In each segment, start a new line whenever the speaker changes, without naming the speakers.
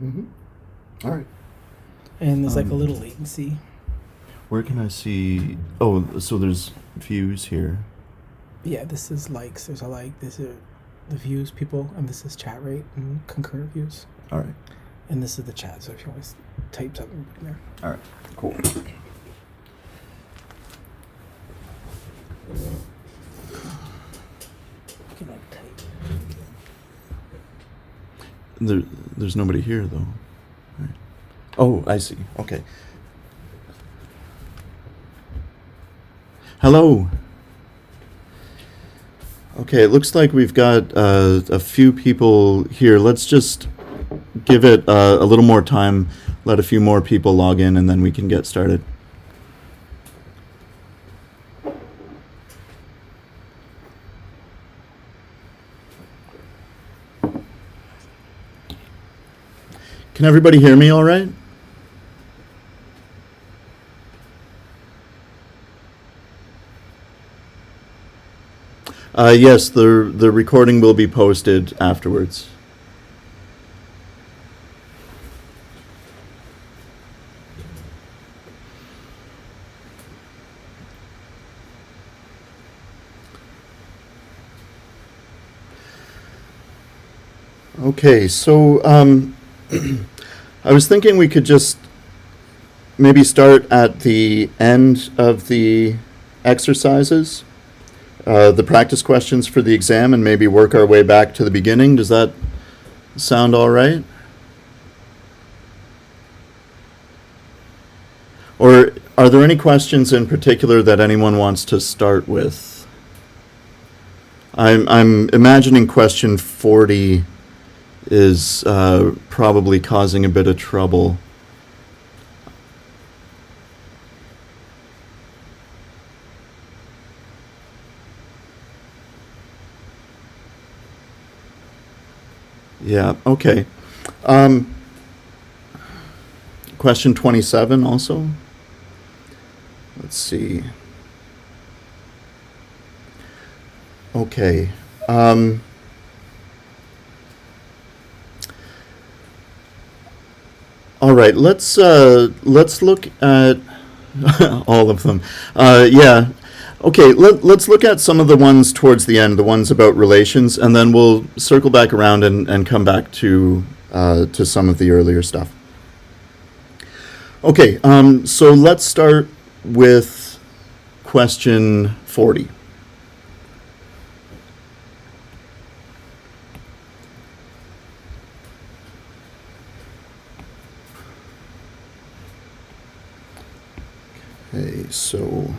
Mm-hmm. All right.
And there's like a little latency.
Where can I see? Oh, so there's views here.
Yeah, this is likes. There's a like. This is the views, people, and this is chat rate and concurrent views.
All right.
And this is the chat. So if you always type something in there.
All right. Cool.
You can like type.
There's nobody here though. Right. Oh, I see. Okay. Hello. Okay, it looks like we've got a few people here. Let's just give it a little more time, let a few more people log in, and then we can get started. Can everybody hear me all right? Yes, the recording will be posted afterwards. Okay, so I was thinking we could just maybe start at the end of the exercises, the practice questions for the exam, and maybe work our way back to the beginning. Does that sound all right? Or are there any questions in particular that anyone wants to start with? I'm imagining question 40 is probably causing a bit of trouble. Yeah, okay. Question 27 also. Let's see. Okay. All right, let's look at all of them. Yeah. Okay, let's look at some of the ones towards the end, the ones about relations, and then we'll circle back around and come back to some of the earlier stuff. Okay, so let's start with question 40. Okay, so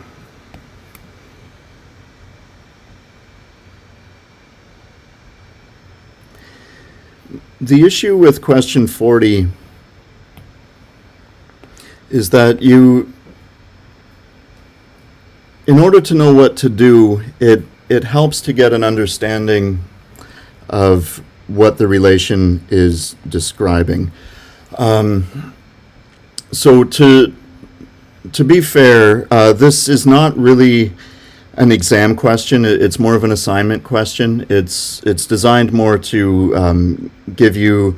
the issue with question 40 is that in order to know what to do, it helps to get an understanding of what the relation is describing. So to be fair, this is not really an exam question. It's more of an assignment question. It's designed more to give you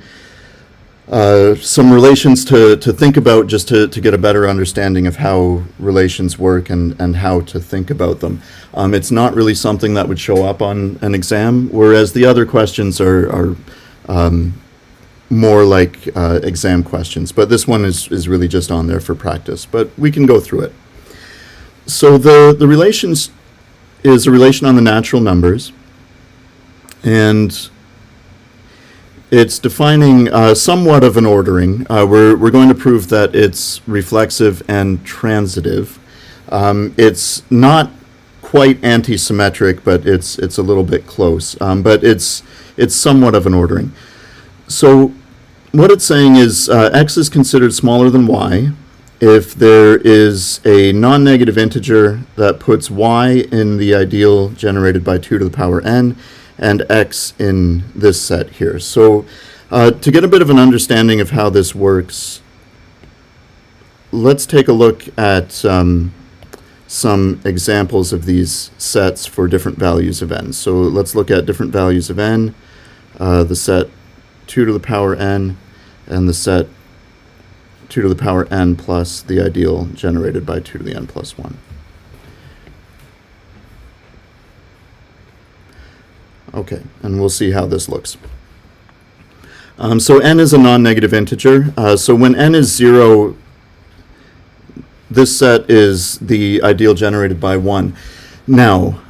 some relations to think about, just to get a better understanding of how relations work and how to think about them. It's not really something that would show up on an exam, whereas the other questions are more like exam questions. But this one is really just on there for practice. But we can go through it. So the relations is a relation on the natural numbers, and it's defining somewhat of an ordering. We're going to prove that it's reflexive and transitive. It's not quite anti-symmetric, but it's a little bit close. But it's somewhat of an ordering. So what it's saying is x is considered smaller than y if there is a non-negative integer that puts y in the ideal generated by 2 to the power n and x in this set here. So to get a bit of an understanding of how this works, let's take a look at some examples of these sets for different values of n. So let's look at different values of n, the set 2 to the power n, and the set 2 to the power n plus the ideal generated by 2 to the n plus 1. Okay, and we'll see how this looks. So n is a non-negative integer. So when n is 0, this set is the ideal generated by 1. Now,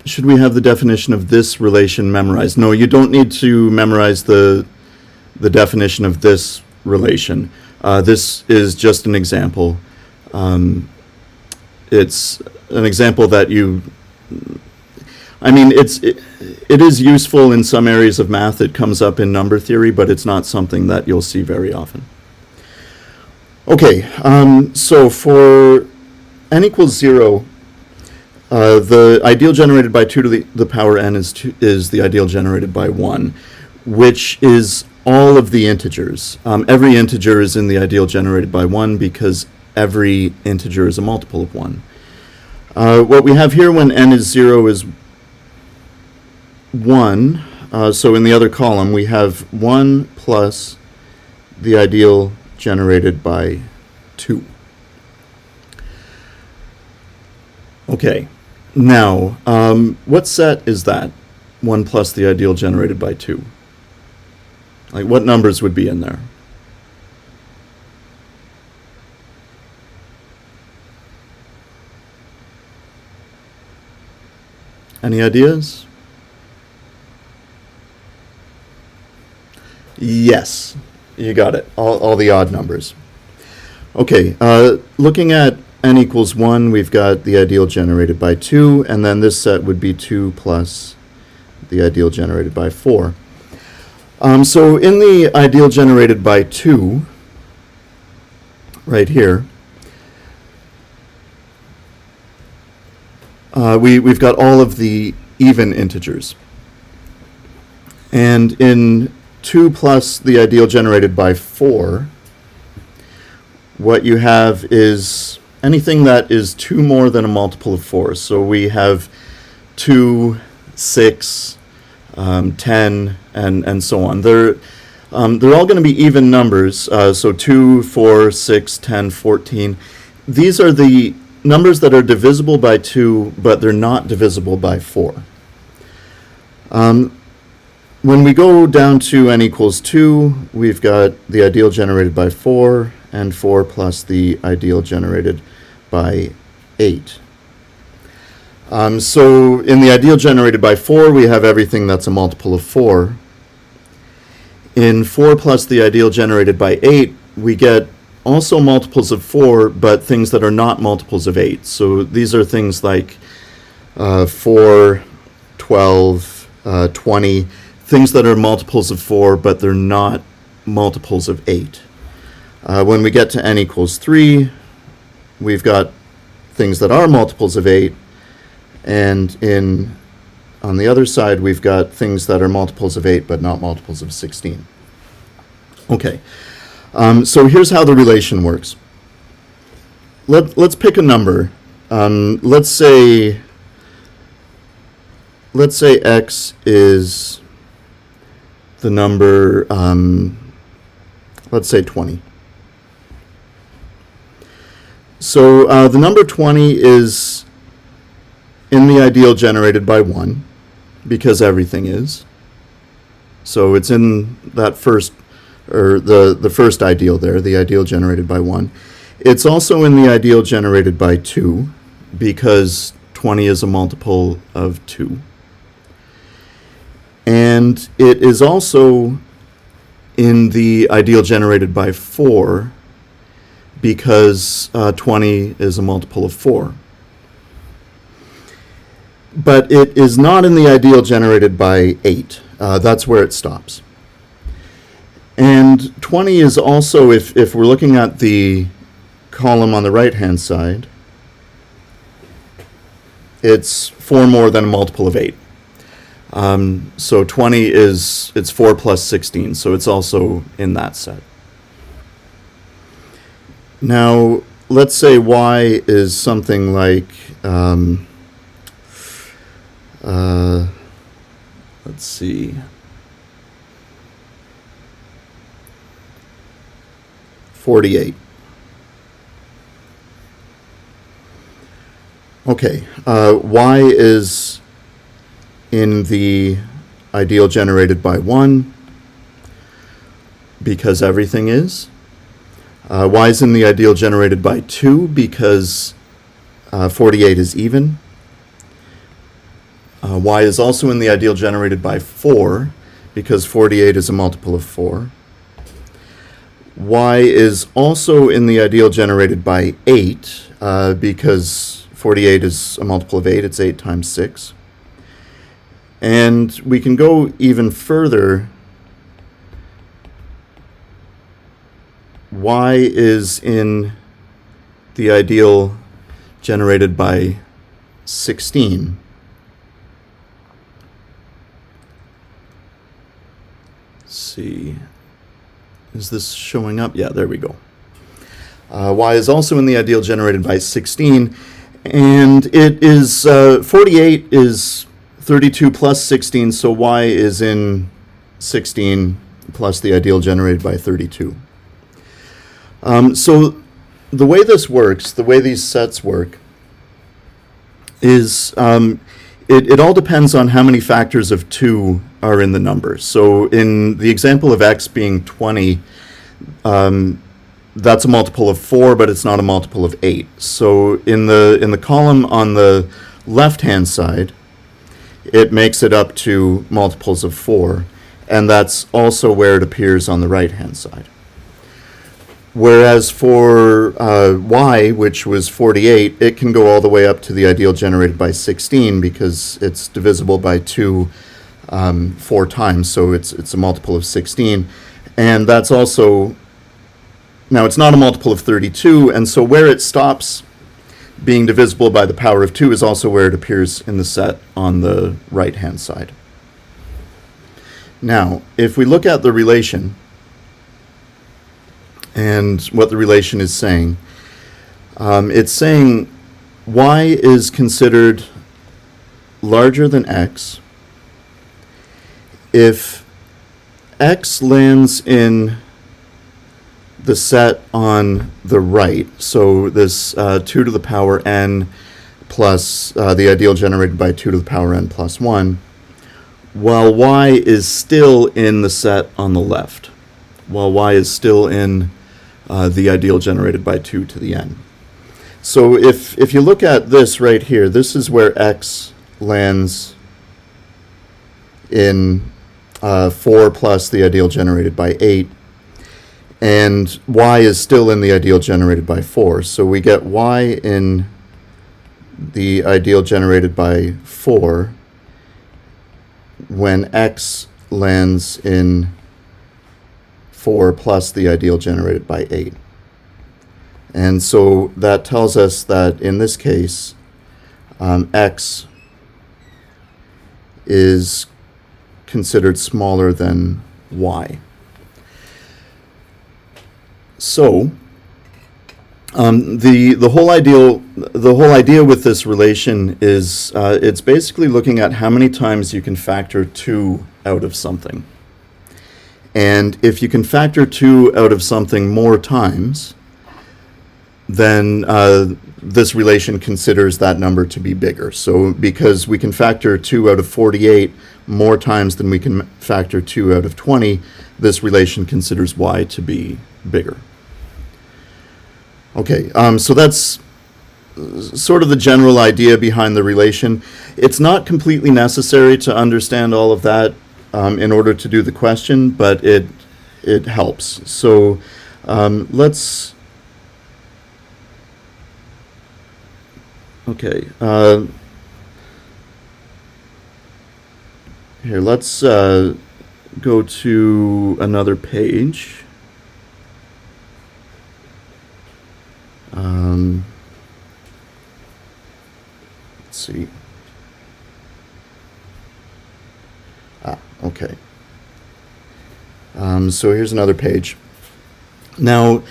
should we have the definition of this relation memorized? No, you don't need to memorize the definition of this relation. This is just an example. It's an example that it is useful in some areas of math. It comes up in number theory, but it's not something that you'll see very often. Okay, so for n equals 0, the ideal generated by 2 to the power n is the ideal generated by 1, which is all of the integers. Every integer is in the ideal generated by 1 because every integer is a multiple of 1. What we have here when n is 0 is 1. So in the other column, we have 1 plus the ideal generated by 2. Okay, now, what set is that? 1 plus the ideal generated by 2. Like, what numbers would be in there? Any ideas? Yes, you got it. All the odd numbers. Okay, looking at n equals 1, we've got the ideal generated by 2, and then this set would be 2 plus the ideal generated by 4. So in the ideal generated by 2, right here, we've got all of the even integers. And in 2 plus the ideal generated by 4, what you have is anything that is 2 more than a multiple of 4. So we have 2, 6, 10, and so on. They're all going to be even numbers, so 2, 4, 6, 10, 14. These are the numbers that are divisible by 2, but they're not divisible by 4. When we go down to n equals 2, we've got the ideal generated by 4, and 4 plus the ideal generated by 8. So in the ideal generated by 4, we have everything that's a multiple of 4. In 4 plus the ideal generated by 8, we get also multiples of 4, but things that are not multiples of 8. So these are things like 4, 12, 20, things that are multiples of 4, but they're not multiples of 8. When we get to n equals 3, we've got things that are multiples of 8, and on the other side, we've got things that are multiples of 8, but not multiples of 16. Okay, so here's how the relation works. Let's pick a number. Let's say x is the number, let's say 20. So the number 20 is in the ideal generated by 1, because everything is. So it's in that first, or the first ideal there, the ideal generated by 1. It's also in the ideal generated by 2, because 20 is a multiple of 2. And it is also in the ideal generated by 4, because 20 is a multiple of 4. But it is not in the ideal generated by 8. That's where it stops. And 20 is also, if we're looking at the column on the right-hand side, it's 4 more than a multiple of 8. So 20 it's 4 plus 16, so it's also in that set. Now, let's say y is something like, let's see, 48. Okay, y is in the ideal generated by 1 because everything is. Y is in the ideal generated by 2 because 48 is even. Y is also in the ideal generated by 4 because 48 is a multiple of 4. Y is also in the ideal generated by 8 because 48 is a multiple of 8. It's 8 times 6. And we can go even further. Y is in the ideal generated by 16. Let's see. Is this showing up? Yeah, there we go. Y is also in the ideal generated by 16. And it is 48 is 32 plus 16, so y is in 16 plus the ideal generated by 32. So the way this works, the way these sets work, is it all depends on how many factors of 2 are in the number. So in the example of x being 20, that's a multiple of 4, but it's not a multiple of 8. So in the column on the left-hand side, it makes it up to multiples of 4, and that's also where it appears on the right-hand side. Whereas for y, which was 48, it can go all the way up to the ideal generated by 16 because it's divisible by 2 4 times, so it's a multiple of 16. And that's also, now it's not a multiple of 32, and so where it stops being divisible by the power of 2 is also where it appears in the set on the right-hand side. Now, if we look at the relation, and what the relation is saying, it's saying y is considered larger than x if x lands in the set on the right, so this 2 to the power n plus the ideal generated by 2 to the power n plus 1, while y is still in the set on the left, while y is still in the ideal generated by 2 to the n. So if you look at this right here, this is where x lands in 4 plus the ideal generated by 8, and y is still in the ideal generated by 4. So we get y in the ideal generated by 4 when x lands in 4 plus the ideal generated by 8. And so that tells us that in this case, x is considered smaller than y. So the whole idea with this relation is it's basically looking at how many times you can factor 2 out of something. And if you can factor 2 out of something more times, then this relation considers that number to be bigger. So because we can factor 2 out of 48 more times than we can factor 2 out of 20, this relation considers y to be bigger. Okay, so that's sort of the general idea behind the relation. It's not completely necessary to understand all of that in order to do the question, but it helps. So let's okay. Here, let's go to another page. Let's see. Okay. So here's another page. Now,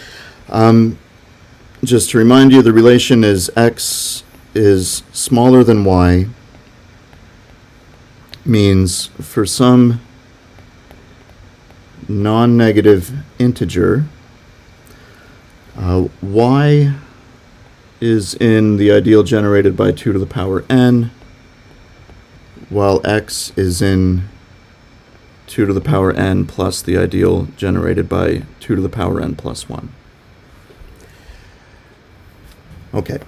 just to remind you, the relation is x is smaller than y, means for some non-negative integer, y is in the ideal generated by 2 to the power n, while x is in 2 to the power n plus the ideal generated by 2 to the power n plus 1. Okay.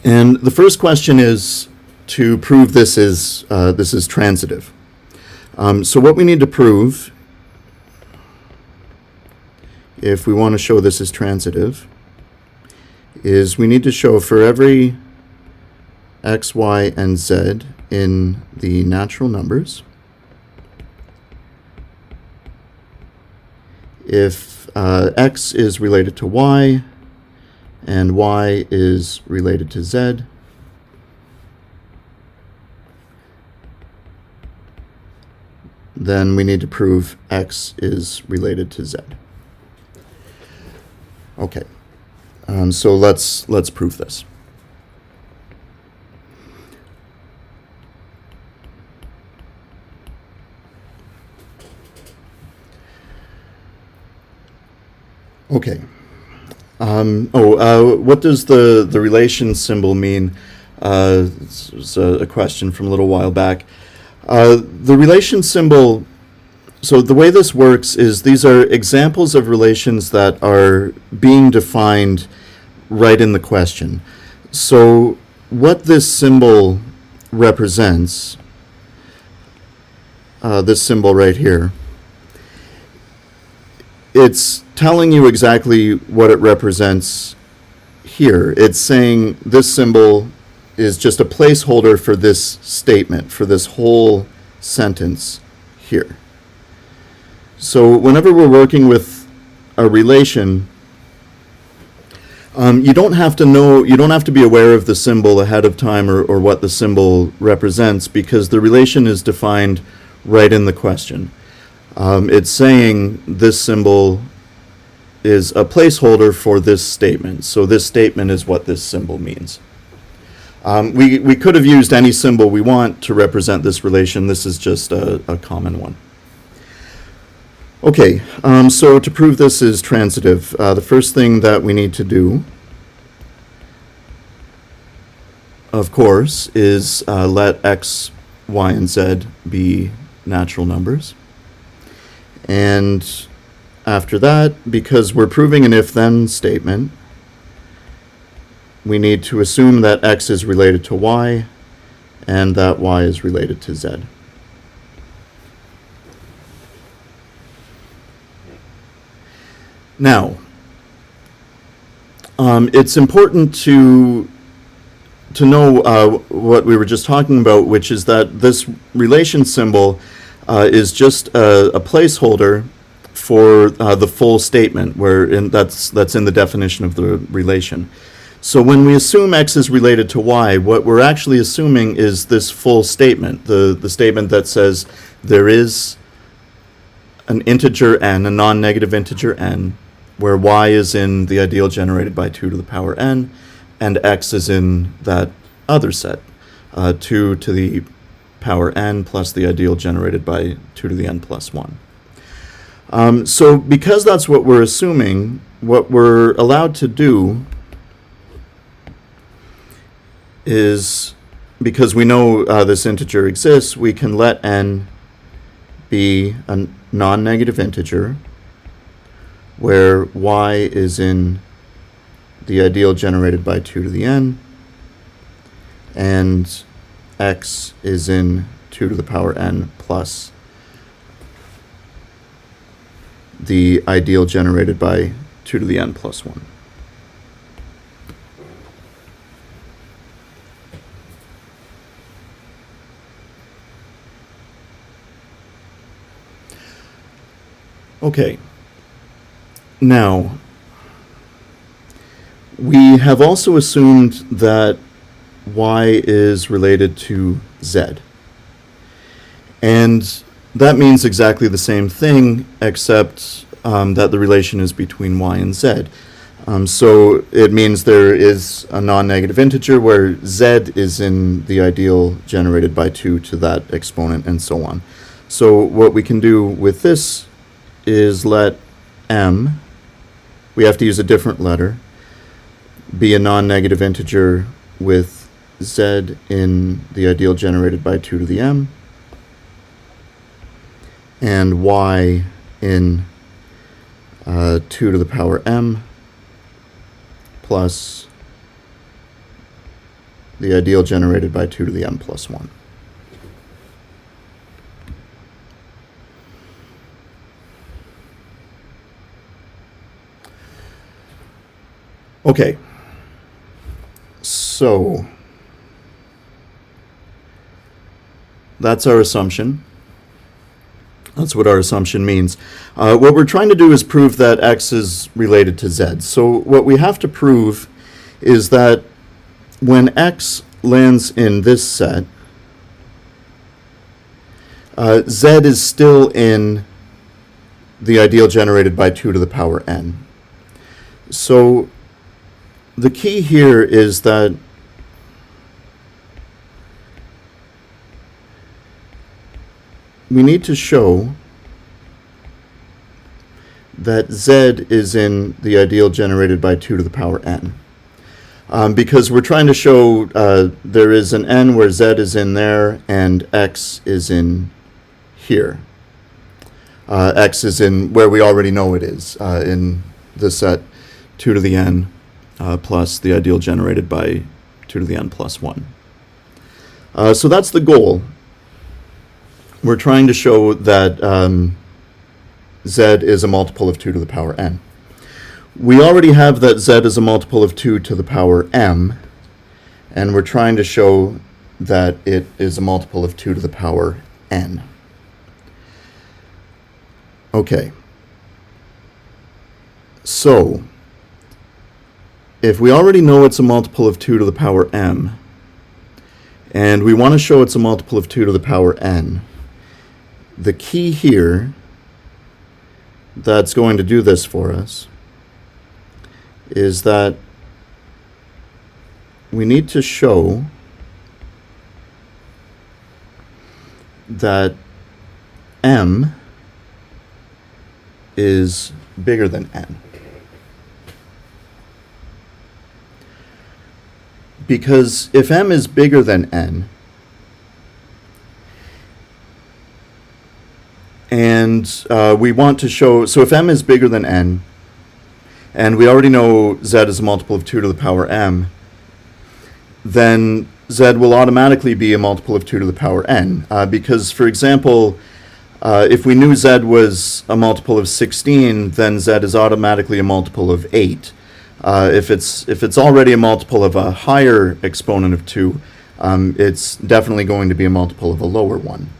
And the first question is to prove this is transitive. So what we need to prove, if we want to show this is transitive, is we need to show for every x, y, and z in the natural numbers, if x is related to y and y is related to z, then we need to prove x is related to z. Okay, so let's prove this. Okay. What does the relation symbol mean? This was a question from a little while back. The relation symbol, so the way this works is these are examples of relations that are being defined right in the question. So what this symbol represents, this symbol right here, it's telling you exactly what it represents here. It's saying this symbol is just a placeholder for this statement, for this whole sentence here. So whenever we're working with a relation, you don't have to be aware of the symbol ahead of time or what the symbol represents, because the relation is defined right in the question. It's saying this symbol is a placeholder for this statement. So this statement is what this symbol means. We could have used any symbol we want to represent this relation. This is just a common one. Okay, so to prove this is transitive, the first thing that we need to do, of course, is let x, y, and z be natural numbers. And after that, because we're proving an if-then statement, we need to assume that x is related to y and that y is related to z. Now, it's important to know what we were just talking about, which is that this relation symbol is just a placeholder for the full statement, that's in the definition of the relation. So when we assume x is related to y, what we're actually assuming is this full statement, the statement that says there is an integer n, a non-negative integer n, where y is in the ideal generated by 2 to the power n, and x is in that other set, 2 to the power n plus the ideal generated by 2 to the n plus 1. So because that's what we're assuming, what we're allowed to do is, because we know this integer exists, we can let n be a non-negative integer where y is in the ideal generated by 2 to the n and x is in 2 to the power n plus the ideal generated by 2 to the n plus 1. Okay, now we have also assumed that y is related to z. And that means exactly the same thing, except that the relation is between y and z. So it means there is a non-negative integer where z is in the ideal generated by 2 to that exponent, and so on. So what we can do with this is let m we have to use a different letter, be a non-negative integer with z in the ideal generated by 2 to the m, and y in 2 to the power m plus the ideal generated by 2 to the m plus 1. Okay, so that's our assumption. That's what our assumption means. What we're trying to do is prove that x is related to z. So what we have to prove is that when x lands in this set, z is still in the ideal generated by 2 to the power n. So the key here is that we need to show that z is in the ideal generated by 2 to the power n. Because we're trying to show there is an n where z is in there and x is in here. X is in where we already know it is, in the set 2 to the n plus the ideal generated by 2 to the n plus 1. So that's the goal. We're trying to show that z is a multiple of 2 to the power n. We already have that z is a multiple of 2 to the power m, and we're trying to show that it is a multiple of 2 to the power n. Okay. So, if we already know it's a multiple of 2 to the power m, and we want to show it's a multiple of 2 to the power n, the key here that's going to do this for us is that we need to show that m is bigger than n. Because if m is bigger than n, and we want to show, so if m is bigger than n, and we already know z is a multiple of 2 to the power m, then z will automatically be a multiple of 2 to the power n. Because, for example, if we knew z was a multiple of 16, then z is automatically a multiple of 8. If it's already a multiple of a higher exponent of 2, it's definitely going to be a multiple of a lower one.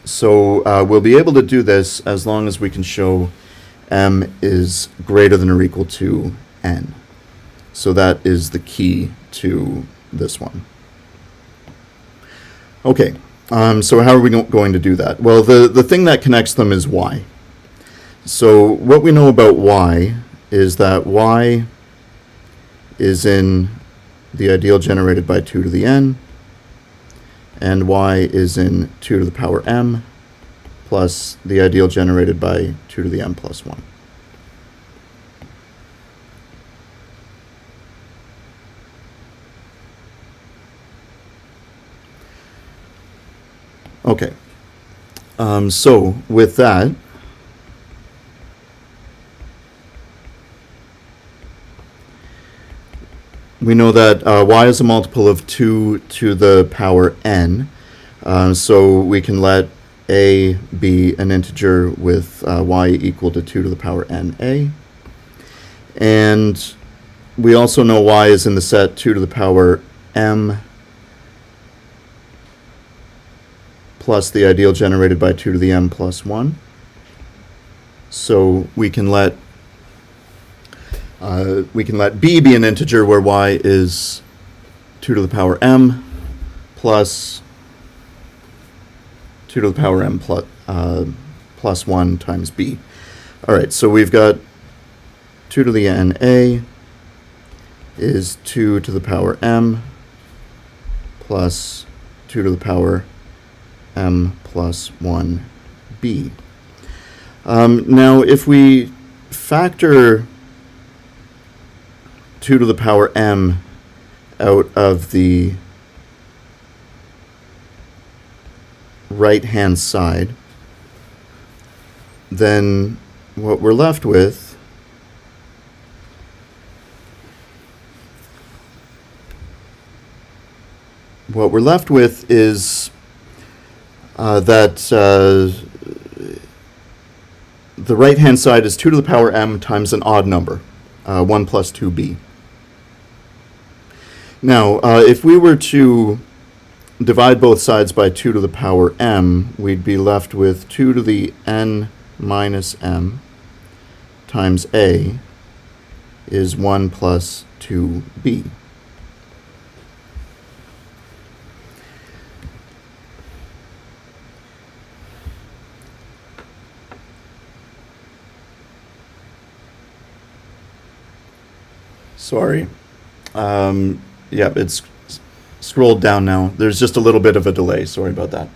So we'll be able to do this as long as we can show m is greater than or equal to n. So that is the key to this one. Okay, so how are we going to do that? Well, the thing that connects them is y. So what we know about y is that y is in the ideal generated by 2 to the n, and y is in 2 to the power m plus the ideal generated by 2 to the m plus 1. Okay, so with that, we know that y is a multiple of 2 to the power n, so we can let a be an integer with y equal to 2 to the power n(a). And we also know y is in the set 2 to the power m plus the ideal generated by 2 to the m plus 1. So we can let b be an integer where y is 2 to the power m plus 2 to the power m plus 1 times b. All right, so we've got 2 to the n(a) is 2 to the power m plus 2 to the power m plus 1b. Now, if we factor 2 to the power m out of the right-hand side, then what we're left with is that the right-hand side is 2 to the power m times an odd number, 1 plus 2b. Now, if we were to divide both sides by 2 to the power m, we'd be left with 2 to the n minus m times a is 1 plus 2b. Sorry. Yeah, it's scrolled down now. There's just a little bit of a delay. Sorry about that.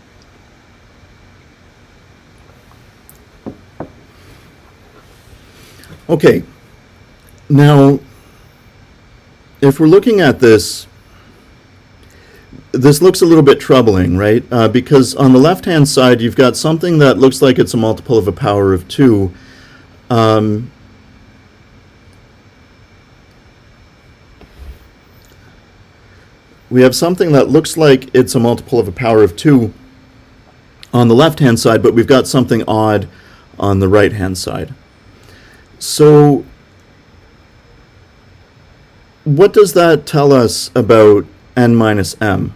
Okay. Now, if we're looking at this, this looks a little bit troubling, right? Because on the left-hand side, you've got something that looks like it's a multiple of a power of 2. We have something that looks like it's a multiple of a power of 2 on the left-hand side, but we've got something odd on the right-hand side. So what does that tell us about n minus m?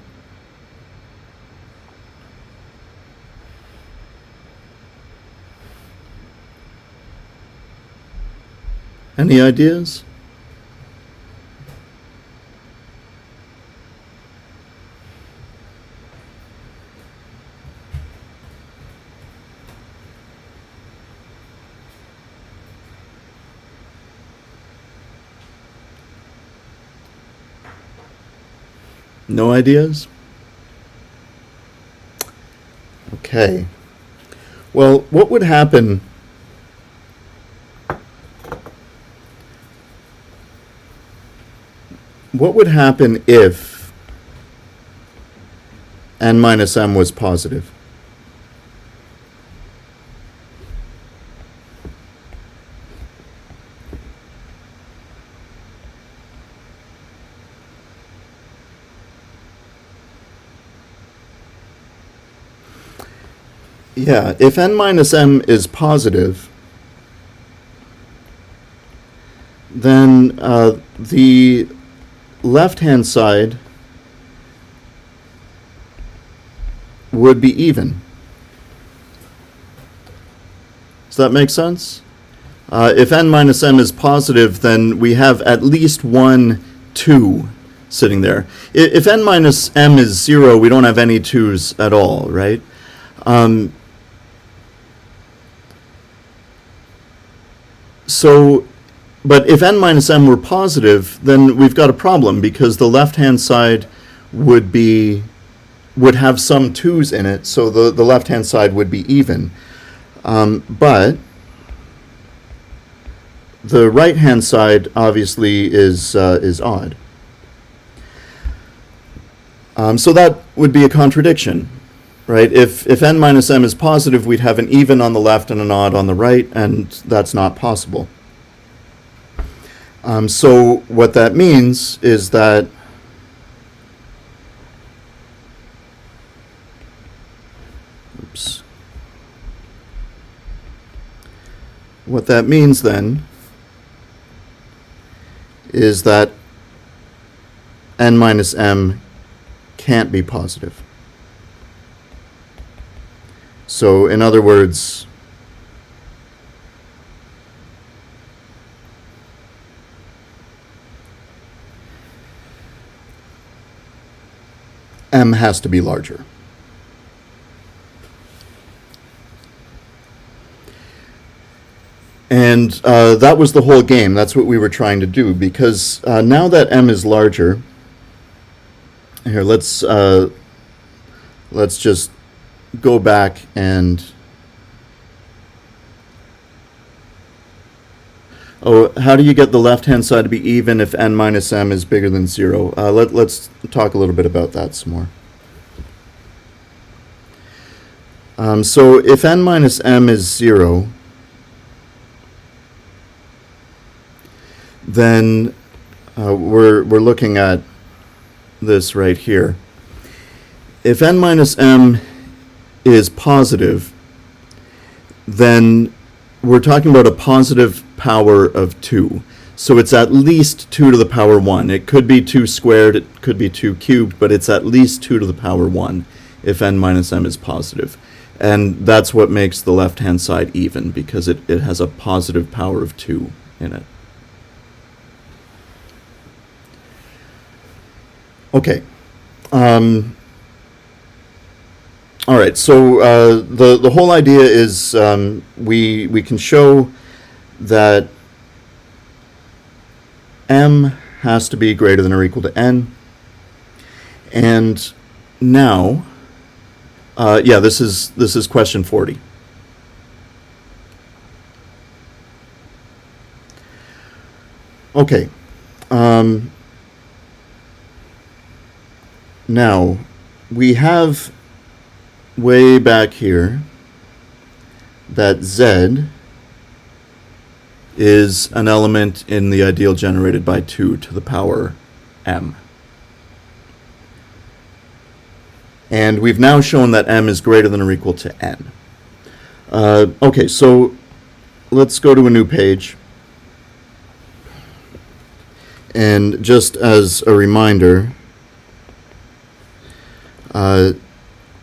Any ideas? No ideas? Okay. Well, what would happen if n minus m was positive? Yeah, if n minus m is positive, then the left-hand side would be even. Does that make sense? If n minus m is positive, then we have at least 1 2 sitting there. If n minus m is 0, we don't have any 2's at all, right? But if n minus m were positive, then we've got a problem because the left-hand side would have some 2's in it, so the left-hand side would be even. But the right-hand side obviously is odd. So that would be a contradiction, right? If n minus m is positive, we'd have an even on the left and an odd on the right, and that's not possible. So what that means is that what that means then is that n minus m can't be positive. So in other words, m has to be larger. And that was the whole game. That's what we were trying to do, because now that m is larger, here, let's just go back and Oh, how do you get the left-hand side to be even if n minus m is bigger than 0? Let's talk a little bit about that some more. So if n minus m is 0, then we're looking at this right here. If n minus m is positive, then we're talking about a positive power of 2. So it's at least 2 to the power 1. It could be 2 squared, it could be 2 cubed, but it's at least 2 to the power 1 if n minus m is positive. And that's what makes the left-hand side even, because it has a positive power of 2 in it. Okay. All right, so the whole idea is we can show that m has to be greater than or equal to n. And now, yeah, this is question 40. Okay. Now, we have way back here that z is an element in the ideal generated by 2 to the power m. And we've now shown that m is greater than or equal to n. Okay, so let's go to a new page. And just as a reminder,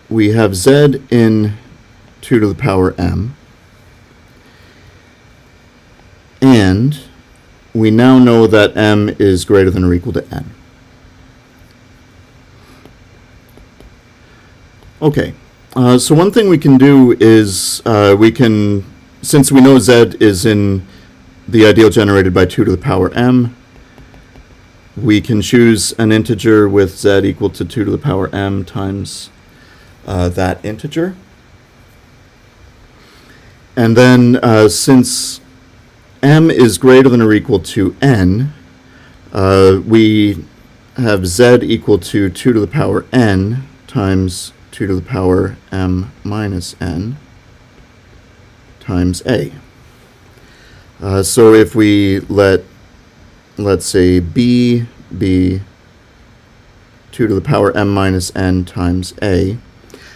we have z in 2 to the power m, and we now know that m is greater than or equal to n. Okay, so one thing we can do is since we know z is in the ideal generated by 2 to the power m, we can choose an integer with z equal to 2 to the power m times that integer. And then since m is greater than or equal to n, we have z equal to 2 to the power n times 2 to the power m minus n times a. So if we let's say b be 2 to the power m minus n times a,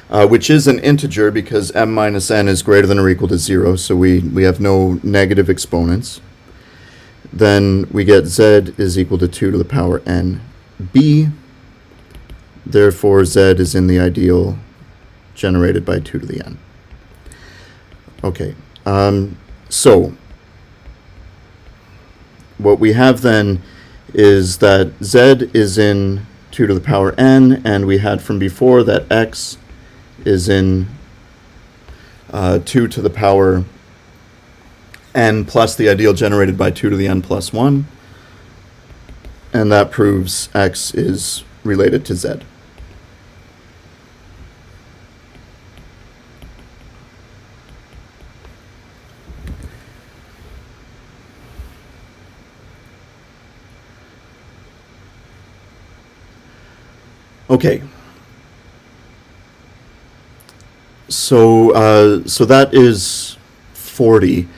which is an integer because m minus n is greater than or equal to 0, so we have no negative exponents. Then we get z is equal to 2 to the power n b. Therefore, z is in the ideal generated by 2 to the n. Okay, so what we have then is that z is in 2 to the power n, and we had from before that x is in 2 to the power n plus the ideal generated by 2 to the n plus 1, and that proves x is related to z. Okay, so that is 40.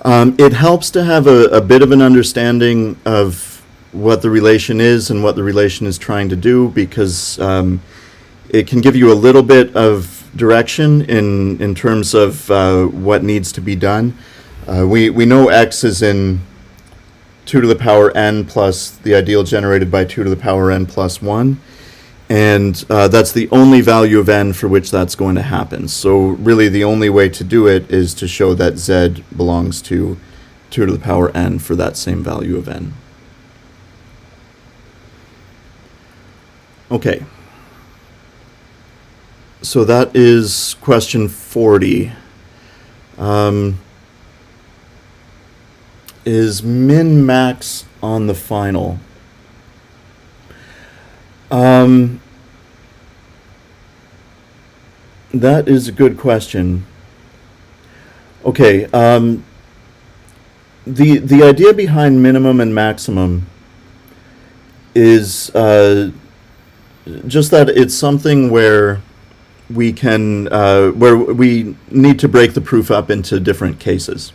It helps to have a bit of an understanding of what the relation is and what the relation is trying to do, because it can give you a little bit of direction in terms of what needs to be done. We know x is in 2 to the power n plus the ideal generated by 2 to the power n plus 1. And that's the only value of n for which that's going to happen. So really the only way to do it is to show that z belongs to 2 to the power n for that same value of n. Okay. So that is question 40. Is min-max on the final? That is a good question. Okay, the idea behind minimum and maximum is just that it's something where where we need to break the proof up into different cases.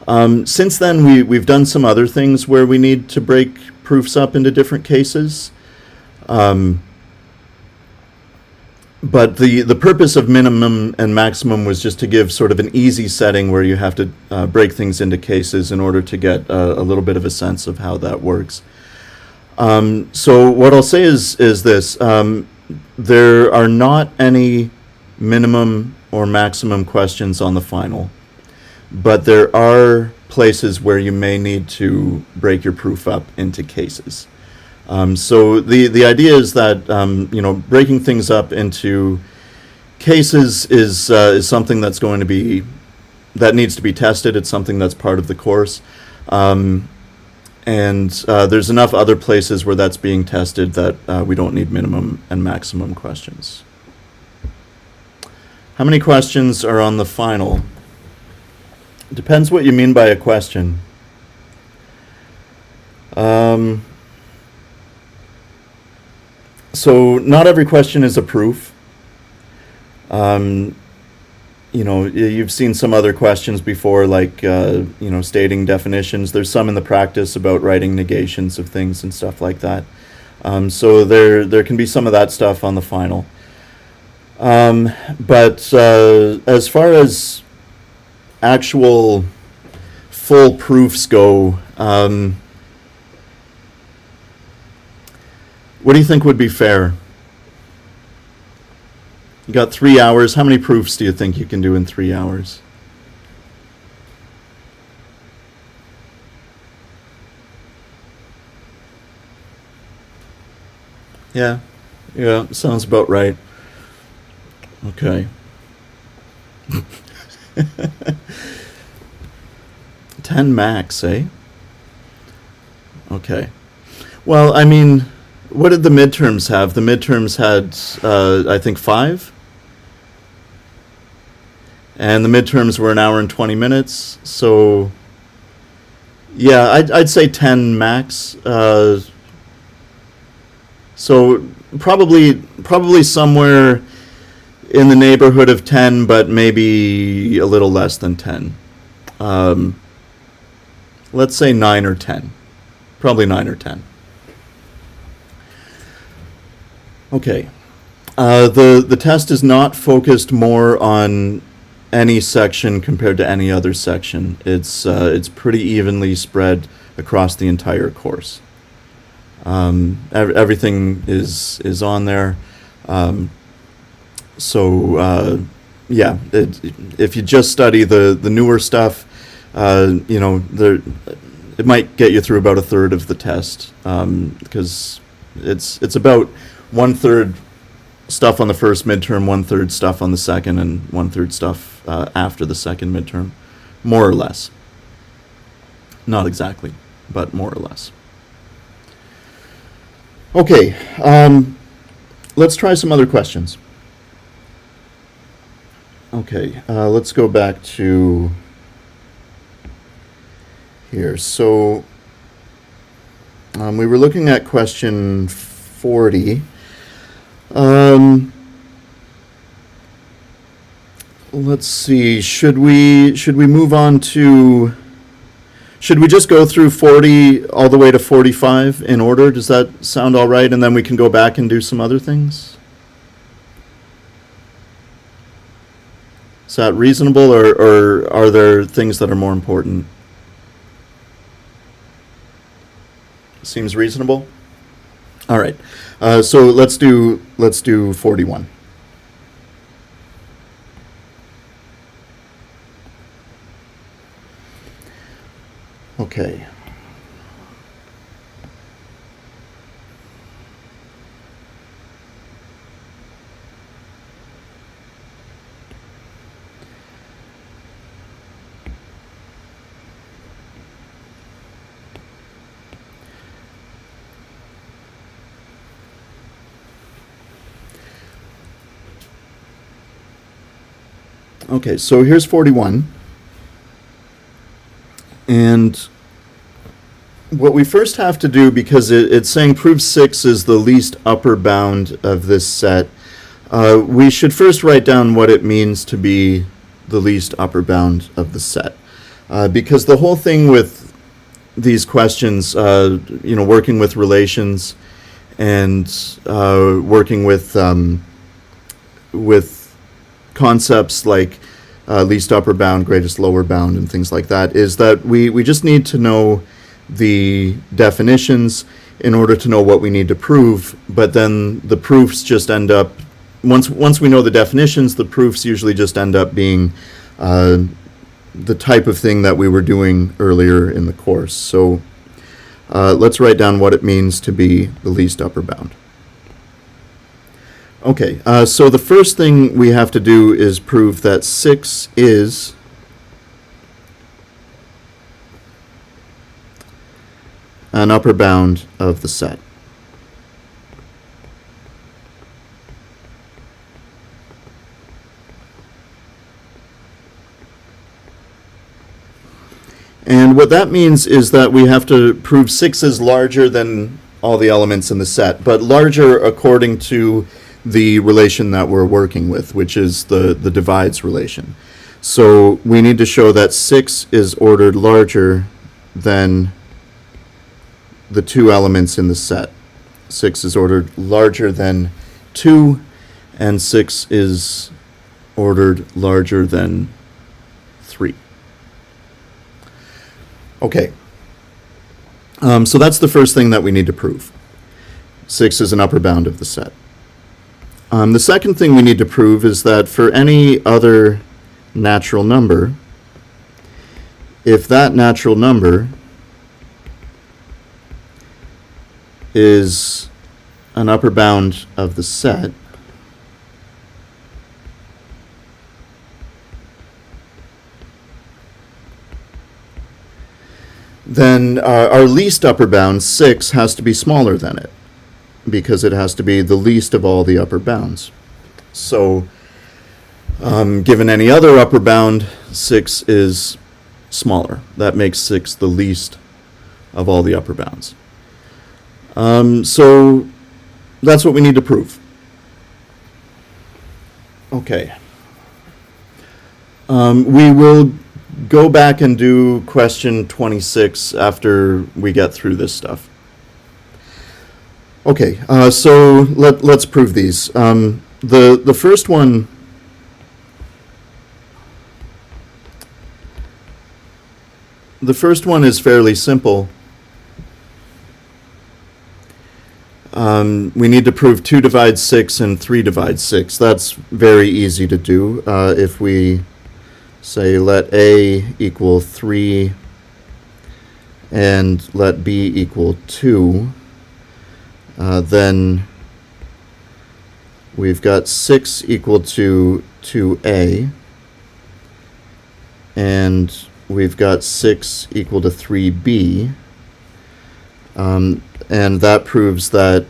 Since then, we've done some other things where we need to break proofs up into different cases. But the purpose of minimum and maximum was just to give sort of an easy setting where you have to break things into cases in order to get a little bit of a sense of how that works. So what I'll say is this. There are not any minimum or maximum questions on the final, but there are places where you may need to break your proof up into cases. So the idea is that breaking things up into cases is something that's going to be that needs to be tested. It's something that's part of the course, and there's enough other places where that's being tested that we don't need minimum and maximum questions. How many questions are on the final? Depends what you mean by a question. So not every question is a proof. You've seen some other questions before, like stating definitions. There's some in the practice about writing negations of things and stuff like that. So there can be some of that stuff on the final. But as far as actual full proofs go, what do you think would be fair? You got 3 hours. How many proofs do you think you can do in 3 hours? Yeah, sounds about right. Okay. 10 max, eh? Okay. Well, I mean, what did the midterms have? The midterms had, I think, 5. And the midterms were an hour and 20 minutes. So, yeah, I'd say 10 max. So probably somewhere in the neighborhood of 10, but maybe a little less than 10. Let's say 9 or 10. Probably 9 or 10. Okay. The test is not focused more on any section compared to any other section. It's pretty evenly spread across the entire course. Everything is on there. If you just study the newer stuff, it might get you through about a third of the test, because it's about 1/3 stuff on the first midterm, 1/3 stuff on the second, and 1/3 stuff after the second midterm, more or less. Not exactly, but more or less. Okay, let's try some other questions. Okay, let's go back to here. So we were looking at question 40. Let's see. Should we move on to? Should we just go through 40 all the way to 45 in order? Does that sound all right? And then we can go back and do some other things? Is that reasonable, or are there things that are more important? Seems reasonable? All right. So let's do 41. Okay. Okay, so here's 41. And what we first have to do, because it's saying prove 6 is the least upper bound of this set, we should first write down what it means to be the least upper bound of the set. Because the whole thing with these questions, working with relations and working with concepts like least upper bound, greatest lower bound, and things like that, is that we just need to know the definitions in order to know what we need to prove, but then the proofs just end up, once we know the definitions, the proofs usually just end up being the type of thing that we were doing earlier in the course. So let's write down what it means to be the least upper bound. Okay, so the first thing we have to do is prove that 6 is an upper bound of the set. And what that means is that we have to prove 6 is larger than all the elements in the set, but larger according to the relation that we're working with, which is the divides relation. So we need to show that 6 is ordered larger than the two elements in the set. 6 is ordered larger than 2, and 6 is ordered larger than 3. Okay, so that's the first thing that we need to prove. 6 is an upper bound of the set. The second thing we need to prove is that for any other natural number, if that natural number is an upper bound of the set, then our least upper bound, 6, has to be smaller than it, because it has to be the least of all the upper bounds. So given any other upper bound, 6 is smaller. That makes 6 the least of all the upper bounds. So that's what we need to prove. Okay. We will go back and do question 26 after we get through this stuff. Okay, so let's prove these. The first one, is fairly simple. We need to prove 2 divides 6 and 3 divides 6. That's very easy to do. If we say let A equal 3 and let B equal 2, then we've got 6 equal to 2A, and we've got 6 equal to 3B, and that proves that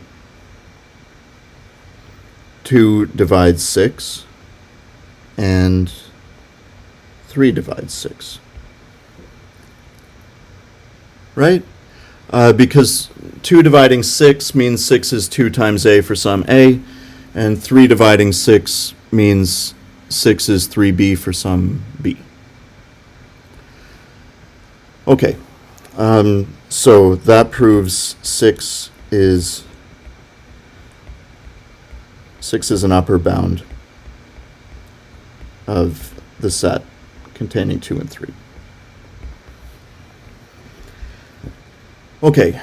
2 divides 6 and 3 divides 6. Right? Because 2 dividing 6 means 6 is 2 times A for some A, and 3 dividing 6 means 6 is 3B for some B. Okay, so that proves 6 is an upper bound of the set containing 2 and 3. Okay,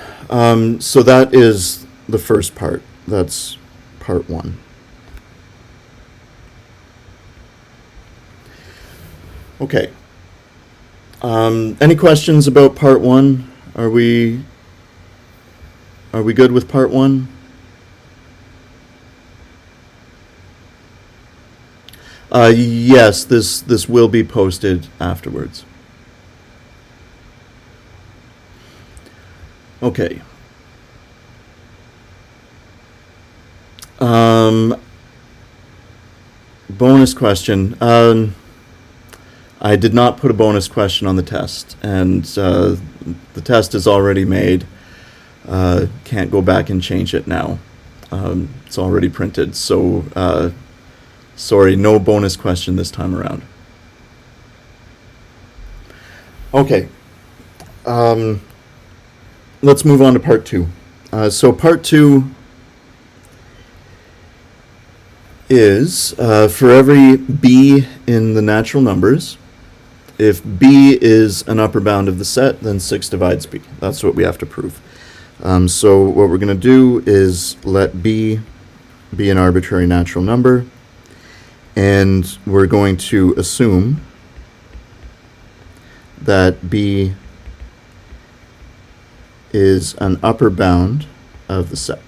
so that is the first part. That's part 1. Okay. Any questions about part 1? Are we good with part 1? Yes, this will be posted afterwards. Okay. Bonus question. I did not put a bonus question on the test, and the test is already made. Can't go back and change it now. It's already printed, so sorry, no bonus question this time around. Okay, let's move on to part two. So part two is for every b in the natural numbers, if b is an upper bound of the set, then 6 divides b. That's what we have to prove. So what we're going to do is let b be an arbitrary natural number, and we're going to assume that b is an upper bound of the set.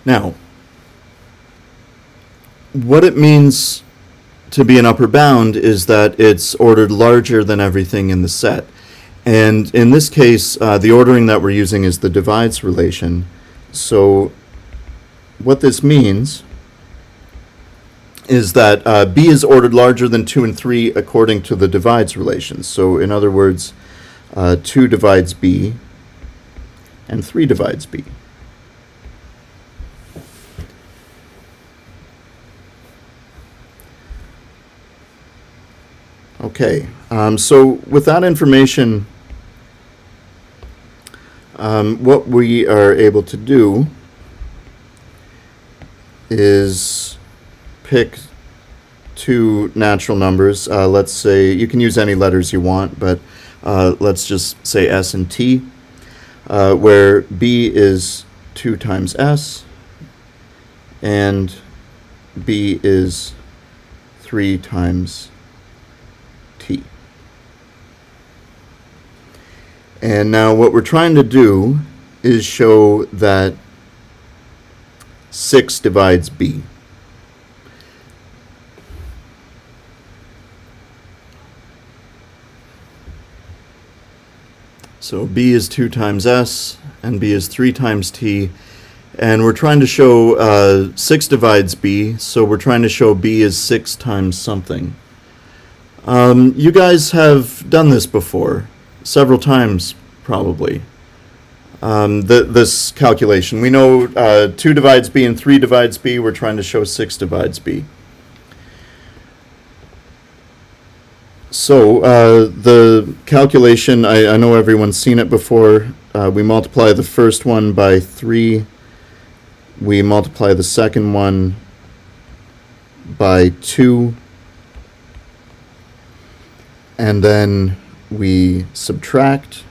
Now, what it means to be an upper bound is that it's ordered larger than everything in the set. And in this case, the ordering that we're using is the divides relation. So what this means is that b is ordered larger than 2 and 3 according to the divides relation. So in other words, 2 divides b and 3 divides b. Okay, so with that information, what we are able to do is pick 2 natural numbers. Let's say, you can use any letters you want, but let's just say s and t, where b is 2 times s and b is 3 times t. And now what we're trying to do is show that 6 divides b. So b is 2 times s and b is 3 times t, and we're trying to show 6 divides b, so we're trying to show b is 6 times something. You guys have done this before, several times probably, this calculation. We know 2 divides b and 3 divides b, we're trying to show 6 divides b. So the calculation, I know everyone's seen it before. We multiply the first one by 3, we multiply the second one by 2, and then we subtract.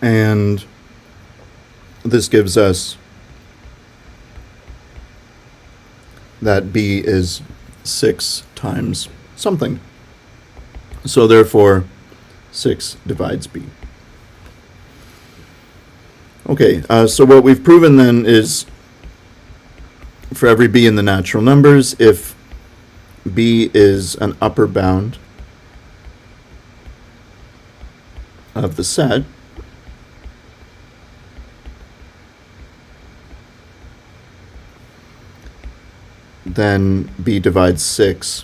And this gives us that b is 6 times something. So therefore, 6 divides b. Okay, so what we've proven then is for every b in the natural numbers, if b is an upper bound of the set, then b divides 6,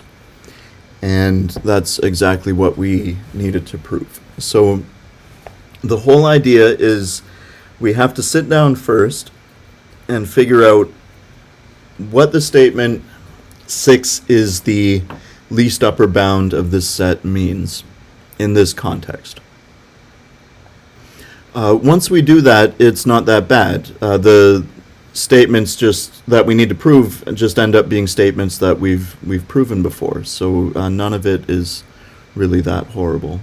and that's exactly what we needed to prove. So the whole idea is we have to sit down first and figure out what the statement 6 is the least upper bound of this set means in this context. Once we do that, it's not that bad. The statements just that we need to prove just end up being statements that we've proven before, so none of it is really that horrible.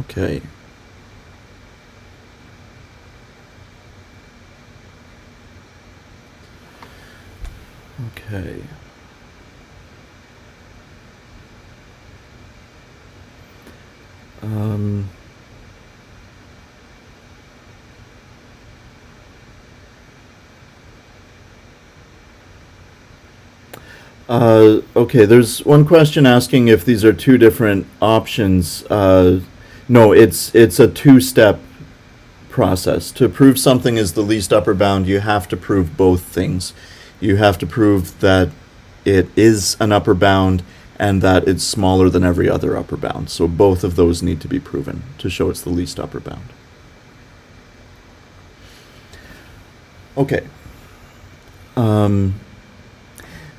Okay. Okay. Okay, there's one question asking if these are two different options. No, it's a two-step process. To prove something is the least upper bound, you have to prove both things. You have to prove that it is an upper bound and that it's smaller than every other upper bound. So both of those need to be proven to show it's the least upper bound. Okay.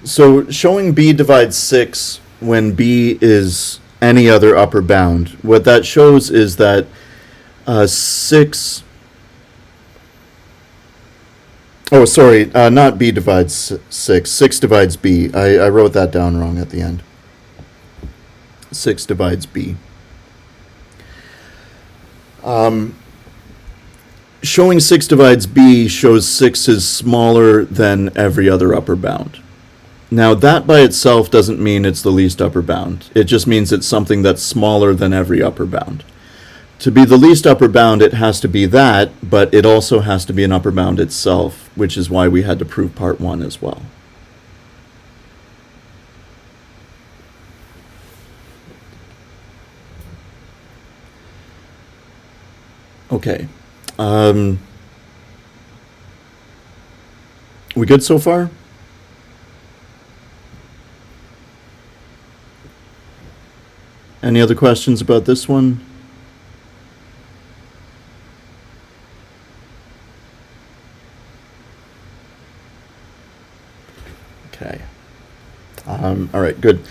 So showing b divides 6 when b is any other upper bound, what that shows is that 6... Oh, sorry, not b divides 6. 6 divides b. I wrote that down wrong at the end. 6 divides b. Showing 6 divides b shows 6 is smaller than every other upper bound. Now, that by itself doesn't mean it's the least upper bound. It just means it's something that's smaller than every upper bound. To be the least upper bound, it has to be that, but it also has to be an upper bound itself, which is why we had to prove part 1 as well. Okay. We good so far? Any other questions about this one? Okay. All right, good.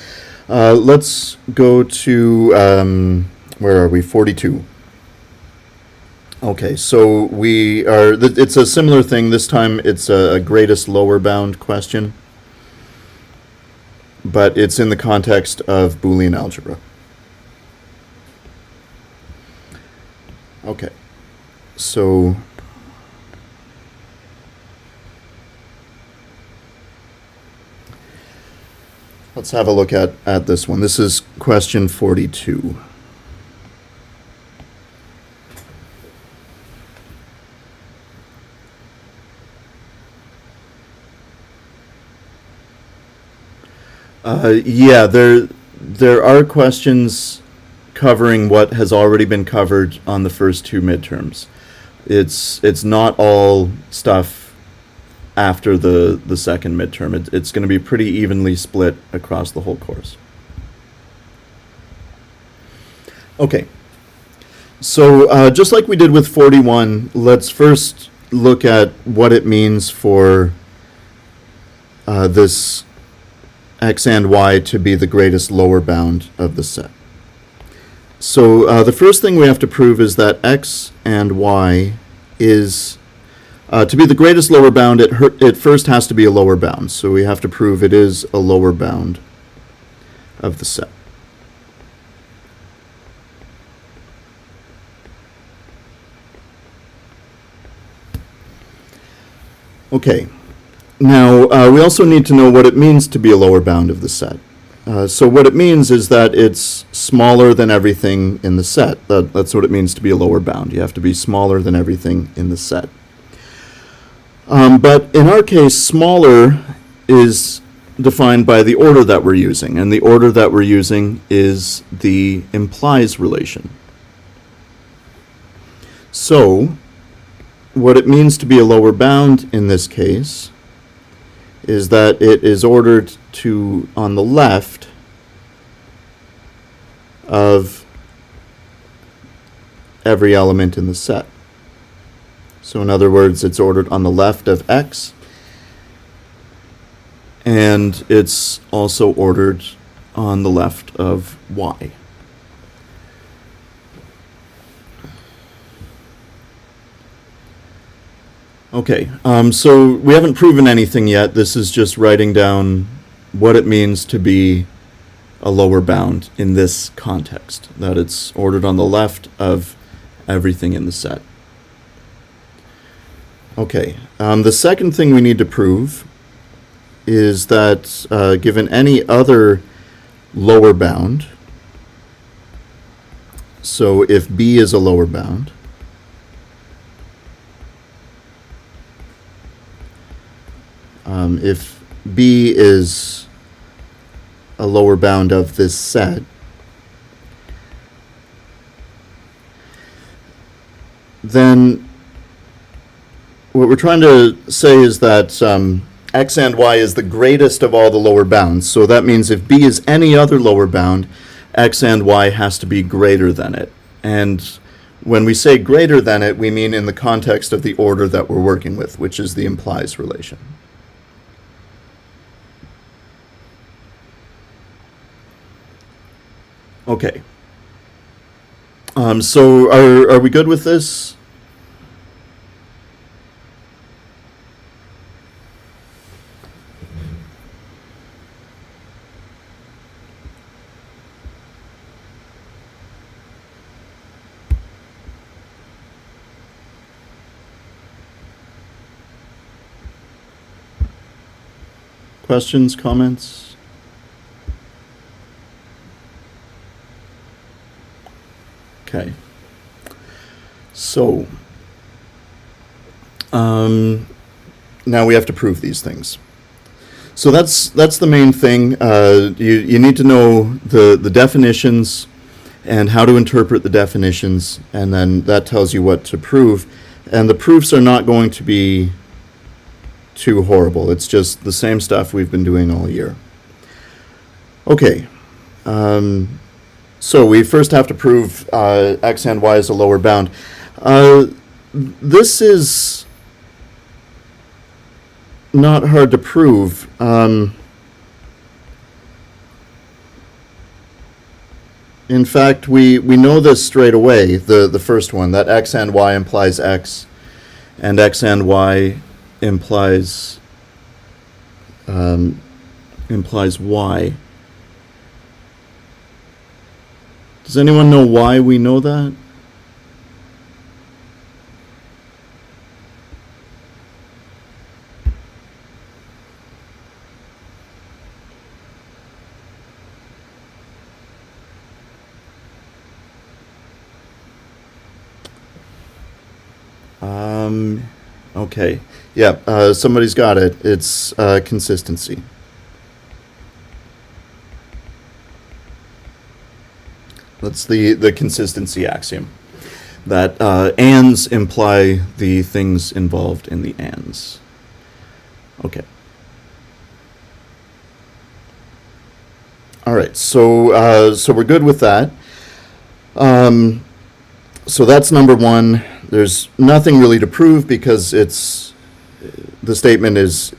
Let's go to, where are we? 42. Okay, so we are, it's a similar thing. This time it's a greatest lower bound question, but it's in the context of Boolean algebra. Okay, so let's have a look at this one. This is question 42. Yeah, there are questions covering what has already been covered on the first two midterms. It's not all stuff after the second midterm. It's going to be pretty evenly split across the whole course. Okay, so just like we did with 41, let's first look at what it means for this x and y to be the greatest lower bound of the set. So the first thing we have to prove is that x and y is, to be the greatest lower bound, it first has to be a lower bound. So we have to prove it is a lower bound of the set. Okay. Now, we also need to know what it means to be a lower bound of the set. So what it means is that it's smaller than everything in the set. That's what it means to be a lower bound. You have to be smaller than everything in the set. But in our case, smaller is defined by the order that we're using, and the order that we're using is the implies relation. So what it means to be a lower bound in this case is that it is ordered to on the left of every element in the set. So in other words, it's ordered on the left of x, and it's also ordered on the left of y. Okay, so we haven't proven anything yet. This is just writing down what it means to be a lower bound in this context, that it's ordered on the left of everything in the set. Okay, the second thing we need to prove is that given any other lower bound, so if b is a lower bound, if b is a lower bound of this set, then what we're trying to say is that x and y is the greatest of all the lower bounds. So that means if b is any other lower bound, x and y has to be greater than it. And when we say greater than it, we mean in the context of the order that we're working with, which is the implies relation. Okay. So are we good with this? Questions, comments? Okay. So, now we have to prove these things. So that's the main thing. You need to know the definitions and how to interpret the definitions, and then that tells you what to prove. And the proofs are not going to be too horrible. It's just the same stuff we've been doing all year. Okay. So we first have to prove x and y is a lower bound. This is not hard to prove. In fact, we know this straight away, the first one, that x and y implies x, and x and y implies y. Does anyone know why we know that? Okay. Yeah, somebody's got it. It's consistency. That's the consistency axiom. That ands imply the things involved in the ands. Okay. All right, so we're good with that. So that's number one. There's nothing really to prove because the statement is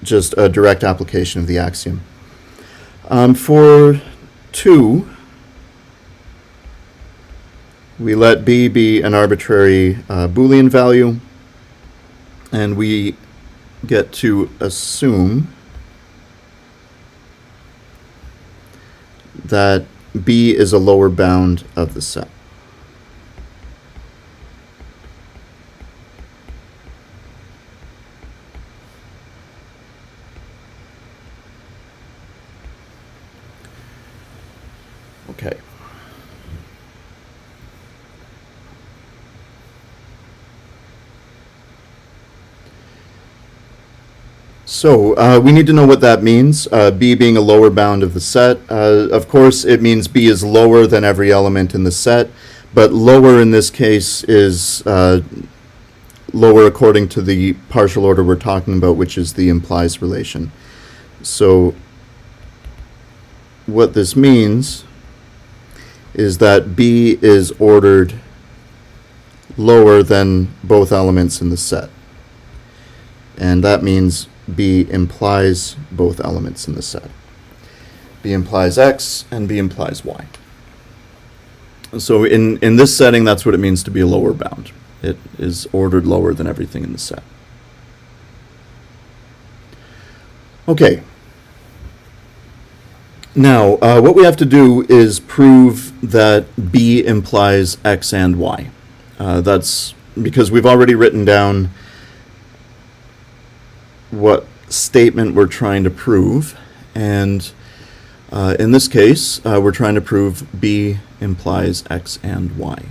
just a direct application of the axiom. For 2, we let b be an arbitrary Boolean value, and we get to assume that b is a lower bound of the set. Okay. So we need to know what that means, b being a lower bound of the set. Of course, it means b is lower than every element in the set, but lower in this case is lower according to the partial order we're talking about, which is the implies relation. So what this means is that b is ordered lower than both elements in the set. And that means b implies both elements in the set. b implies x and b implies y. So in this setting, that's what it means to be a lower bound. It is ordered lower than everything in the set. Okay. Now, what we have to do is prove that b implies x and y. That's because we've already written down what statement we're trying to prove. And in this case, we're trying to prove B implies X and Y.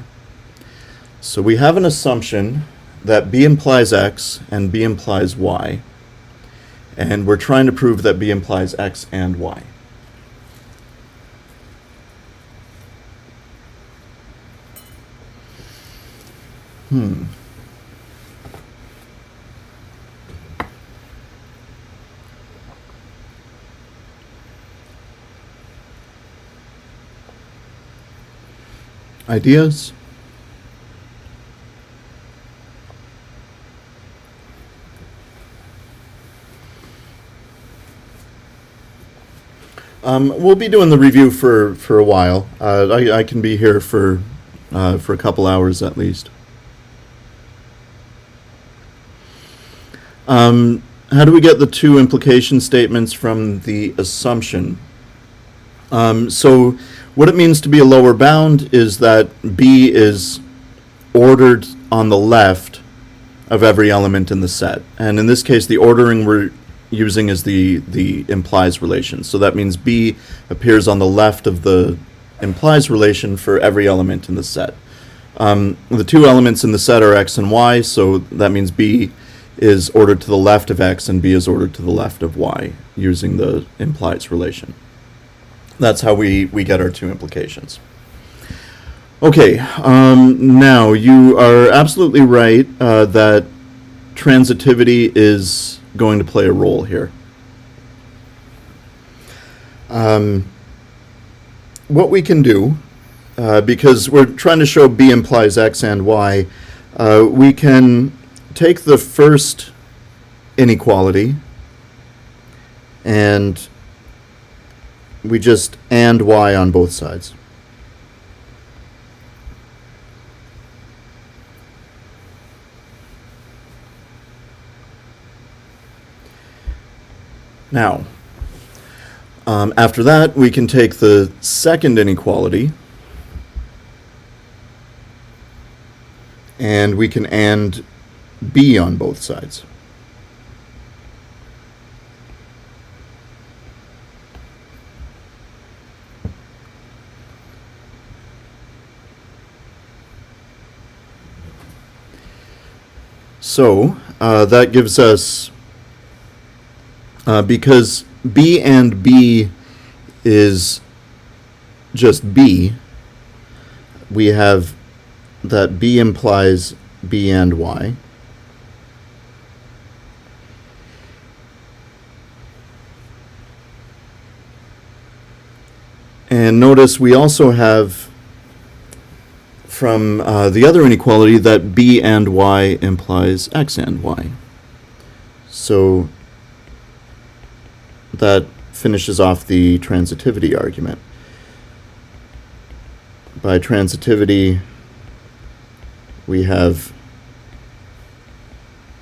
So we have an assumption that B implies X and B implies Y. And we're trying to prove that B implies X and Y. Ideas? We'll be doing the review for a while. I can be here for a couple hours at least. How do we get the two implication statements from the assumption? So what it means to be a lower bound is that B is ordered on the left of every element in the set. And in this case, the ordering we're using is the implies relation. So that means B appears on the left of the implies relation for every element in the set. The two elements in the set are X and Y, so that means B is ordered to the left of X and B is ordered to the left of Y using the implies relation. That's how we get our two implications. Okay, now you are absolutely right that transitivity is going to play a role here. What we can do, because we're trying to show B implies X and Y, we can take the first inequality and we just and Y on both sides. Now, after that, we can take the second inequality and we can and B on both sides. So that gives us, because B and B is just B, we have that B implies B and Y. And notice we also have from the other inequality that B and Y implies X and Y. So that finishes off the transitivity argument. By transitivity, we have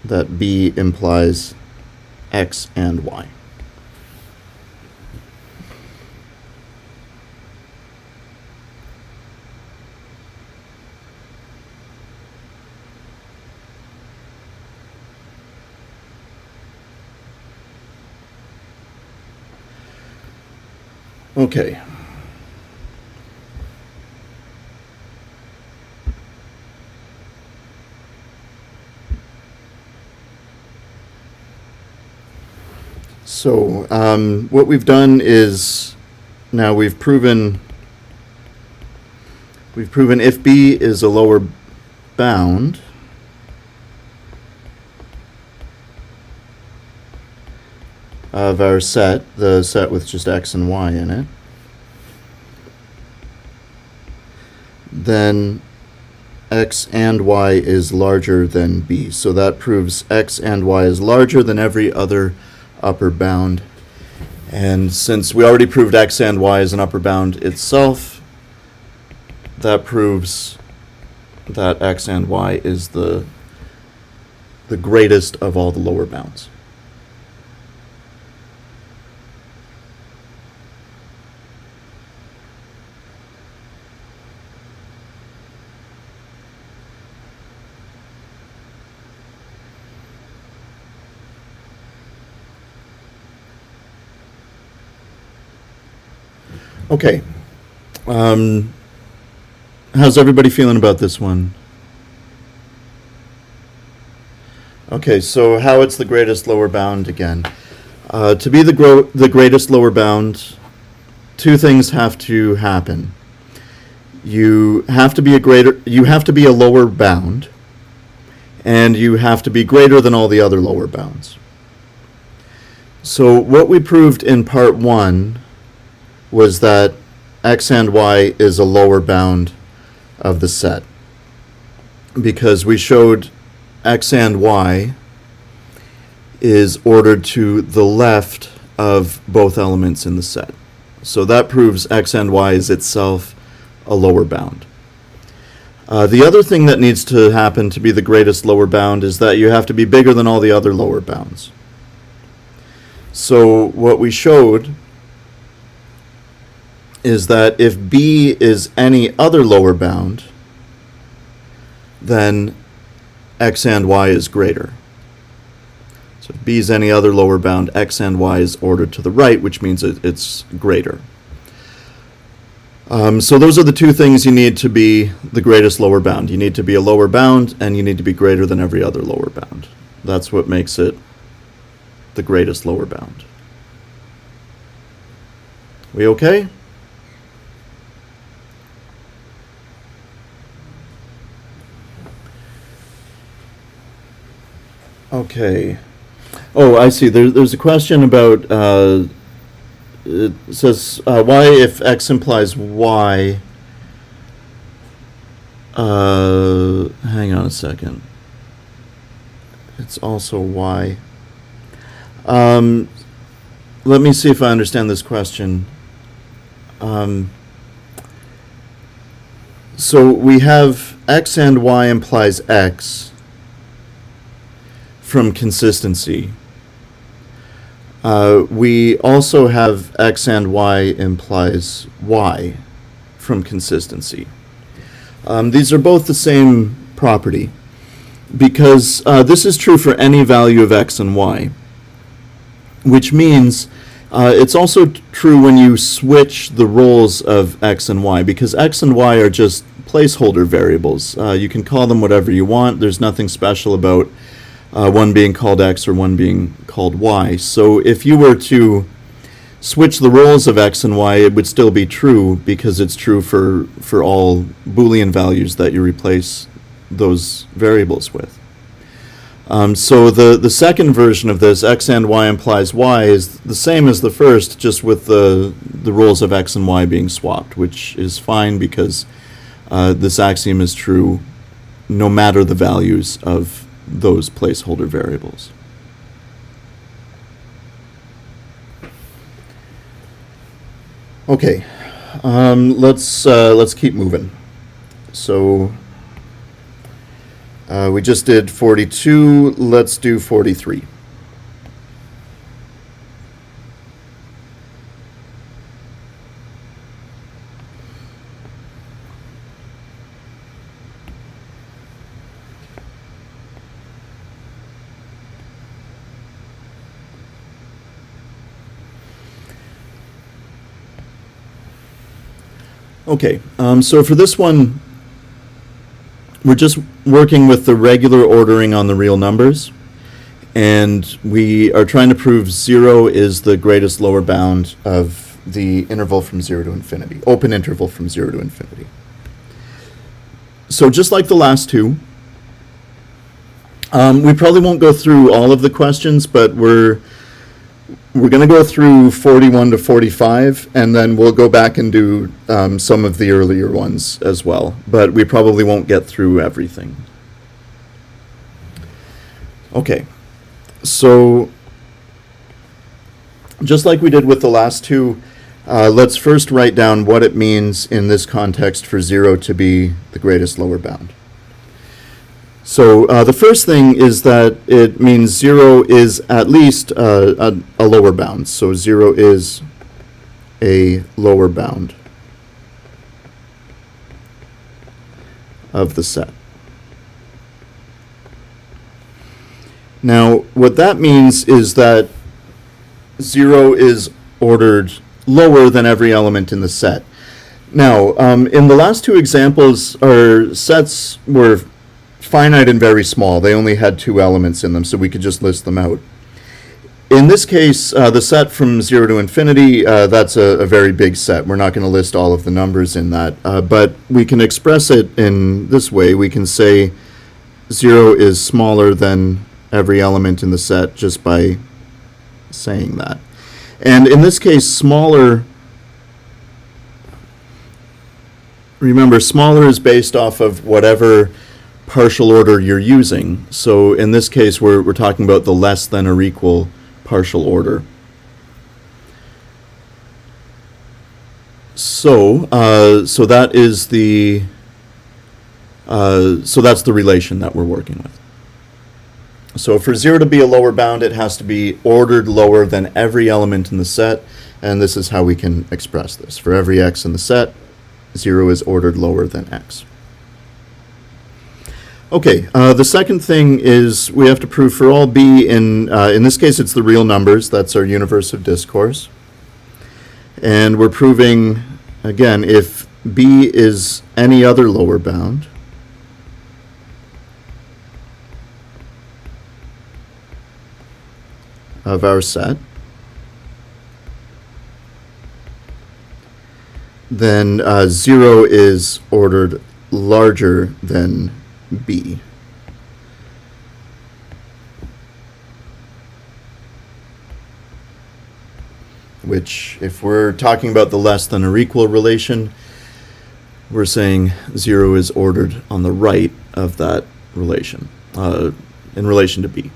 that B implies X and Y. Okay. So what we've done is now we've proven if B is a lower bound, of our set, the set with just X and Y in it, then X and Y is larger than B. So that proves X and Y is larger than every other upper bound. And since we already proved X and Y is an upper bound itself, that proves that X and Y is the greatest of all the lower bounds. Okay. How's everybody feeling about this one? Okay, so how it's the greatest lower bound again. To be the greatest lower bound, two things have to happen. You have to be a lower bound, and you have to be greater than all the other lower bounds. So what we proved in part 1 was that x and y is a lower bound of the set, because we showed x and y is ordered to the left of both elements in the set. So that proves x and y is itself a lower bound. The other thing that needs to happen to be the greatest lower bound is that you have to be bigger than all the other lower bounds. So what we showed is that if b is any other lower bound, then x and y is greater. So if b is any other lower bound, x and y is ordered to the right, which means it's greater. So those are the two things you need to be the greatest lower bound. You need to be a lower bound, and you need to be greater than every other lower bound. That's what makes it the greatest lower bound. We okay? Okay. Oh, I see. There's a question about, it says, why if x implies y, hang on a second. It's also y. Let me see if I understand this question. So we have x and y implies x from consistency. We also have x and y implies y from consistency. These are both the same property, because this is true for any value of x and y, which means it's also true when you switch the roles of x and y, because x and y are just placeholder variables. You can call them whatever you want. There's nothing special about one being called x or one being called y. So if you were to switch the roles of x and y, it would still be true, because it's true for all Boolean values that you replace those variables with. So the second version of this, x and y implies y, is the same as the first, just with the roles of x and y being swapped, which is fine, because this axiom is true no matter the values of those placeholder variables. Okay, let's keep moving. So we just did 42. Let's do 43. Okay, so for this one, we're just working with the regular ordering on the real numbers, and we are trying to prove 0 is the greatest lower bound of the interval from 0 to infinity, open interval from 0 to infinity. So just like the last two, we probably won't go through all of the questions, but we're going to go through 41 to 45, and then we'll go back and do some of the earlier ones as well, but we probably won't get through everything. Okay, so just like we did with the last two, let's first write down what it means in this context for 0 to be the greatest lower bound. So the first thing is that it means 0 is at least a lower bound. So 0 is a lower bound of the set. Now, what that means is that 0 is ordered lower than every element in the set. Now, in the last two examples, our sets were finite and very small. They only had two elements in them, so we could just list them out. In this case, the set from 0 to infinity, that's a very big set. We're not going to list all of the numbers in that, but we can express it in this way. We can say 0 is smaller than every element in the set just by saying that. And in this case, smaller, remember, smaller is based off of whatever partial order you're using. So in this case, we're talking about the less than or equal partial order. So that is the so that's the relation that we're working with. So for 0 to be a lower bound, it has to be ordered lower than every element in the set, and this is how we can express this. For every x in the set, 0 is ordered lower than x. Okay, the second thing is we have to prove for all b in this case it's the real numbers, that's our universe of discourse. And we're proving, again, if b is any other lower bound, of our set, then 0 is ordered larger than b. Which, if we're talking about the less than or equal relation, we're saying 0 is ordered on the right of that relation, in relation to b.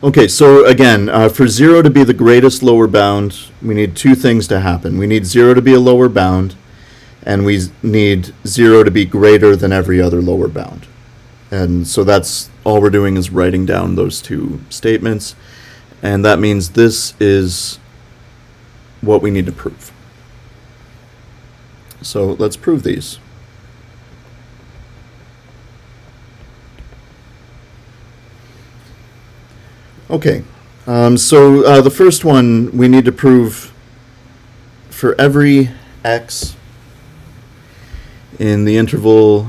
Okay, so again, for 0 to be the greatest lower bound, we need two things to happen. We need 0 to be a lower bound, and we need 0 to be greater than every other lower bound. And so that's all we're doing is writing down those two statements, and that means this is what we need to prove. So let's prove these. Okay, so the first one we need to prove for every x in the interval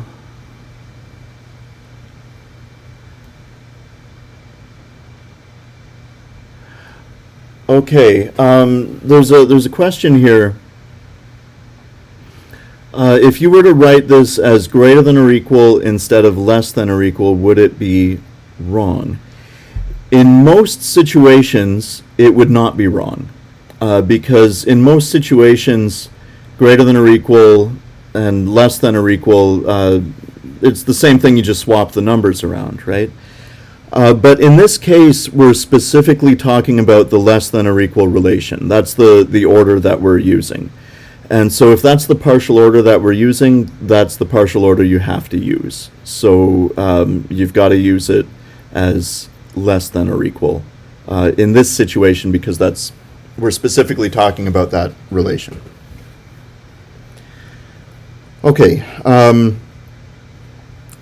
okay, there's a question here. If you were to write this as greater than or equal instead of less than or equal, would it be wrong? In most situations, it would not be wrong, because in most situations, greater than or equal and less than or equal, it's the same thing, you just swap the numbers around, right? But in this case, we're specifically talking about the less than or equal relation. That's the order that we're using. And so if that's the partial order that we're using, that's the partial order you have to use. So you've got to use it as less than or equal in this situation, because we're specifically talking about that relation. Okay,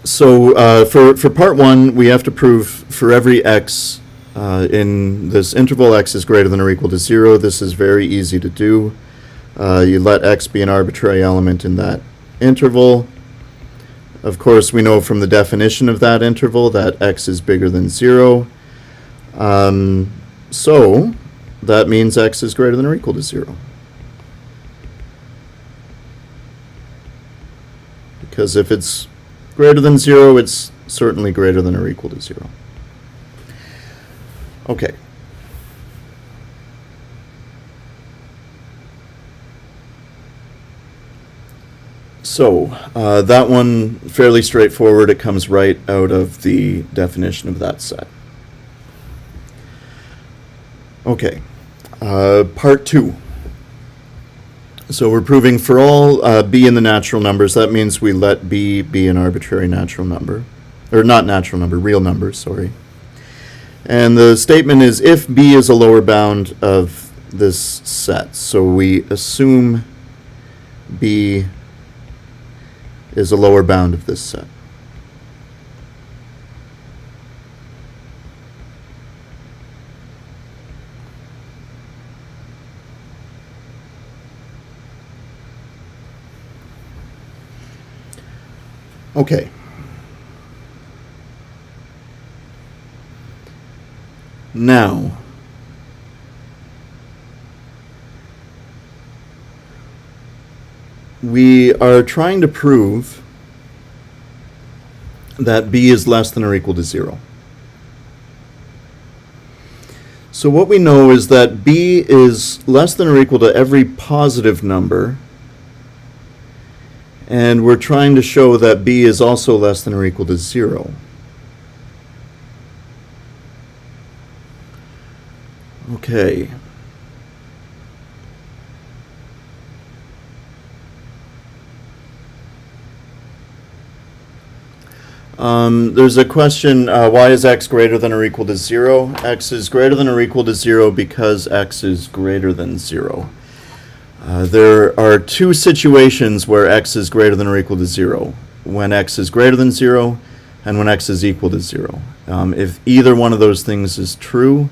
so for part one, we have to prove for every x in this interval x is greater than or equal to 0. This is very easy to do. You let x be an arbitrary element in that interval. Of course, we know from the definition of that interval that x is bigger than 0. So that means x is greater than or equal to 0. Because if it's greater than 0, it's certainly greater than or equal to 0. Okay. So that one, fairly straightforward. It comes right out of the definition of that set. Okay, part two. So we're proving for all b in the natural numbers. That means we let b be an arbitrary natural number. Or not natural number, real number, sorry. And the statement is if b is a lower bound of this set. So we assume b is a lower bound of this set. Okay. Now, we are trying to prove that b is less than or equal to 0. So what we know is that b is less than or equal to every positive number, and we're trying to show that b is also less than or equal to 0. Okay. There's a question, why is x greater than or equal to 0? X is greater than or equal to 0 because x is greater than 0. There are two situations where x is greater than or equal to 0. When x is greater than 0 and when x is equal to 0. If either one of those things is true,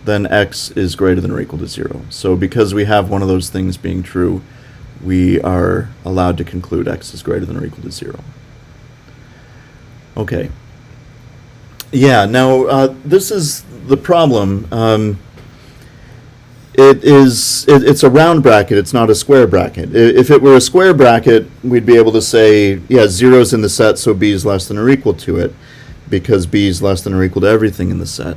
then x is greater than or equal to 0. So because we have one of those things being true, we are allowed to conclude x is greater than or equal to 0. Okay. Yeah, now this is the problem. It's a round bracket, it's not a square bracket. If it were a square bracket, we'd be able to say, yeah, 0's in the set, so b is less than or equal to it, because b is less than or equal to everything in the set.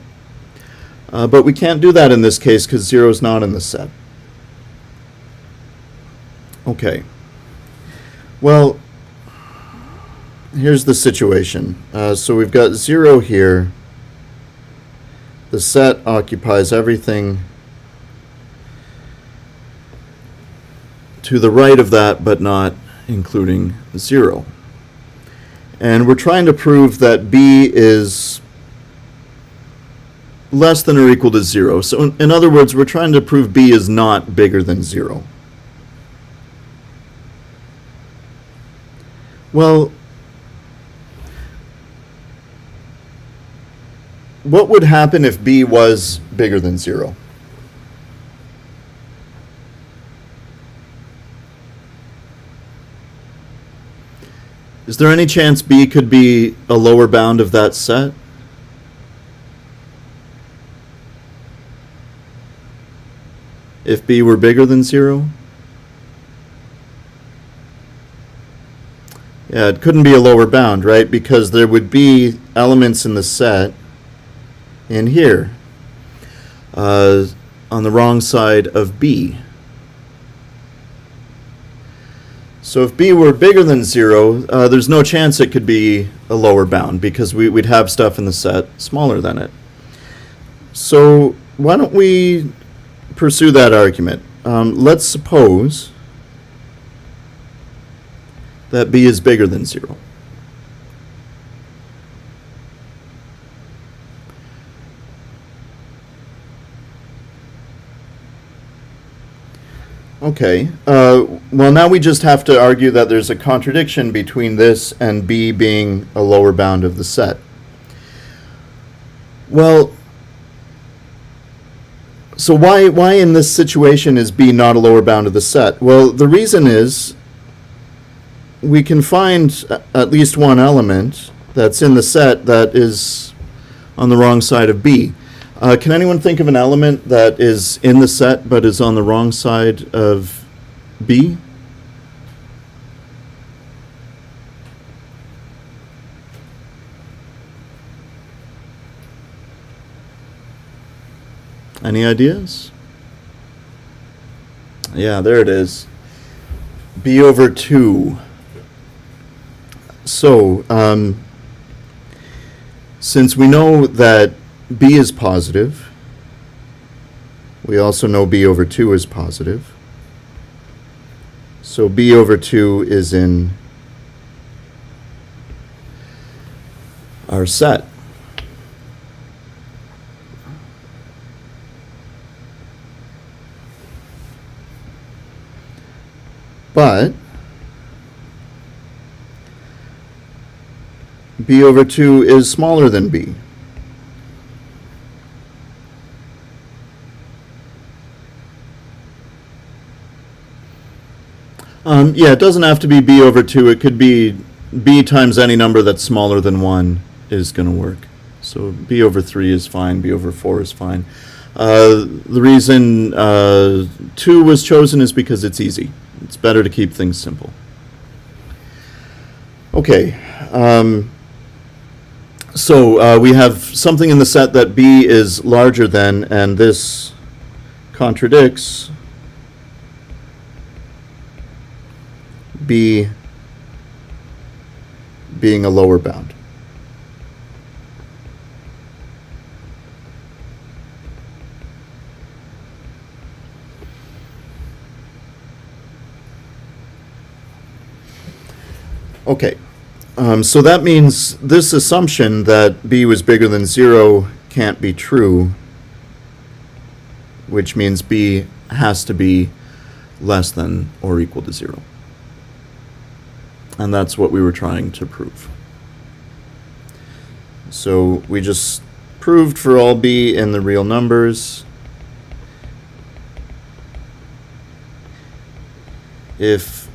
But we can't do that in this case because 0 is not in the set. Okay. Well, here's the situation. So we've got 0 here. The set occupies everything to the right of that, but not including 0. And we're trying to prove that b is less than or equal to 0. So in other words, we're trying to prove b is not bigger than 0. Well, what would happen if b was bigger than 0? Is there any chance b could be a lower bound of that set? If b were bigger than 0? Yeah, it couldn't be a lower bound, right? Because there would be elements in the set in here on the wrong side of b. So if b were bigger than 0, there's no chance it could be a lower bound because we'd have stuff in the set smaller than it. So why don't we pursue that argument? Let's suppose that b is bigger than 0. Okay, well now we just have to argue that there's a contradiction between this and b being a lower bound of the set. Well, so why in this situation is b not a lower bound of the set? Well, the reason is we can find at least one element that's in the set that is on the wrong side of b. Can anyone think of an element that is in the set but is on the wrong side of b? Any ideas? Yeah, there it is. b over 2. So, since we know that b is positive, we also know b over 2 is positive. So b over 2 is in our set. But b over 2 is smaller than b. Yeah, it doesn't have to be b over 2. It could be b times any number that's smaller than 1 is going to work. So b over 3 is fine, b over 4 is fine. The reason 2 was chosen is because it's easy. It's better to keep things simple. Okay. So we have something in the set that b is larger than, and this contradicts b being a lower bound. Okay. So that means this assumption that b was bigger than 0 can't be true, which means b has to be less than or equal to 0. And that's what we were trying to prove. So we just proved for all b in the real numbers, if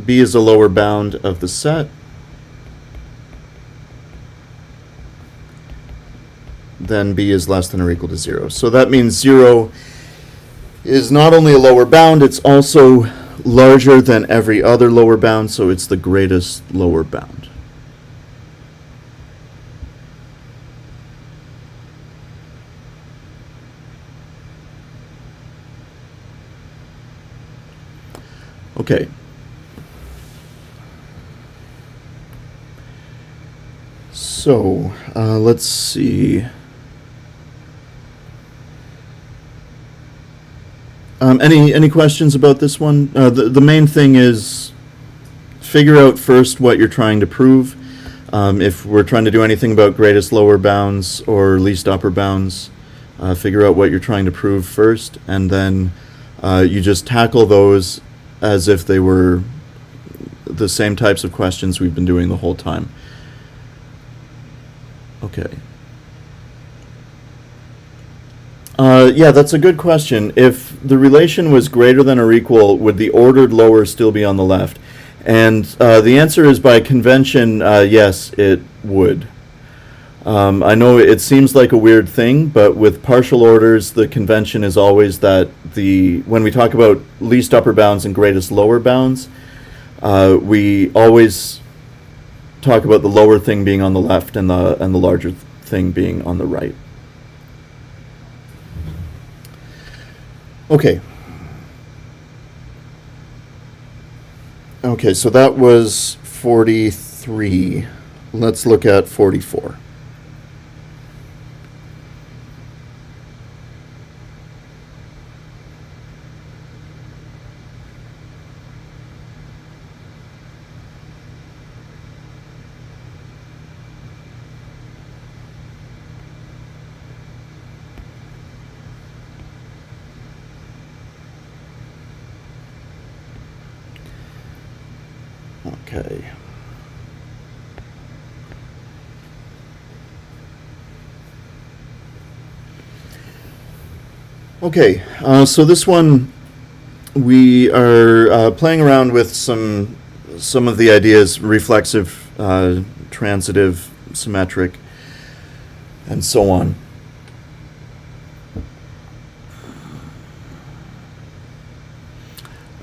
b is a lower bound of the set, then b is less than or equal to 0. So that means 0 is not only a lower bound, it's also larger than every other lower bound, so it's the greatest lower bound. Okay. So, let's see. Any questions about this one? The main thing is figure out first what you're trying to prove. If we're trying to do anything about greatest lower bounds or least upper bounds, figure out what you're trying to prove first, and then you just tackle those as if they were the same types of questions we've been doing the whole time. Okay. Yeah, that's a good question. If the relation was greater than or equal, would the ordered lower still be on the left? And the answer is, by convention, yes, it would. I know it seems like a weird thing, but with partial orders, the convention is always that when we talk about least upper bounds and greatest lower bounds, we always talk about the lower thing being on the left and the larger thing being on the right. Okay. Okay, so that was 43. Let's look at 44. Okay. Okay, so this one we are playing around with some of the ideas: reflexive, transitive, symmetric, and so on.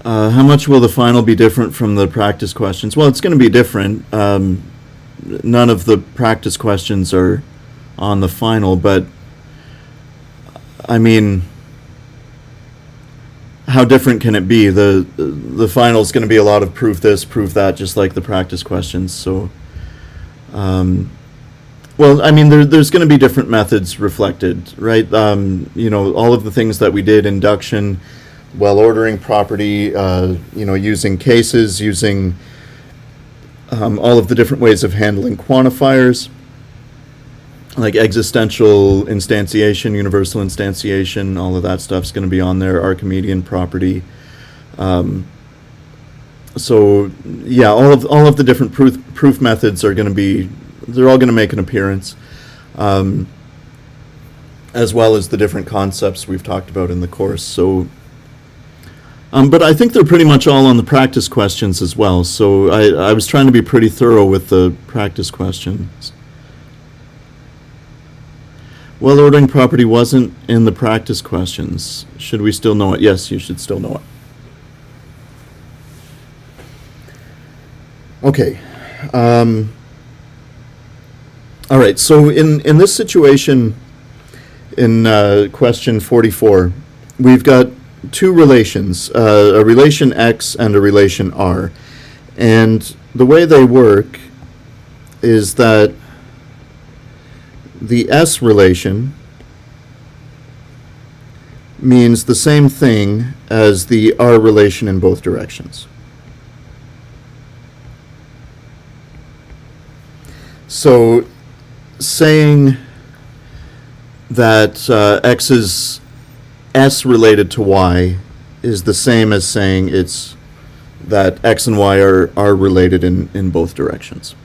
How much will the final be different from the practice questions? Well, it's going to be different. None of the practice questions are on the final, but I mean, how different can it be? The final is going to be a lot of prove this, prove that, just like the practice questions. So, well, I mean, there's going to be different methods reflected, right? You know, all of the things that we did, induction, well-ordering property, you know, using cases, using all of the different ways of handling quantifiers, like existential instantiation, universal instantiation, all of that stuff's going to be on there, Archimedean property. So, yeah, all of the different proof methods are going to be, they're all going to make an appearance, as well as the different concepts we've talked about in the course. So, But I think they're pretty much all on the practice questions as well, so I was trying to be pretty thorough with the practice questions. Well, ordering property wasn't in the practice questions. Should we still know it? Yes, you should still know it. Okay. All right, so in this situation, in question 44, we've got two relations, a relation X and a relation R. And the way they work is that the S relation means the same thing as the R relation in both directions. So saying that X is S related to Y is the same as saying it's that X and Y are related in both directions.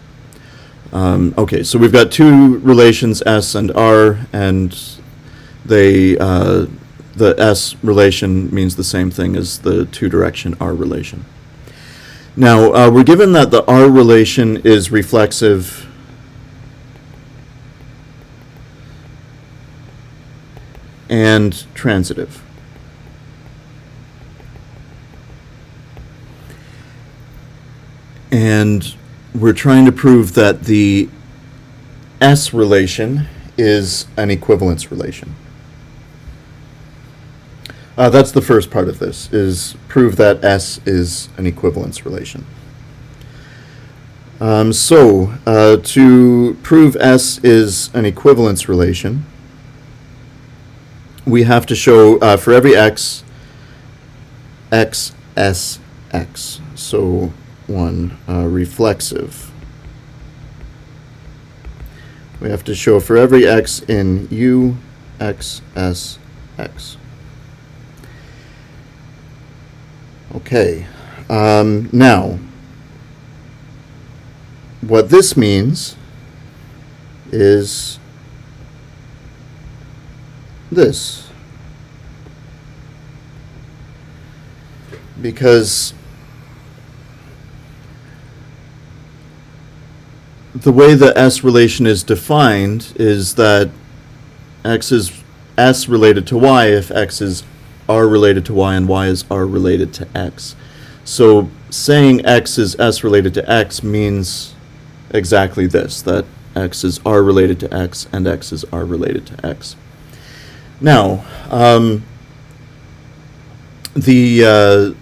Okay, so we've got two relations, S and R, and they the S relation means the same thing as the two-direction R relation. Now, we're given that the R relation is reflexive and transitive. And we're trying to prove that the S relation is an equivalence relation. That's the first part of this, is prove that S is an equivalence relation. To prove S is an equivalence relation, we have to show for every X, X, S, X. So one, reflexive. We have to show for every X in U, X, S, X. Okay, now, what this means is this. Because the way the S relation is defined is that X is S related to Y if X is R related to Y and Y is R related to X. So saying X is S related to X means exactly this, that X is R related to X and X is R related to X. Now, these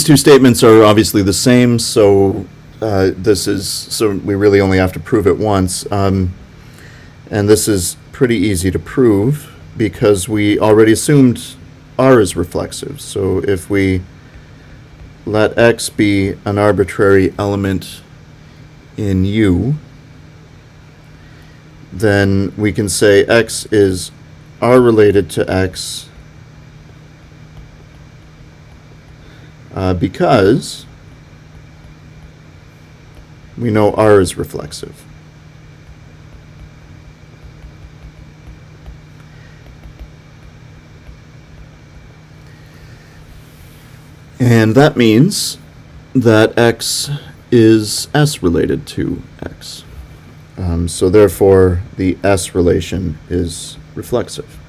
two statements are obviously the same, so we really only have to prove it once, and this is pretty easy to prove because we already assumed R is reflexive. So if we let X be an arbitrary element in U, then we can say X is R related to X because we know R is reflexive. And that means that X is S related to X. So therefore, the S relation is reflexive.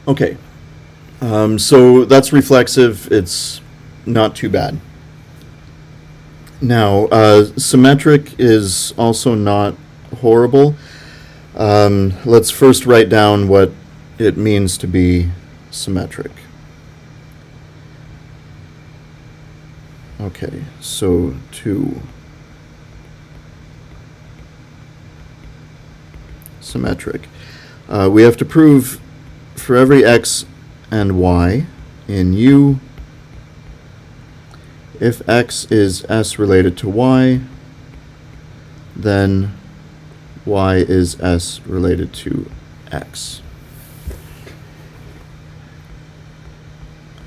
Okay, so that's reflexive. It's not too bad. Now, symmetric is also not horrible. Let's first write down what it means to be symmetric. Okay, so symmetric. We have to prove for every X and Y in U, if X is S related to Y, then Y is S related to X.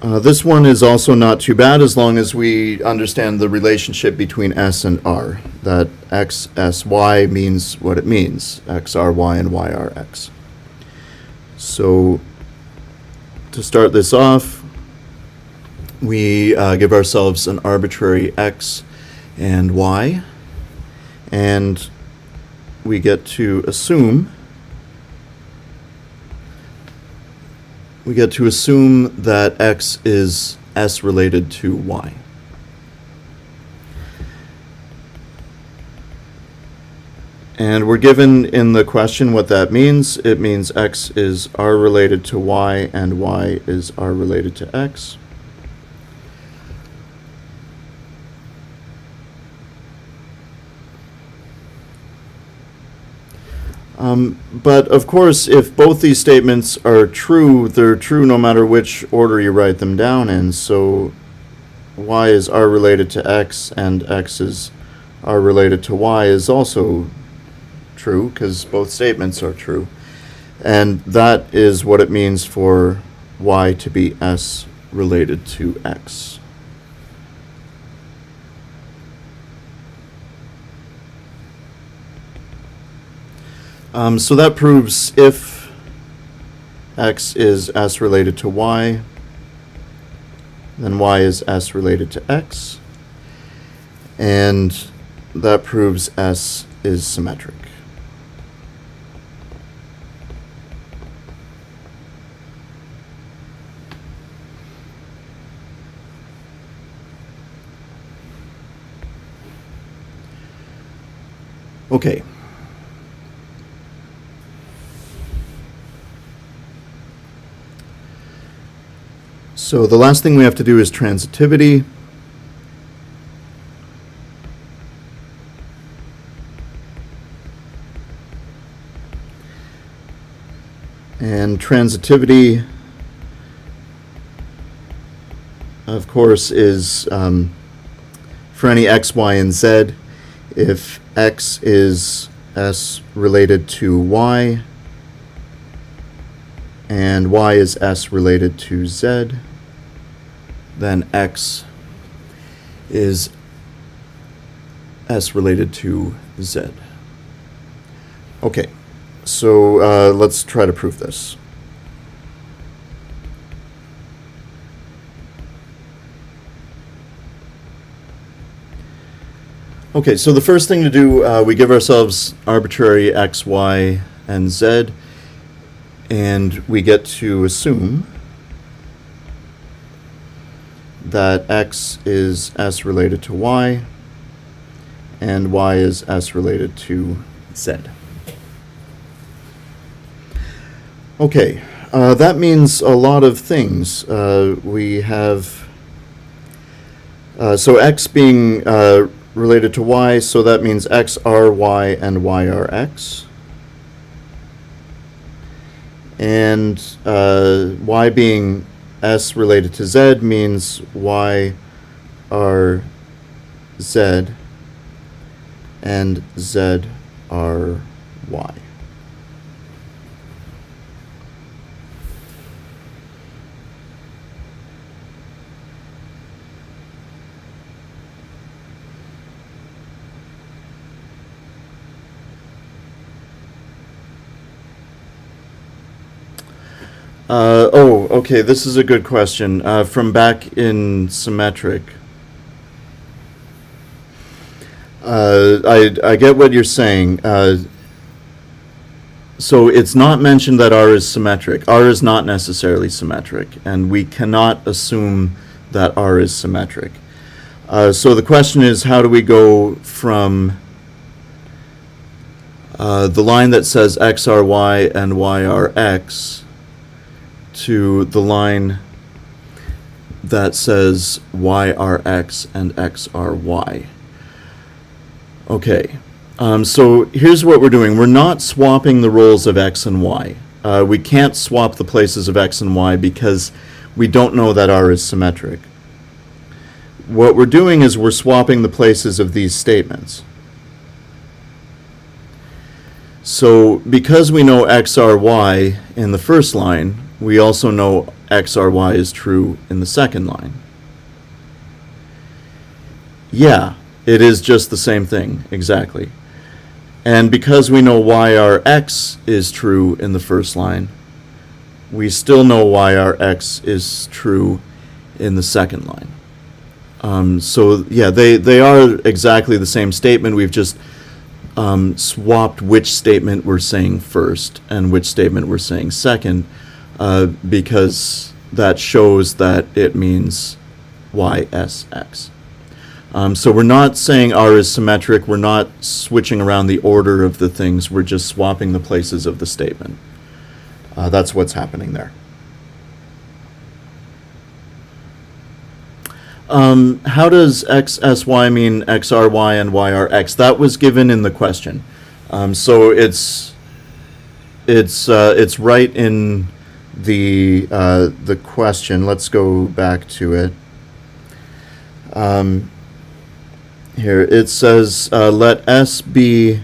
This one is also not too bad as long as we understand the relationship between S and R. That X, S, Y means what it means. X, R, Y, and Y, R, X. So to start this off, we give ourselves an arbitrary X and Y, and we get to assume that X is S related to Y. And we're given in the question what that means. It means X is R related to Y and Y is R related to X. But of course, if both these statements are true, they're true no matter which order you write them down in. So Y is R related to X and X is R related to Y is also true because both statements are true. And that is what it means for Y to be S related to X. So that proves if X is S related to Y, then Y is S related to X, and that proves S is symmetric. Okay. So the last thing we have to do is transitivity. And transitivity, of course, is for any x, y, and z. If x is s related to y, and y is s related to z, then x is s related to z. Okay, so let's try to prove this. Okay, so the first thing to do, we give ourselves arbitrary x, y, and z, and we get to assume that x is s related to y, and y is s related to z. Okay, that means a lot of things. We have, so x being related to y, so that means x are y and y are x. And y being s related to z means y are z and z are y. Okay, this is a good question. From back in symmetric. I get what you're saying. So it's not mentioned that R is symmetric. R is not necessarily symmetric, and we cannot assume that R is symmetric. So the question is, how do we go from the line that says x are y and y are x to the line that says y are x and x are y? Okay, so here's what we're doing. We're not swapping the roles of x and y. We can't swap the places of x and y because we don't know that R is symmetric. What we're doing is we're swapping the places of these statements. So because we know x are y in the first line, we also know XRY is true in the second line? Yeah, it is just the same thing, exactly. And because we know YRX is true in the first line, we still know YRX is true in the second line. So yeah, they are exactly the same statement. We've just swapped which statement we're saying first and which statement we're saying second, because that shows that it means YSX. So we're not saying R is symmetric. We're not switching around the order of the things. We're just swapping the places of the statement. That's what's happening there. How does XSY mean XRY and YRX? That was given in the question. So it's right in the question. Let's go back to it. Here it says, let S be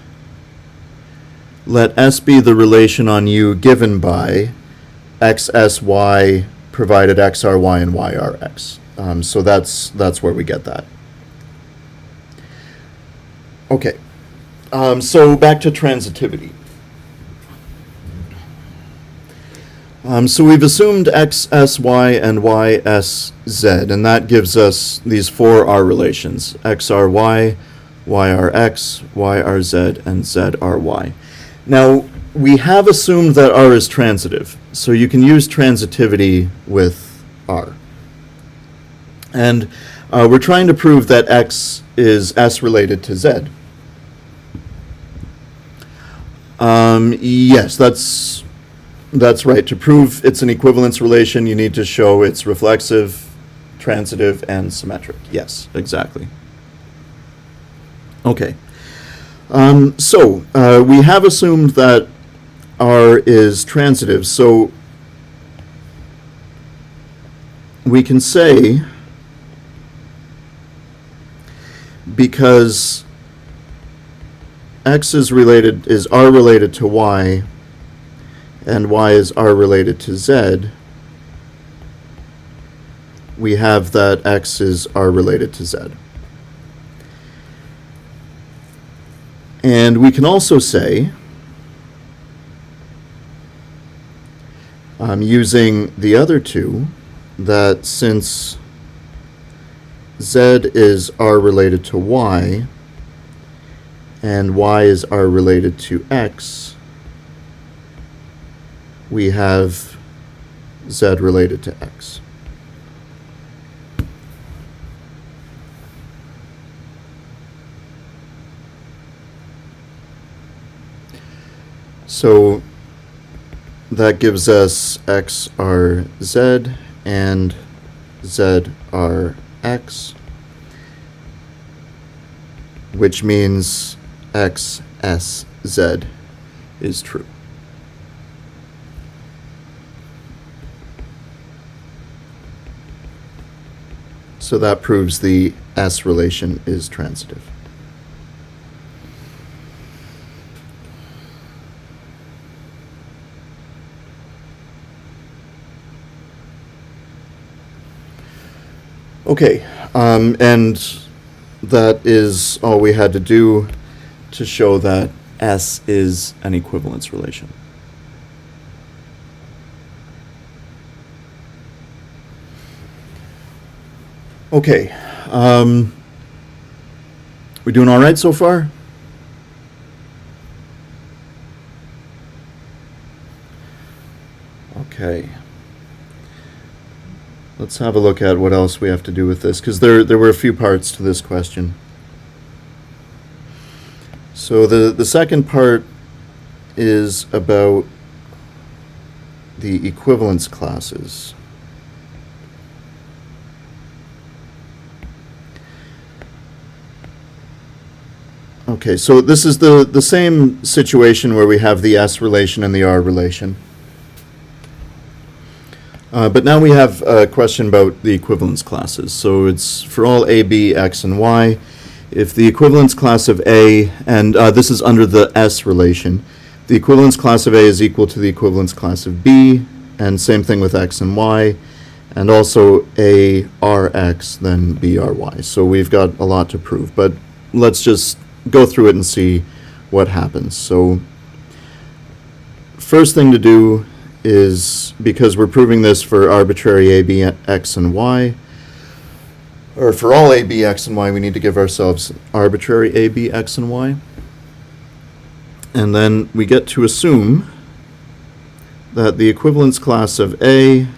the relation on U given by XSY provided XRY and YRX. So that's where we get that. Okay. So back to transitivity. So we've assumed X, S, Y, and Y, S, Z, and that gives us these four R relations, X, R, Y, Y, R, X, Y, R, Z, and Z, R, Y. Now, we have assumed that R is transitive, so you can use transitivity with R. And we're trying to prove that X is S related to Z. Yes, that's right. To prove it's an equivalence relation, you need to show it's reflexive, transitive, and symmetric. Yes, exactly. Okay. So we have assumed that R is transitive, so we can say, because X is R related to Y, and Y is R related to Z, we have that X is R related to Z. And we can also say, using the other two, that since Z is R related to Y, and Y is R related to X, we have Z related to X. So that gives us XRZ and ZRX, which means XSZ is true. So that proves the S relation is transitive. Okay, and that is all we had to do to show that S is an equivalence relation. Okay, we doing all right so far? Okay. Let's have a look at what else we have to do with this, because there were a few parts to this question. So the second part is about the equivalence classes. Okay, so this is the same situation where we have the S relation and the R relation. But now we have a question about the equivalence classes. So it's for all A, B, X, and Y. If the equivalence class of A, and this is under the S relation, the equivalence class of A is equal to the equivalence class of B, and same thing with x and y, and also a rx, then b ry. So we've got a lot to prove, but let's just go through it and see what happens. So first thing to do is, because we're proving this for arbitrary a, b, x, and y, or for all a, b, x, and y, we need to give ourselves arbitrary a, b, x, and y. And then we get to assume that the equivalence class of A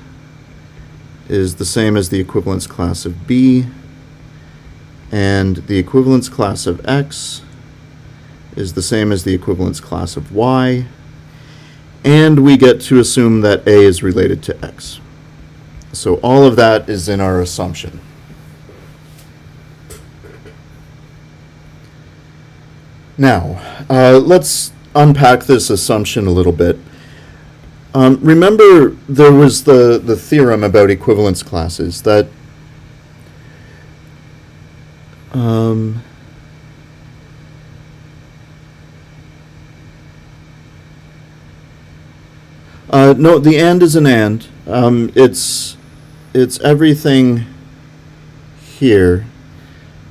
is the same as the equivalence class of B, and the equivalence class of X is the same as the equivalence class of Y, and we get to assume that A is related to X. So all of that is in our assumption. Now, let's unpack this assumption a little bit. Remember, there was the theorem about equivalence classes that no, the and is an and. It's everything here,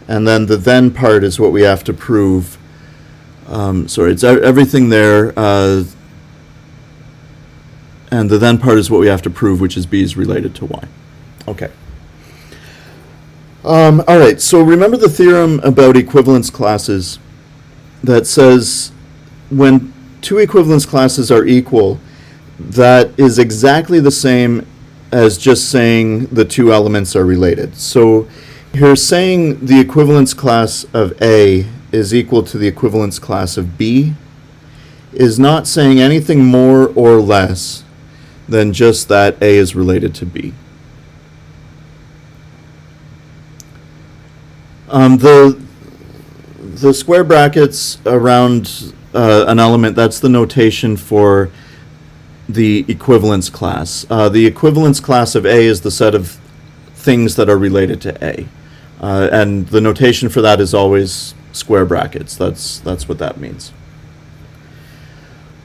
and then the then part is what we have to prove. Sorry, it's everything there, and the then part is what we have to prove, which is b is related to y. Okay. All right, so remember the theorem about equivalence classes that says when two equivalence classes are equal, that is exactly the same as just saying the two elements are related. So here, saying the equivalence class of A is equal to the equivalence class of B is not saying anything more or less than just that A is related to B. The square brackets around an element, that's the notation for the equivalence class. The equivalence class of A is the set of things that are related to A. And the notation for that is always square brackets. That's what that means.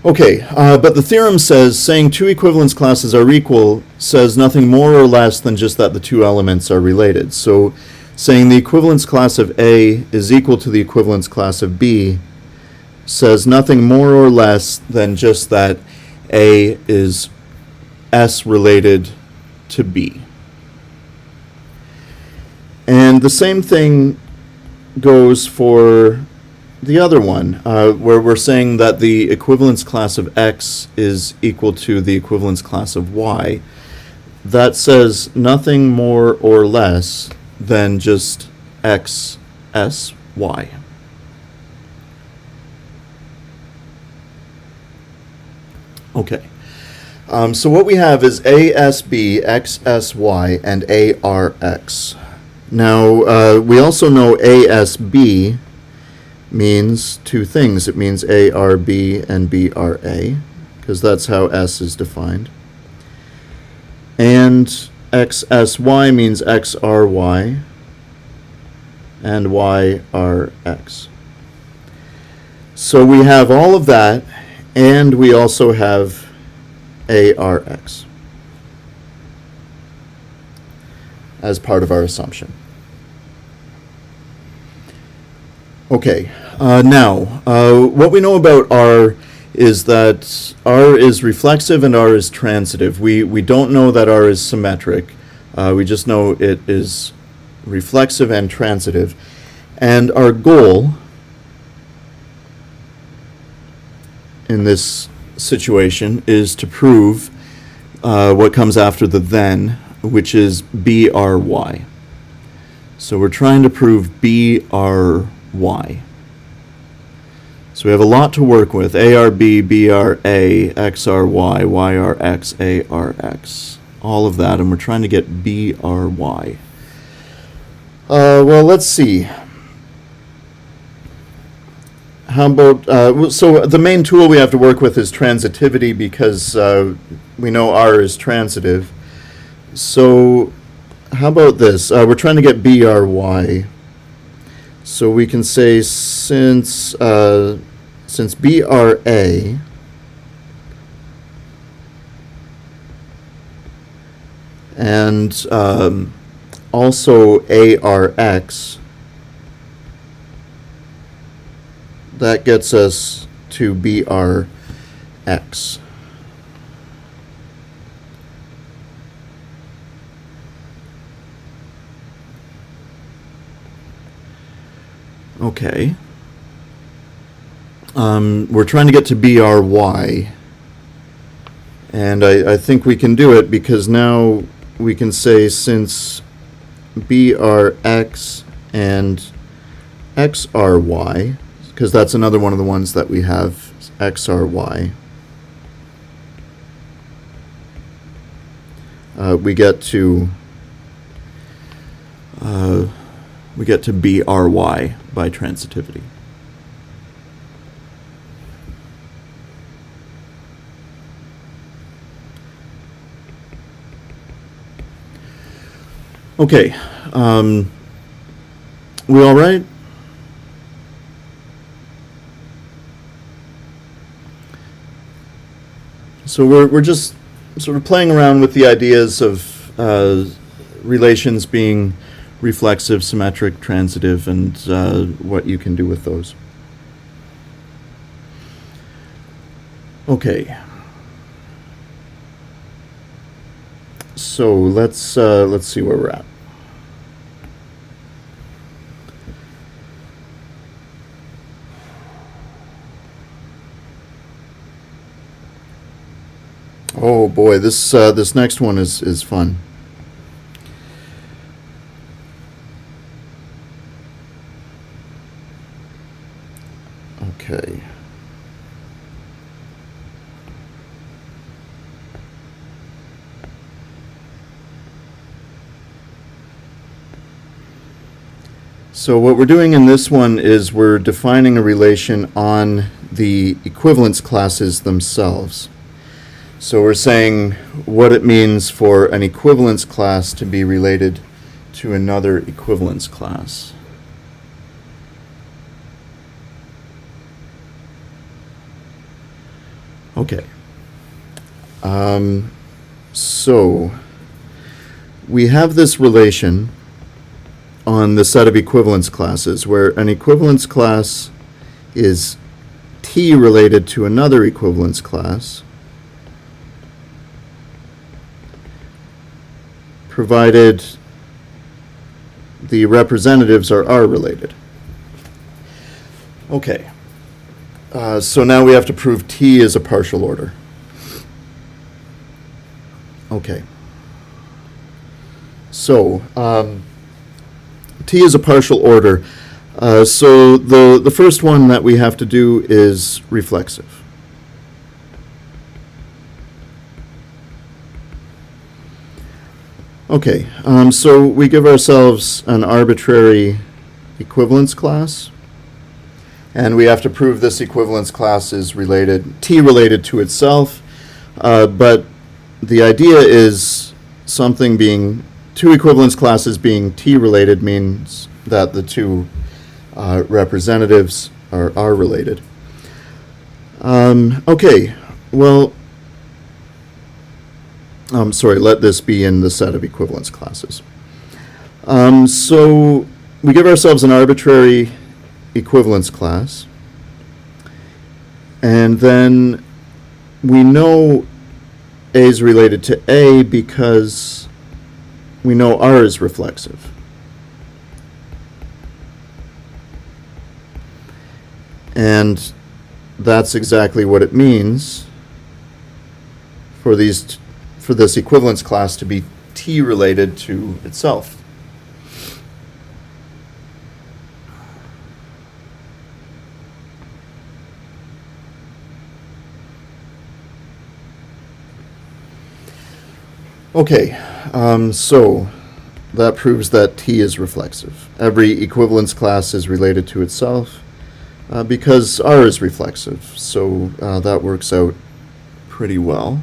Okay, but the theorem says saying two equivalence classes are equal says nothing more or less than just that the two elements are related. So saying the equivalence class of A is equal to the equivalence class of B says nothing more or less than just that A is S related to B. And the same thing goes for the other one, where we're saying that the equivalence class of X is equal to the equivalence class of Y. That says nothing more or less than just X, S, Y. Okay. So what we have is ASB, XSY, and ARX. Now, we also know ASB means two things. It means ARB and BRA, because that's how S is defined. And XSY means XRY and YRX. So we have all of that, and we also have ARX as part of our assumption. Okay, now, what we know about R is that R is reflexive and R is transitive. We don't know that R is symmetric. We just know it is reflexive and transitive. And our goal in this situation is to prove what comes after the then, which is BRY. So we're trying to prove BRY. So we have a lot to work with. ARB, BRA, XRY, YRX, ARX. All of that, and we're trying to get BRY. Well, let's see. How about, so the main tool we have to work with is transitivity, because we know R is transitive. So how about this? We're trying to get BRY. So we can say since BRA and also ARX. That gets us to BRX. Okay. We're trying to get to BRY. And I think we can do it because now we can say since BRX and XRY, because that's another one of the ones that we have, XRY, we get to BRY by transitivity. Okay, we all right? So we're just sort of playing around with the ideas of relations being reflexive, symmetric, transitive, and what you can do with those. Okay. So let's see where we're at. Oh boy, this next one is fun. Okay. So what we're doing in this one is we're defining a relation on the equivalence classes themselves. So we're saying what it means for an equivalence class to be related to another equivalence class. Okay. So we have this relation on the set of equivalence classes where an equivalence class is T related to another equivalence class, provided the representatives are R related. Okay. So now we have to prove T is a partial order. Okay. So T is a partial order. So the first one that we have to do is reflexive. Okay, so we give ourselves an arbitrary equivalence class, and we have to prove this equivalence class is related, T related to itself, but the idea is something being, two equivalence classes being T related means that the two representatives are related. Okay, well, sorry, let this be in the set of equivalence classes. So we give ourselves an arbitrary equivalence class, and then we know A is related to A because we know R is reflexive. And that's exactly what it means for this equivalence class to be T related to itself. Okay, so that proves that T is reflexive. Every equivalence class is related to itself because R is reflexive, so that works out pretty well.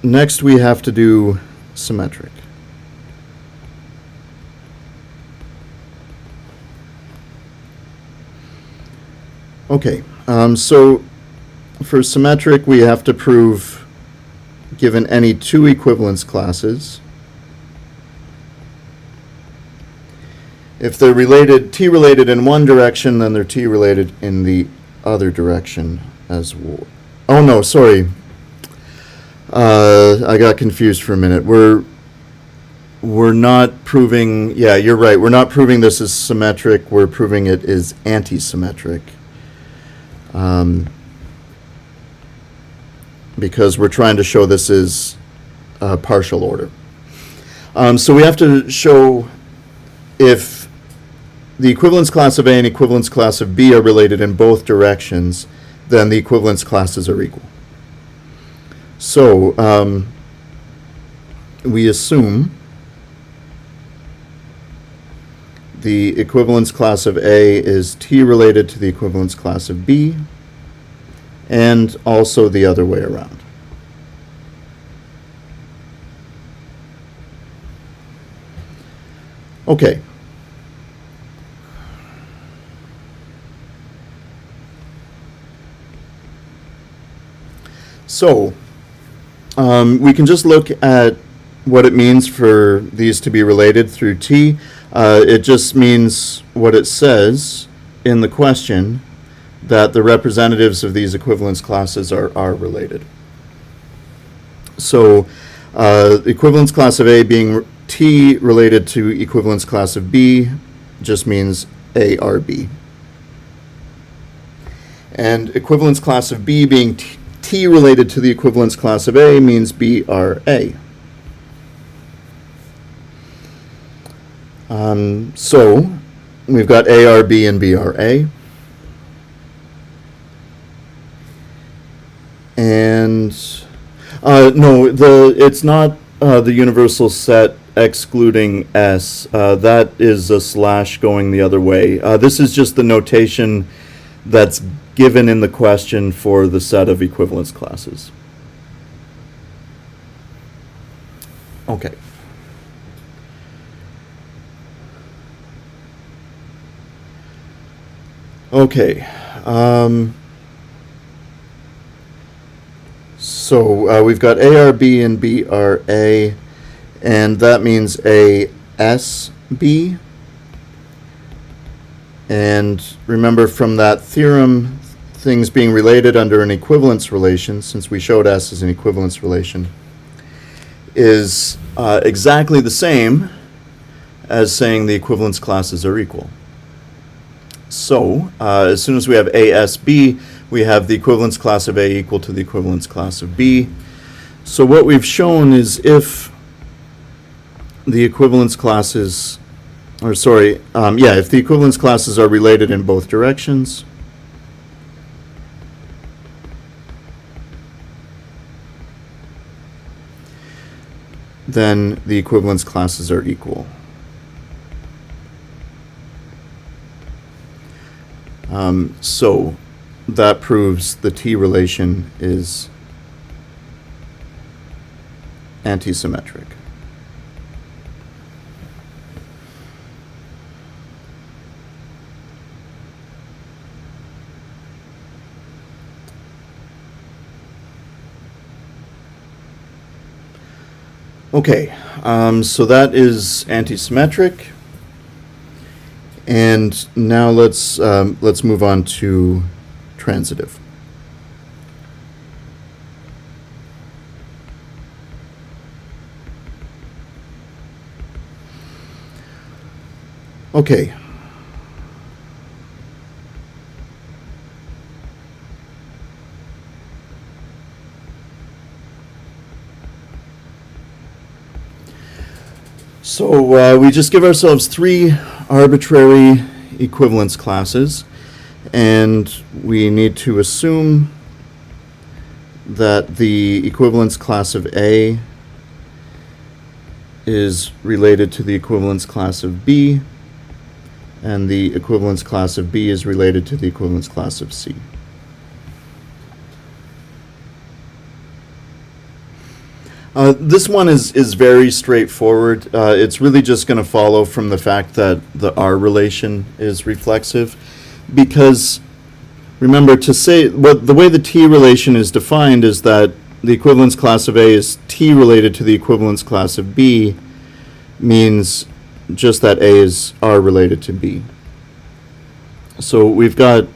Next, we have to do symmetric. Okay, so for symmetric, we have to prove given any two equivalence classes, if they're related, t-related in one direction, then they're t-related in the other direction as well. Oh no, sorry. I got confused for a minute. We're not proving, yeah, you're right. We're not proving this is symmetric. We're proving it is anti-symmetric. Because we're trying to show this is partial order. So we have to show if the equivalence class of A and equivalence class of B are related in both directions, then the equivalence classes are equal. So we assume the equivalence class of A is t-related to the equivalence class of B, and also the other way around. Okay. So, we can just look at what it means for these to be related through t. It just means what it says in the question, that the representatives of these equivalence classes are related. So, equivalence class of A being t related to equivalence class of B just means A are B. And equivalence class of B being t related to the equivalence class of A means B are A. So we've got A are B and B are A. And no, it's not the universal set excluding S. That is a slash going the other way. This is just the notation that's given in the question for the set of equivalence classes. Okay. Okay. So we've got A are B and B are A, and that means A S B. And remember from that theorem, things being related under an equivalence relation, since we showed S as an equivalence relation, is exactly the same as saying the equivalence classes are equal. So, as soon as we have ASB, we have the equivalence class of A equal to the equivalence class of B. So what we've shown is if the equivalence classes, if the equivalence classes are related in both directions, then the equivalence classes are equal. So that proves the T relation is anti-symmetric. Okay, so that is anti-symmetric. And now let's move on to transitive. Okay. So we just give ourselves three arbitrary equivalence classes, and we need to assume that the equivalence class of A is related to the equivalence class of B, and the equivalence class of B is related to the equivalence class of C. This one is very straightforward. It's really just going to follow from the fact that the R relation is reflexive, because remember to say the way the T relation is defined is that the equivalence class of A is T related to the equivalence class of B means just that A is R related to B. So we've got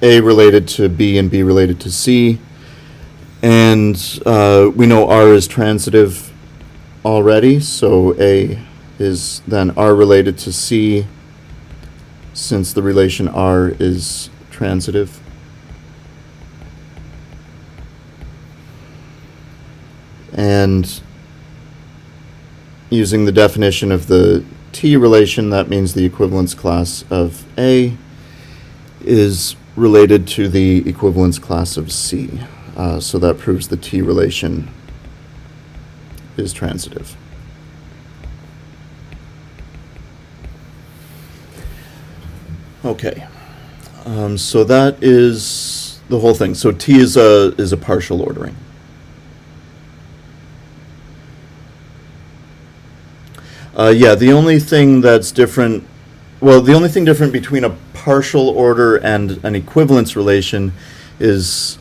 A related to B and B related to C, and we know R is transitive already, so A is then R related to C since the relation R is transitive. And using the definition of the T relation, that means the equivalence class of A is related to the equivalence class of C. So that proves the T relation is transitive. Okay, so that is the whole thing. So T is a partial ordering. Yeah, the only thing that's different, well, the only thing different between a partial order and an equivalence relation is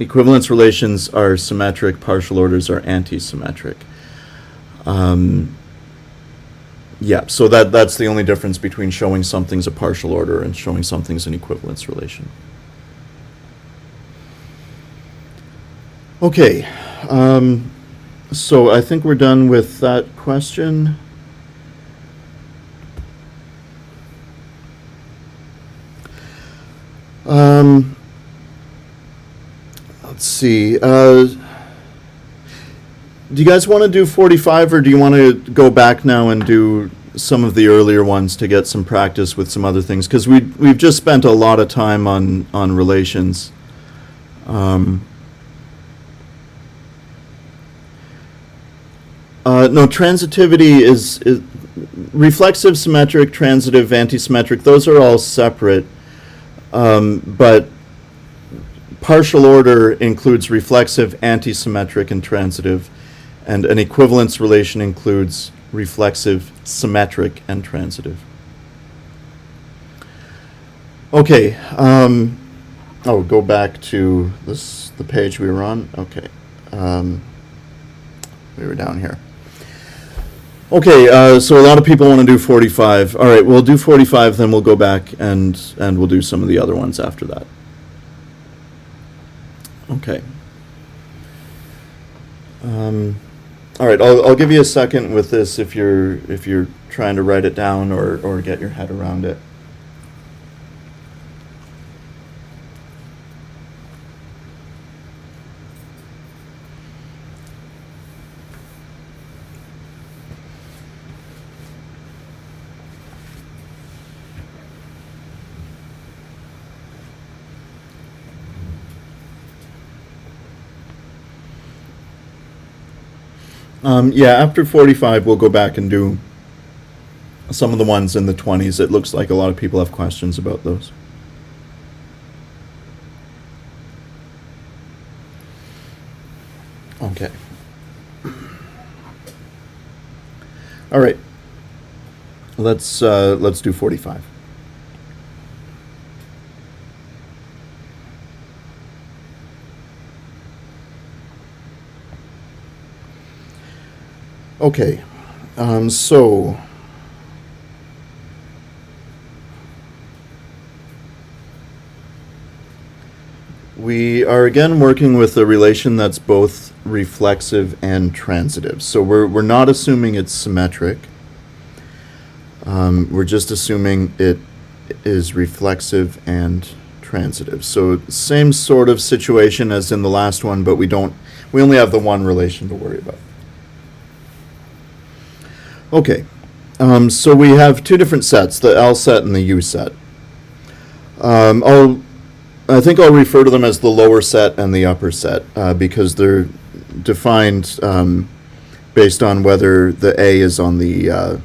equivalence relations are symmetric, partial orders are anti-symmetric. Yeah, so that's the only difference between showing something's a partial order and showing something's an equivalence relation. Okay, so I think we're done with that question. Let's see. Do you guys want to do 45, or do you want to go back now and do some of the earlier ones to get some practice with some other things? Because we've just spent a lot of time on relations. No, transitivity is reflexive, symmetric, transitive, anti-symmetric. Those are all separate, but partial order includes reflexive, anti-symmetric, and transitive, and an equivalence relation includes reflexive, symmetric, and transitive. Okay. Oh, go back to the page we were on. Okay. We were down here. Okay, so a lot of people want to do 45. All right, we'll do 45, then we'll go back and we'll do some of the other ones after that. Okay. All right, I'll give you a second with this if you're trying to write it down or get your head around it. Yeah, after 45, we'll go back and do some of the ones in the 20s. It looks like a lot of people have questions about those. Okay. All right. Let's do 45. Okay, so we are again working with a relation that's both reflexive and transitive. So we're not assuming it's symmetric. We're just assuming it is reflexive and transitive. So same sort of situation as in the last one, but we only have the one relation to worry about. Okay, so we have two different sets, the L set and the U set. I think I'll refer to them as the lower set and the upper set because they're defined based on whether the A is on the,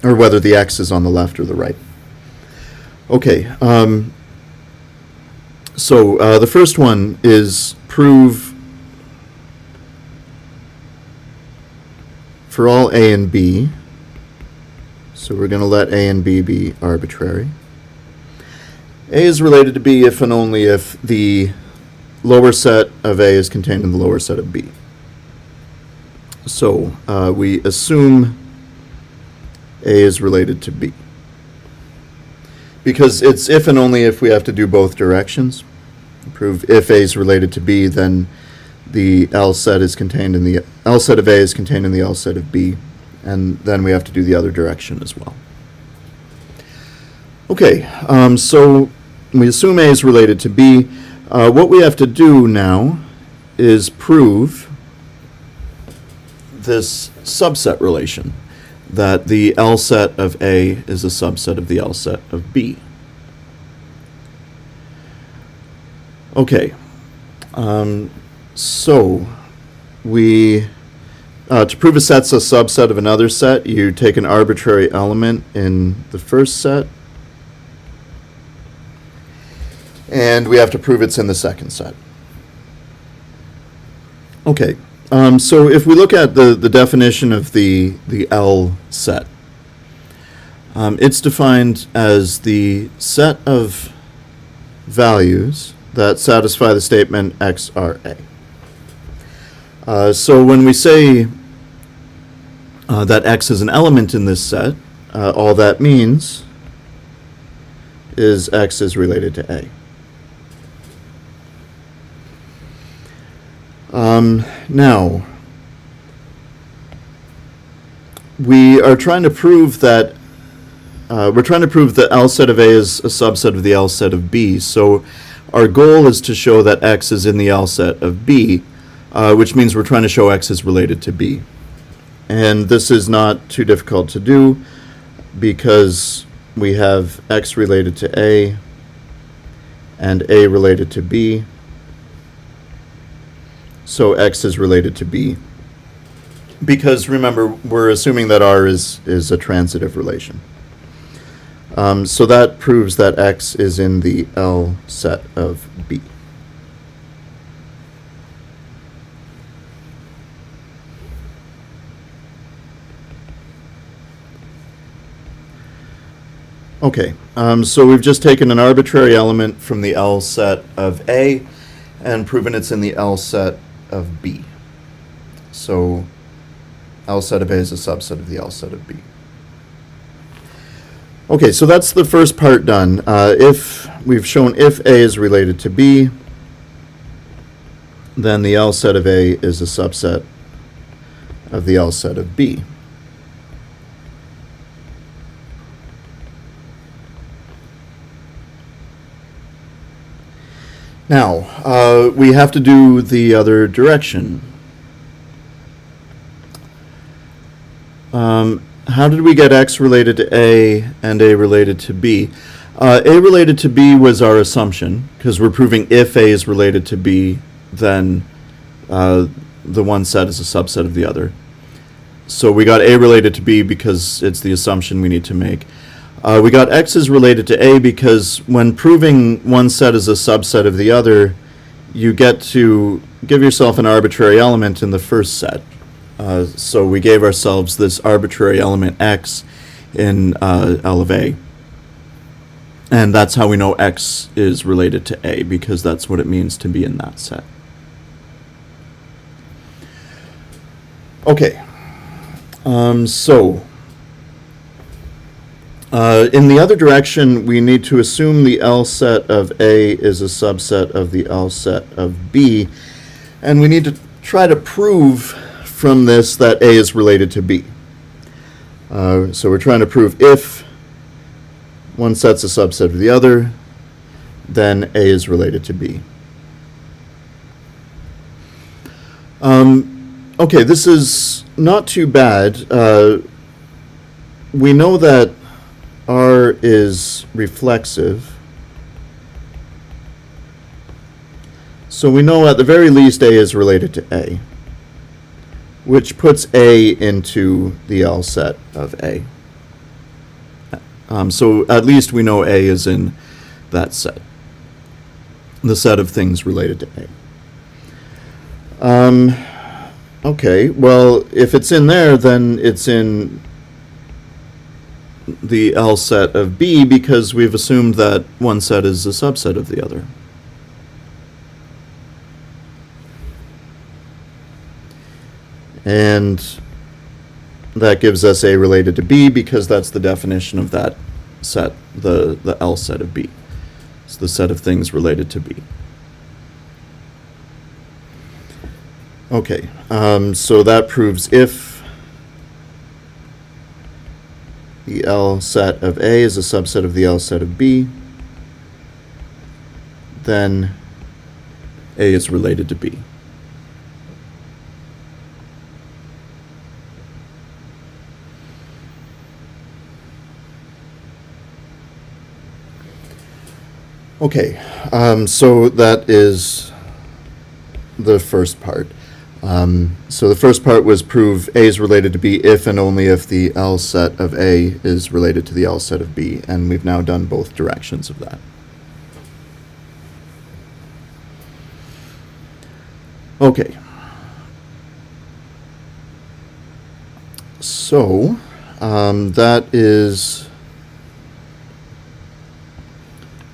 or whether the X is on the left or the right. Okay, so the first one is prove for all A and B, so we're going to let A and B be arbitrary. A is related to B if and only if the lower set of A is contained in the lower set of B. So we assume A is related to B. Because it's if and only if we have to do both directions. Prove if A is related to B, then the L set is contained in the L set of A is contained in the L set of B, and then we have to do the other direction as well. Okay, so we assume A is related to B. What we have to do now is prove this subset relation, that the L set of A is a subset of the L set of B. Okay, so we, to prove a set's a subset of another set, you take an arbitrary element in the first set, and we have to prove it's in the second set. Okay, so if we look at the definition of the L set, it's defined as the set of values that satisfy the statement X are A. So when we say that X is an element in this set, all that means is X is related to A. Now, we are trying to prove that the L set of A is a subset of the L set of B. So our goal is to show that X is in the L set of B, which means we're trying to show X is related to B. And this is not too difficult to do because we have X related to A and A related to B. So X is related to B. Because remember, we're assuming that R is a transitive relation. So that proves that X is in the L set of B. Okay, so we've just taken an arbitrary element from the L set of A and proven it's in the L set of B. So L set of A is a subset of the L set of B. Okay, so that's the first part done. If we've shown if A is related to B, then the L set of A is a subset of the L set of B. Now, we have to do the other direction. How did we get X related to A and A related to B? A related to B was our assumption, because we're proving if A is related to B, then the one set is a subset of the other. So we got A related to B because it's the assumption we need to make. We got X is related to A because when proving one set is a subset of the other, you get to give yourself an arbitrary element in the first set. So we gave ourselves this arbitrary element X in L of A. And that's how we know X is related to A, because that's what it means to be in that set. Okay. In the other direction, we need to assume the L set of A is a subset of the L set of B. And we need to try to prove from this that A is related to B. So we're trying to prove if one set's a subset of the other, then A is related to B. Okay, this is not too bad. We know that R is reflexive. So we know at the very least A is related to A, which puts A into the L set of A. So at least we know A is in that set, the set of things related to A. Okay, well, if it's in there, then it's in the L set of B because we've assumed that one set is a subset of the other. And that gives us A related to B because that's the definition of that set, the L set of B. It's the set of things related to B. Okay, so that proves if the L set of A is a subset of the L set of B, then A is related to B. Okay, so that is the first part. So the first part was prove A is related to B if and only if the L set of A is related to the L set of B, and we've now done both directions of that. Okay. So that is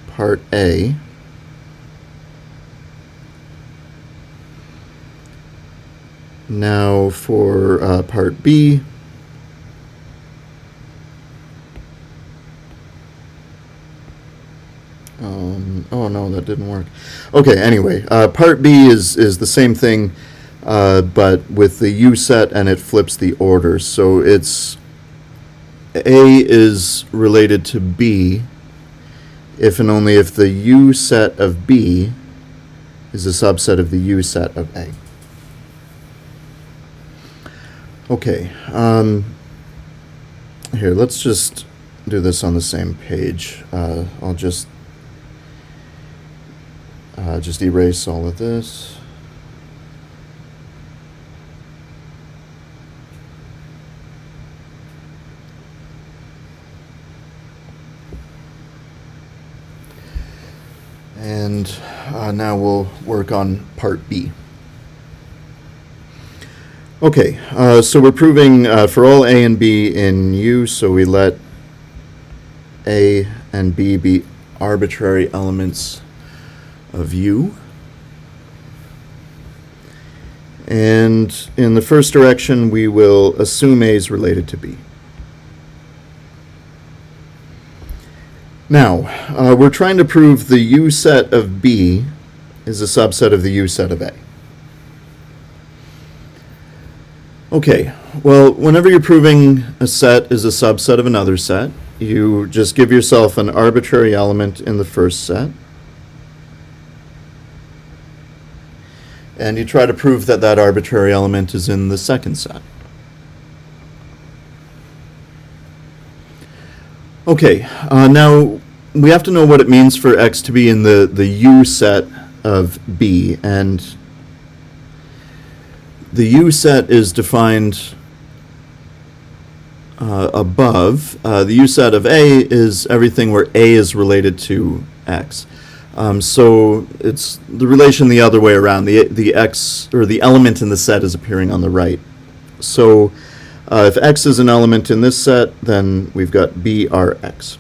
part A. Now for part B. Oh no, that didn't work. Okay, anyway, part B is the same thing, but with the U set, and it flips the order. So it's A is related to B if and only if the U set of B is a subset of the U set of A. Okay, here, let's just do this on the same page. I'll just erase all of this. And now we'll work on part B. Okay, so we're proving for all A and B in U, so we let A and B be arbitrary elements of U. And in the first direction, we will assume A is related to B. Now, we're trying to prove the U set of B is a subset of the U set of A. Okay, well, whenever you're proving a set is a subset of another set, you just give yourself an arbitrary element in the first set, and you try to prove that that arbitrary element is in the second set. Okay, now we have to know what it means for X to be in the U set of B, and the U set is defined above. The U set of A is everything where A is related to X. So it's the relation the other way around. The X, or the element in the set, is appearing on the right. So if X is an element in this set, then we've got BRX.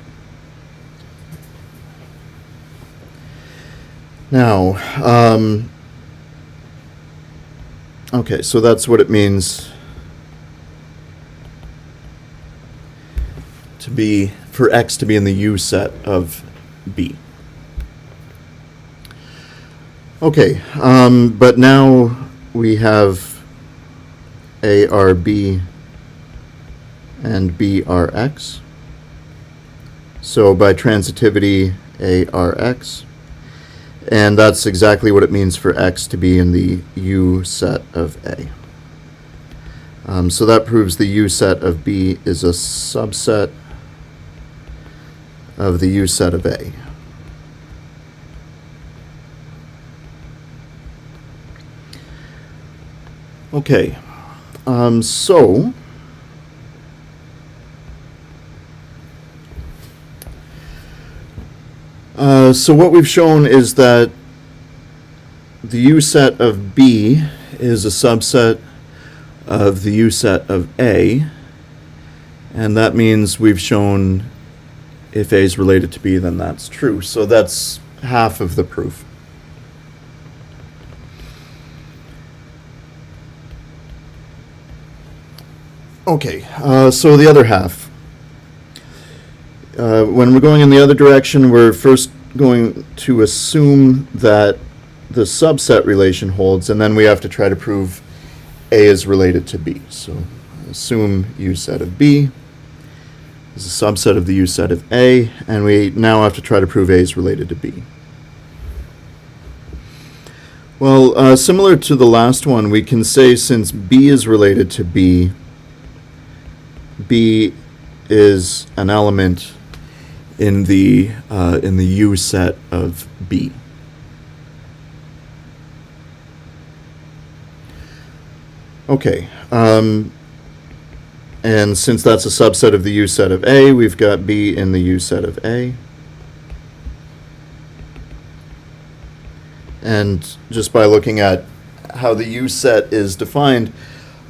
Now, okay, so that's what it means to be, for X to be in the U set of B. Okay, but now we have ARB and BRX. So by transitivity, ARX. And that's exactly what it means for X to be in the U set of A. So that proves the U set of B is a subset of the U set of A. Okay, so what we've shown is that the U set of B is a subset of the U set of A, and that means we've shown if A is related to B, then that's true. So that's half of the proof. Okay, so the other half. When we're going in the other direction, we're first going to assume that the subset relation holds, and then we have to try to prove A is related to B. So assume U set of B is a subset of the U set of A, and we now have to try to prove A is related to B. Well, similar to the last one, we can say since B is related to B, B is an element in the U set of B. Okay, and since that's a subset of the U set of A, we've got B in the U set of A. And just by looking at how the U set is defined,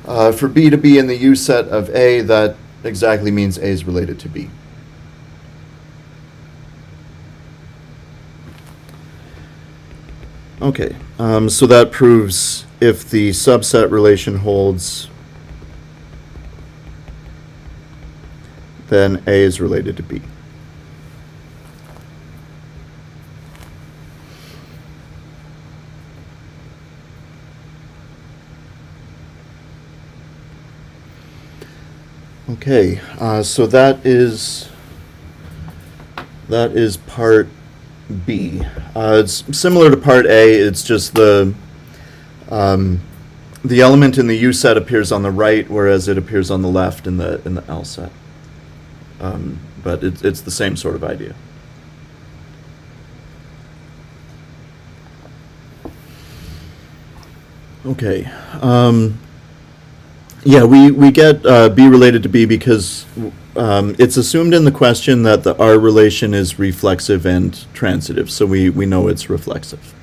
for B to be in the U set of A, that exactly means A is related to B. Okay, so that proves if the subset relation holds, then A is related to B. Okay, so that is part B. It's similar to part A. It's just the element in the U set appears on the right, whereas it appears on the left in the L set. But it's the same sort of idea. Okay. Yeah, we get B related to B because it's assumed in the question that the R relation is reflexive and transitive, so we know it's reflexive.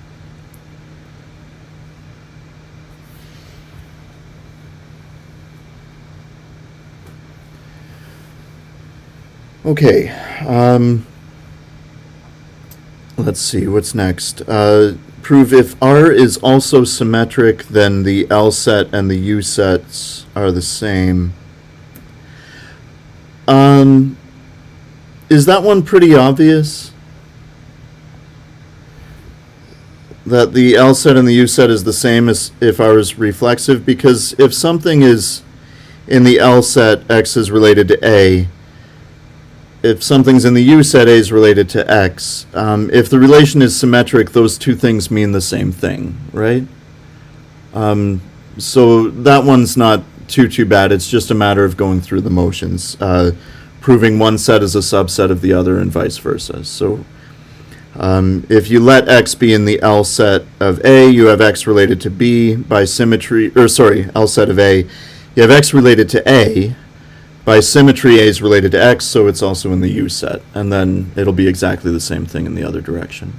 Okay, let's see, what's next? Prove if R is also symmetric, then the L set and the U sets are the same. Is that one pretty obvious? That the L set and the U set is the same as if R is reflexive? Because if something is in the L set, X is related to A. If something's in the U set, A is related to X. If the relation is symmetric, those two things mean the same thing, right? So that one's not too bad. It's just a matter of going through the motions, proving one set is a subset of the other and vice versa. So if you let X be in the L set of A, you have X related to B by symmetry, or sorry, L set of A, you have X related to A. By symmetry, A is related to X, so it's also in the U set, and then it'll be exactly the same thing in the other direction.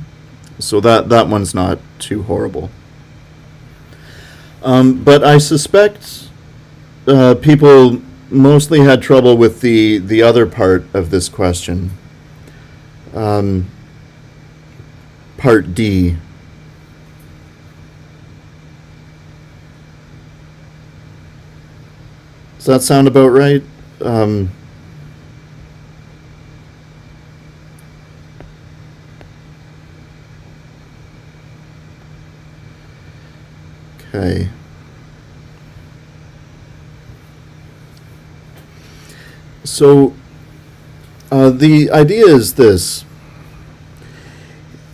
So that one's not too horrible. But I suspect people mostly had trouble with the other part of this question, part D. Does that sound about right? Okay. So the idea is this.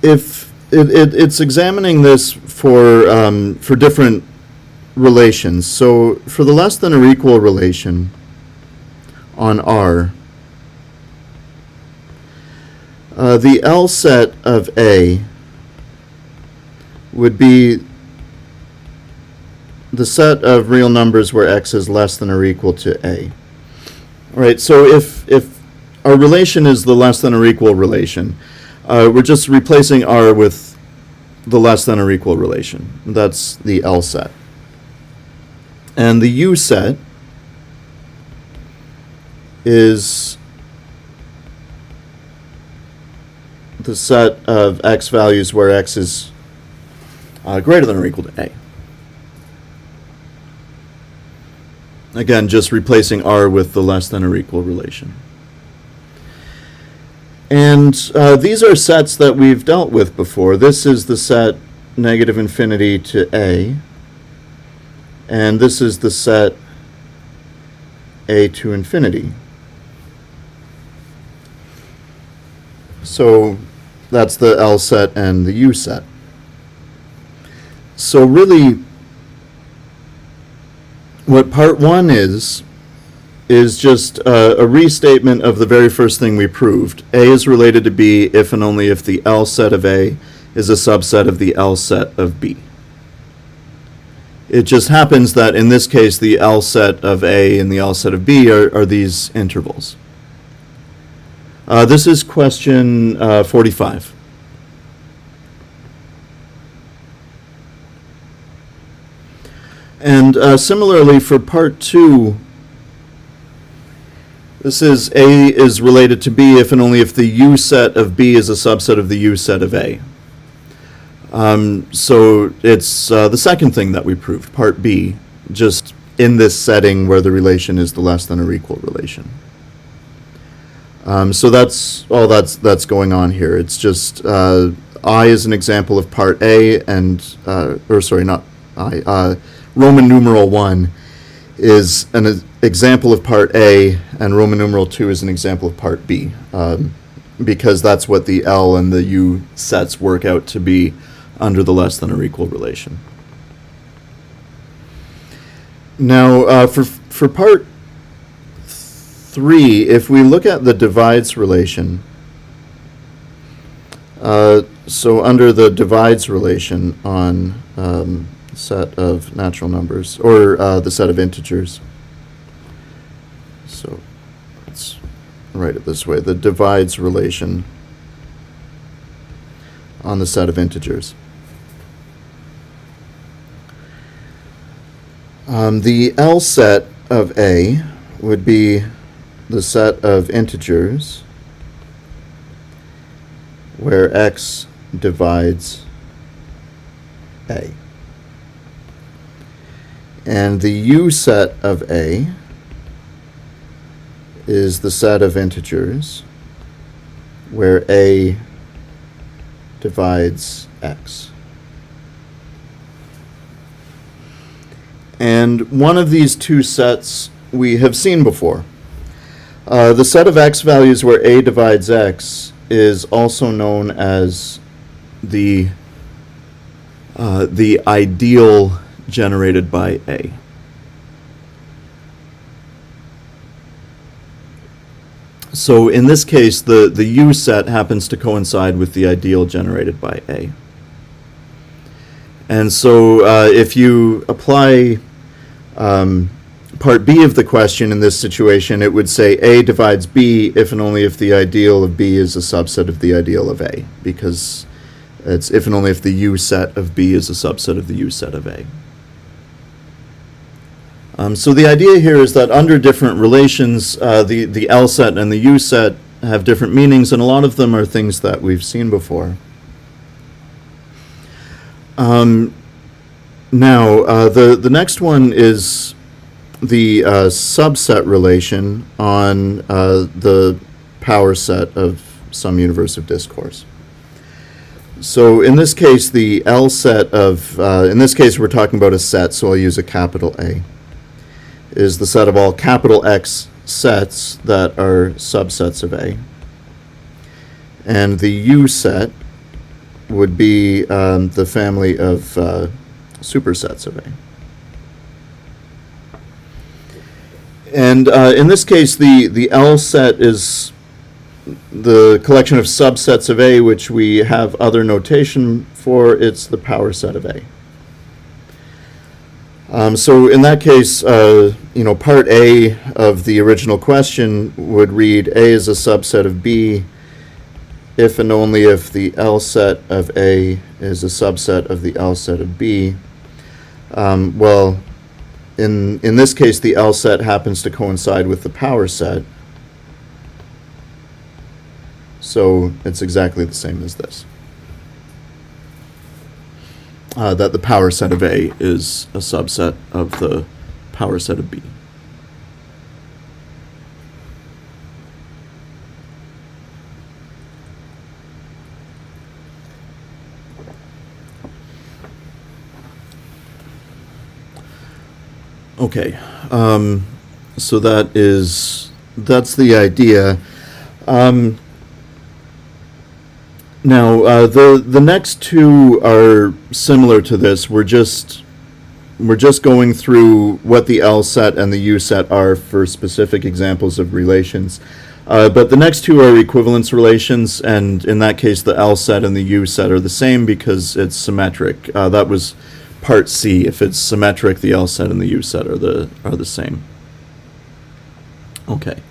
If it's examining this for different relations. So for the less than or equal relation on R, the L set of A would be the set of real numbers where X is less than or equal to A. All right, so if our relation is the less than or equal relation, we're just replacing R with the less than or equal relation. That's the L set. And the U set is the set of X values where X is greater than or equal to A. Again, just replacing R with the less than or equal relation. And these are sets that we've dealt with before. This is the set negative infinity to A, and this is the set A to infinity. So that's the L set and the U set. So really, what part 1 is just a restatement of the very first thing we proved. A is related to B if and only if the L set of A is a subset of the L set of B. It just happens that in this case the L set of A and the L set of B are these intervals. This is question 45. And similarly for part 2, this is A is related to B if and only if the U set of B is a subset of the U set of A. So it's the second thing that we proved, part B, just in this setting where the relation is the less than or equal relation. So that's all that's going on here. It's just I is an example of part A, and or sorry, not I. Roman numeral 1 is an example of part A, and Roman numeral 2 is an example of part B, because that's what the L and the U sets work out to be under the less than or equal relation. Now, for part 3, if we look at the divides relation, so under the divides relation on set of natural numbers, or the set of integers. So let's write it this way, the divides relation on the set of integers. The L set of A would be the set of integers where x divides A. And the U set of A is the set of integers where A divides x. And one of these two sets we have seen before. The set of x values where A divides x is also known as the ideal generated by A. So in this case, the U set happens to coincide with the ideal generated by A. And so if you apply part B of the question in this situation, it would say A divides B if and only if the ideal of B is a subset of the ideal of A, because it's if and only if the U set of B is a subset of the U set of A. So the idea here is that under different relations, the L set and the U set have different meanings, and a lot of them are things that we've seen before. Now, the next one is the subset relation on the power set of some universe of discourse. So in this case, the L set of, in this case we're talking about a set, so I'll use a capital A, is the set of all capital X sets that are subsets of A. And the U set would be the family of supersets of A. And in this case, the L set is the collection of subsets of A, which we have other notation for. It's the power set of A. So in that case, part A of the original question would read A is a subset of B if and only if the L set of A is a subset of the L set of B. Well, in this case, the L set happens to coincide with the power set. So it's exactly the same as this. That the power set of A is a subset of the power set of B. Okay, so that's the idea. Now, the next two are similar to this. We're just going through what the L set and the U set are for specific examples of relations. But the next two are equivalence relations, and in that case, the L set and the U set are the same because it's symmetric. That was part C. If it's symmetric, the L set and the U set are the same. Okay.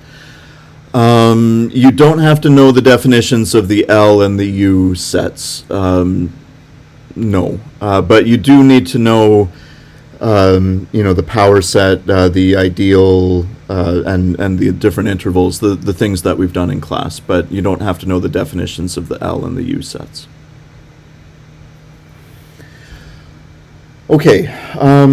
You don't have to know the definitions of the L and the U sets. No, but you do need to know, the power set, the ideal, and the different intervals, the things that we've done in class. But you don't have to know the definitions of the L and the U sets. Okay. All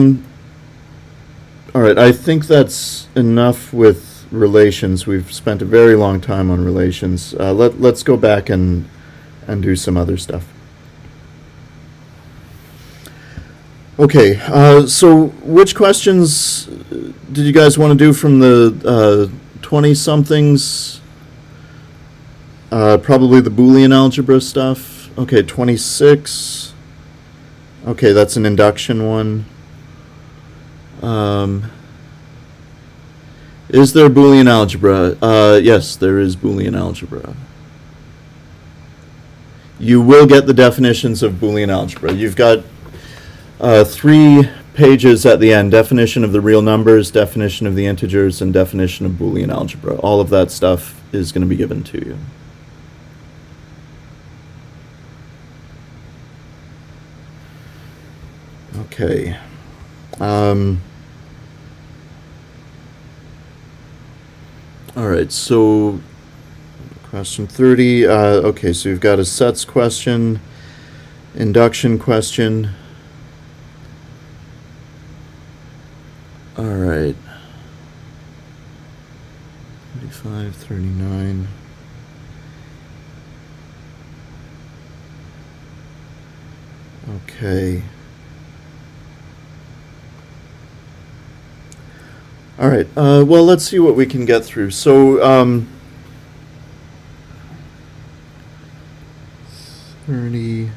right. I think that's enough with relations. We've spent a very long time on relations. Let's go back and do some other stuff. Okay, so which questions did you guys want to do from the 20-somethings? Probably the Boolean algebra stuff. Okay, 26. Okay, that's an induction one. Is there Boolean algebra? Yes, there is Boolean algebra. You will get the definitions of Boolean algebra. You've got 3 pages at the end: definition of the real numbers, definition of the integers, and definition of Boolean algebra. All of that stuff is going to be given to you. Okay. All right, so question 30. Okay, so you've got a sets question, induction question. All right. 35, 39. Okay. All right, well, let's see what we can get through. So, 30,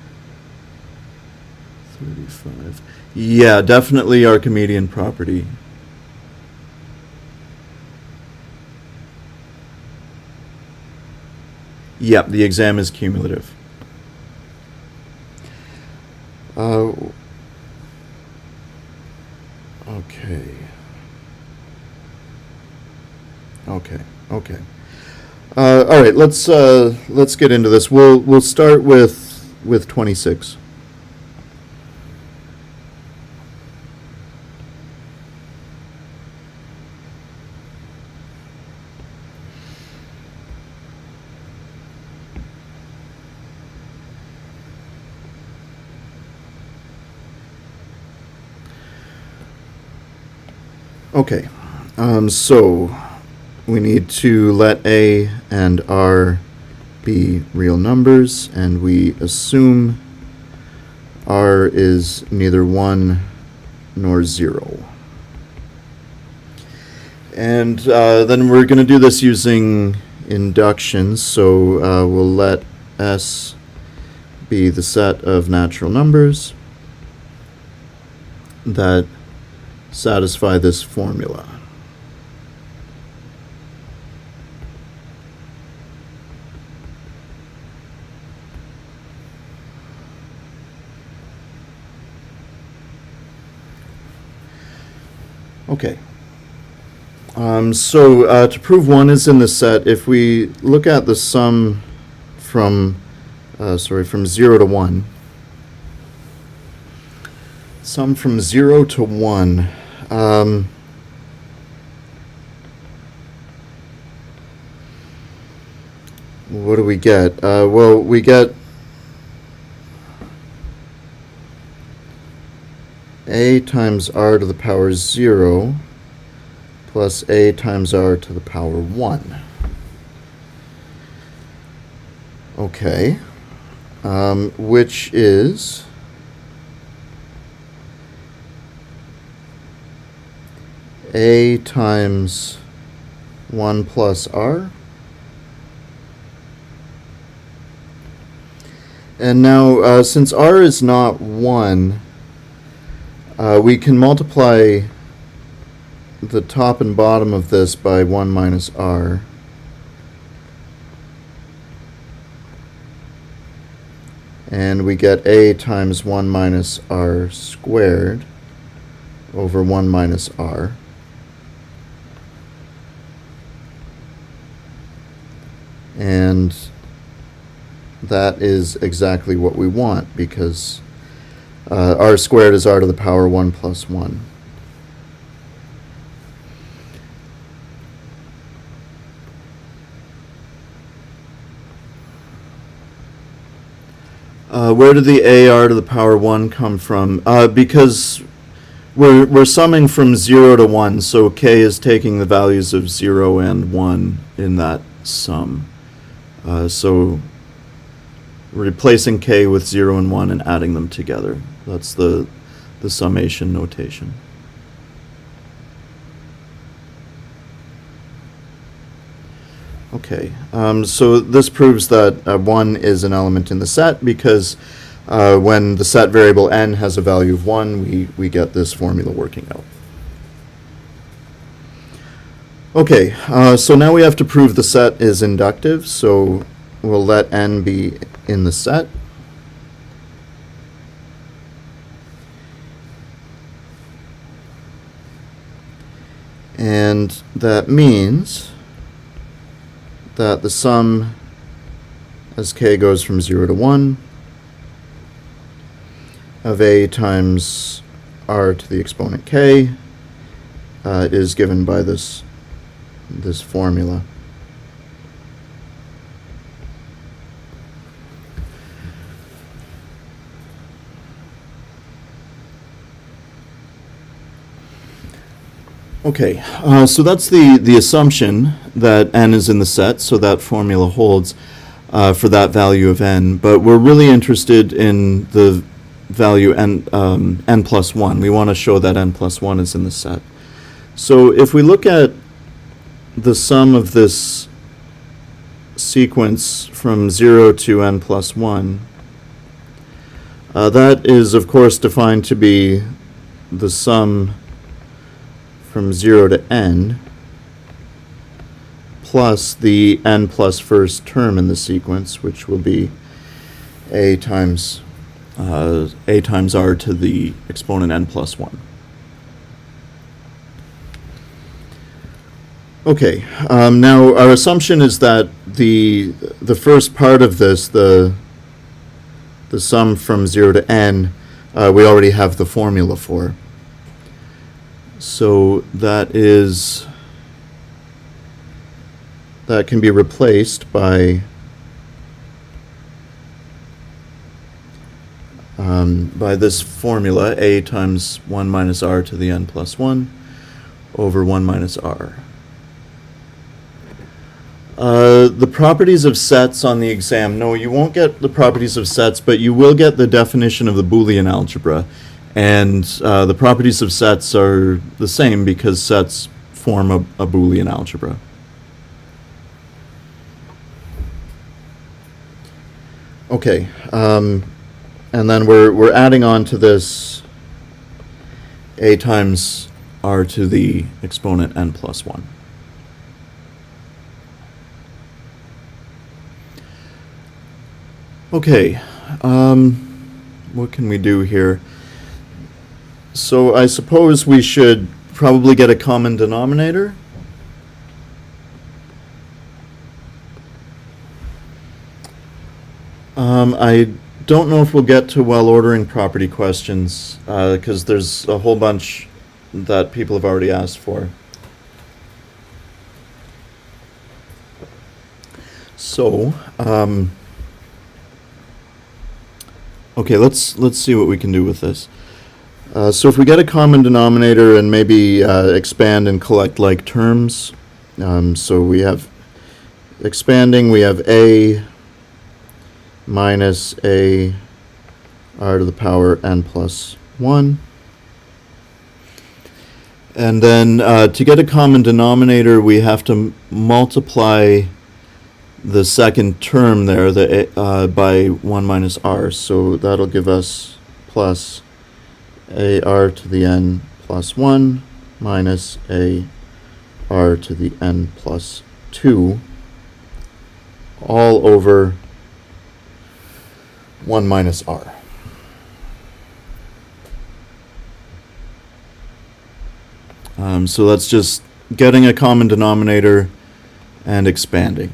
35. Yeah, definitely Archimedean property. Yep, the exam is cumulative. Okay. Okay. All right, let's get into this. We'll start with 26. Okay, so we need to let A and R be real numbers, and we assume R is neither 1 nor 0. And then we're going to do this using induction, so we'll let S be the set of natural numbers that satisfy this formula. Okay. So to prove 1 is in the set, if we look at the sum from 0 to 1, sum from 0 to 1, what do we get? Well, we get a times r to the power 0 plus a times r to the power 1. Okay. which is a times 1 plus r. And now, since r is not 1, we can multiply the top and bottom of this by 1 minus r. And we get a times 1 minus r squared over 1 minus r. And that is exactly what we want, because r squared is r to the power 1 plus 1. Where did the ar to the power 1 come from? Because we're summing from 0 to 1, so k is taking the values of 0 and 1 in that sum. So replacing k with 0 and 1 and adding them together. That's the summation notation. Okay, so this proves that 1 is an element in the set, because when the set variable n has a value of 1, we get this formula working out. Okay, so now we have to prove the set is inductive, so we'll let n be in the set. And that means that the sum as k goes from 0 to 1 of a times r to the exponent k is given by this formula. Okay, so that's the assumption that n is in the set, so that formula holds for that value of n, but we're really interested in the value n plus 1. We want to show that n plus 1 is in the set. So if we look at the sum of this sequence from 0 to n plus 1, that is, of course, defined to be the sum from 0 to n plus the n plus first term in the sequence, which will be a times r to the exponent n plus 1. Okay, now our assumption is that the first part of this, the sum from 0 to n, we already have the formula for. So that can be replaced by this formula, a times 1 minus r to the n plus 1 over 1 minus r. The properties of sets on the exam, no, you won't get the properties of sets, but you will get the definition of the Boolean algebra. And the properties of sets are the same because sets form a Boolean algebra. Okay, and then we're adding on to this a times r to the exponent n plus 1. Okay, what can we do here? So I suppose we should probably get a common denominator. I don't know if we'll get to well-ordering property questions, because there's a whole bunch that people have already asked for. So, okay, let's see what we can do with this. So if we get a common denominator and maybe expand and collect like terms, so we have expanding, we have a minus a r to the power n plus 1. And then to get a common denominator, we have to multiply the second term there by 1 minus r. So that'll give us plus a r to the n plus 1 minus a r to the n plus 2 all over 1 minus r. So that's just getting a common denominator and expanding.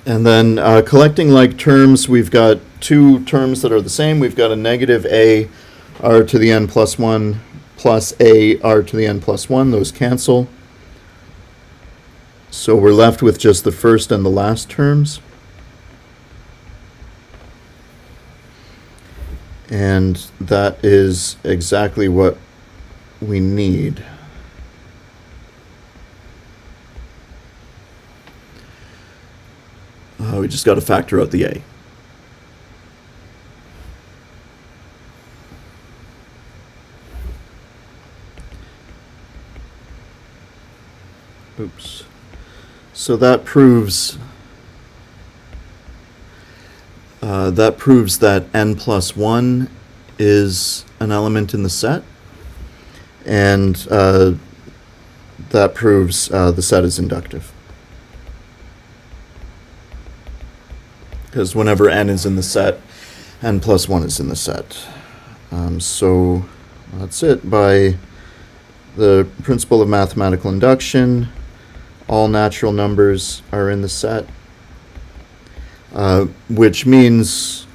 And then collecting like terms, we've got two terms that are the same. We've got a negative a r to the n plus 1 plus a r to the n plus 1. Those cancel. So we're left with just the first and the last terms. And that is exactly what we need. We just got to factor out the a. Oops. So that proves that n plus 1 is an element in the set, and that proves the set is inductive. Because whenever n is in the set, n plus 1 is in the set. So that's it. By the principle of mathematical induction, all natural numbers are in the set, which means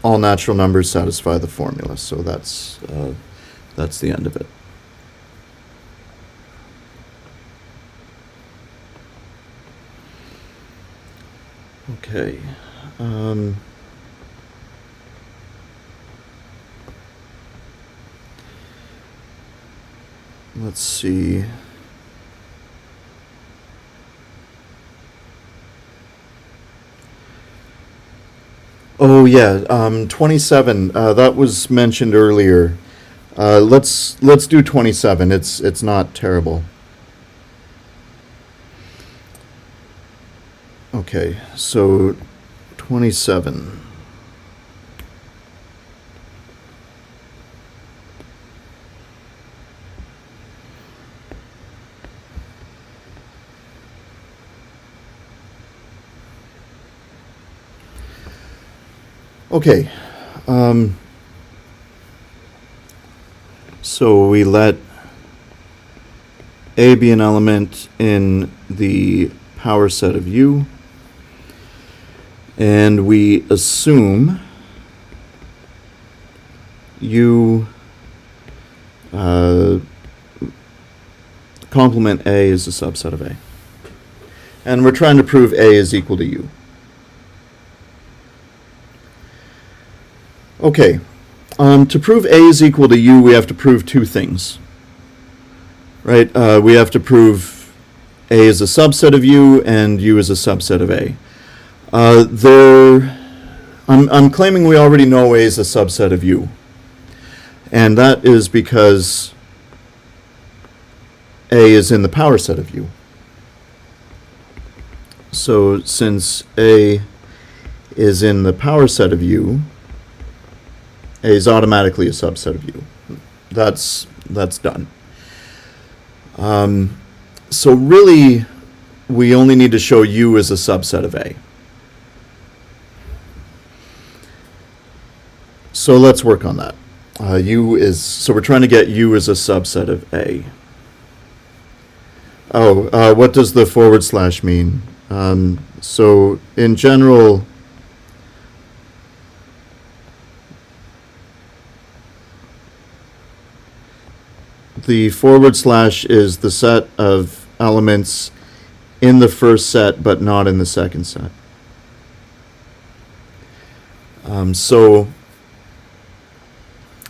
all natural numbers satisfy the formula. So that's the end of it. Okay. Let's see. Oh yeah, 27. That was mentioned earlier. Let's do 27. It's not terrible. Okay, so 27. Okay, so we let A be an element in the power set of U, and we assume U complement A is a subset of A. And we're trying to prove A is equal to U. Okay, to prove A is equal to U, we have to prove two things, right? We have to prove A is a subset of U and U is a subset of A. I'm claiming we already know A is a subset of U, and that is because A is in the power set of U. So since A is in the power set of U, A is automatically a subset of U. That's done. So really, we only need to show U as a subset of A. So let's work on that. So we're trying to get U as a subset of A. Oh, what does the forward slash mean? So in general, the forward slash is the set of elements in the first set but not in the second set. So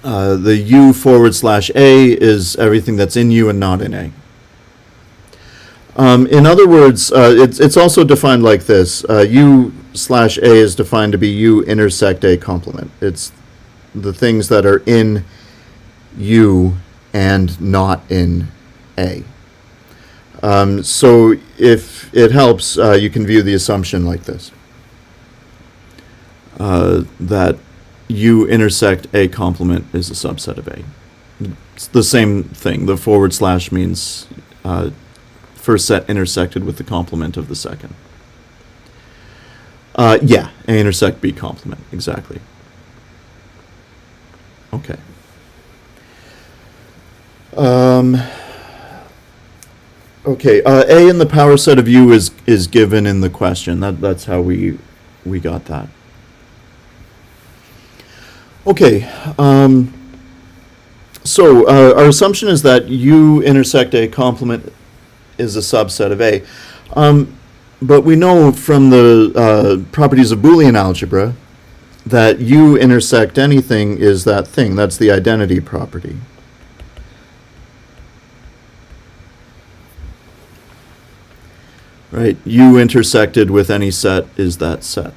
the U forward slash A is everything that's in U and not in A. In other words, it's also defined like this. U slash A is defined to be U intersect A complement. It's the things that are in U and not in A. So if it helps, you can view the assumption like this. That U intersect A complement is a subset of A. It's the same thing. The forward slash means first set intersected with the complement of the second. Yeah, A intersect B complement, exactly. Okay. Okay, A in the power set of U is given in the question. That's how we got that. Okay, so our assumption is that U intersect A complement is a subset of A. But we know from the properties of Boolean algebra that U intersect anything is that thing. That's the identity property. Right, U intersected with any set is that set.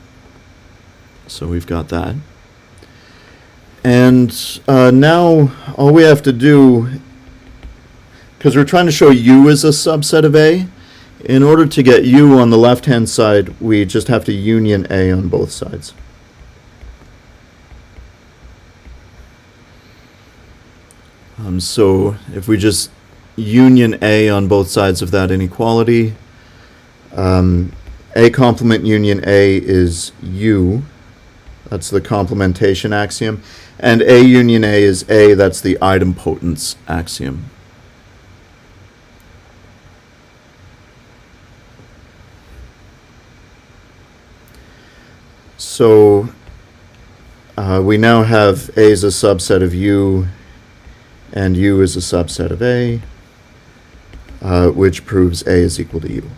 So we've got that. And now all we have to do, because we're trying to show U is a subset of A, in order to get U on the left-hand side, we just have to union A on both sides. So if we just union A on both sides of that inequality, A complement union A is U. That's the complementation axiom. And A union A is A. That's the idempotence axiom. So we now have A is a subset of U, and U is a subset of A, which proves A is equal to U.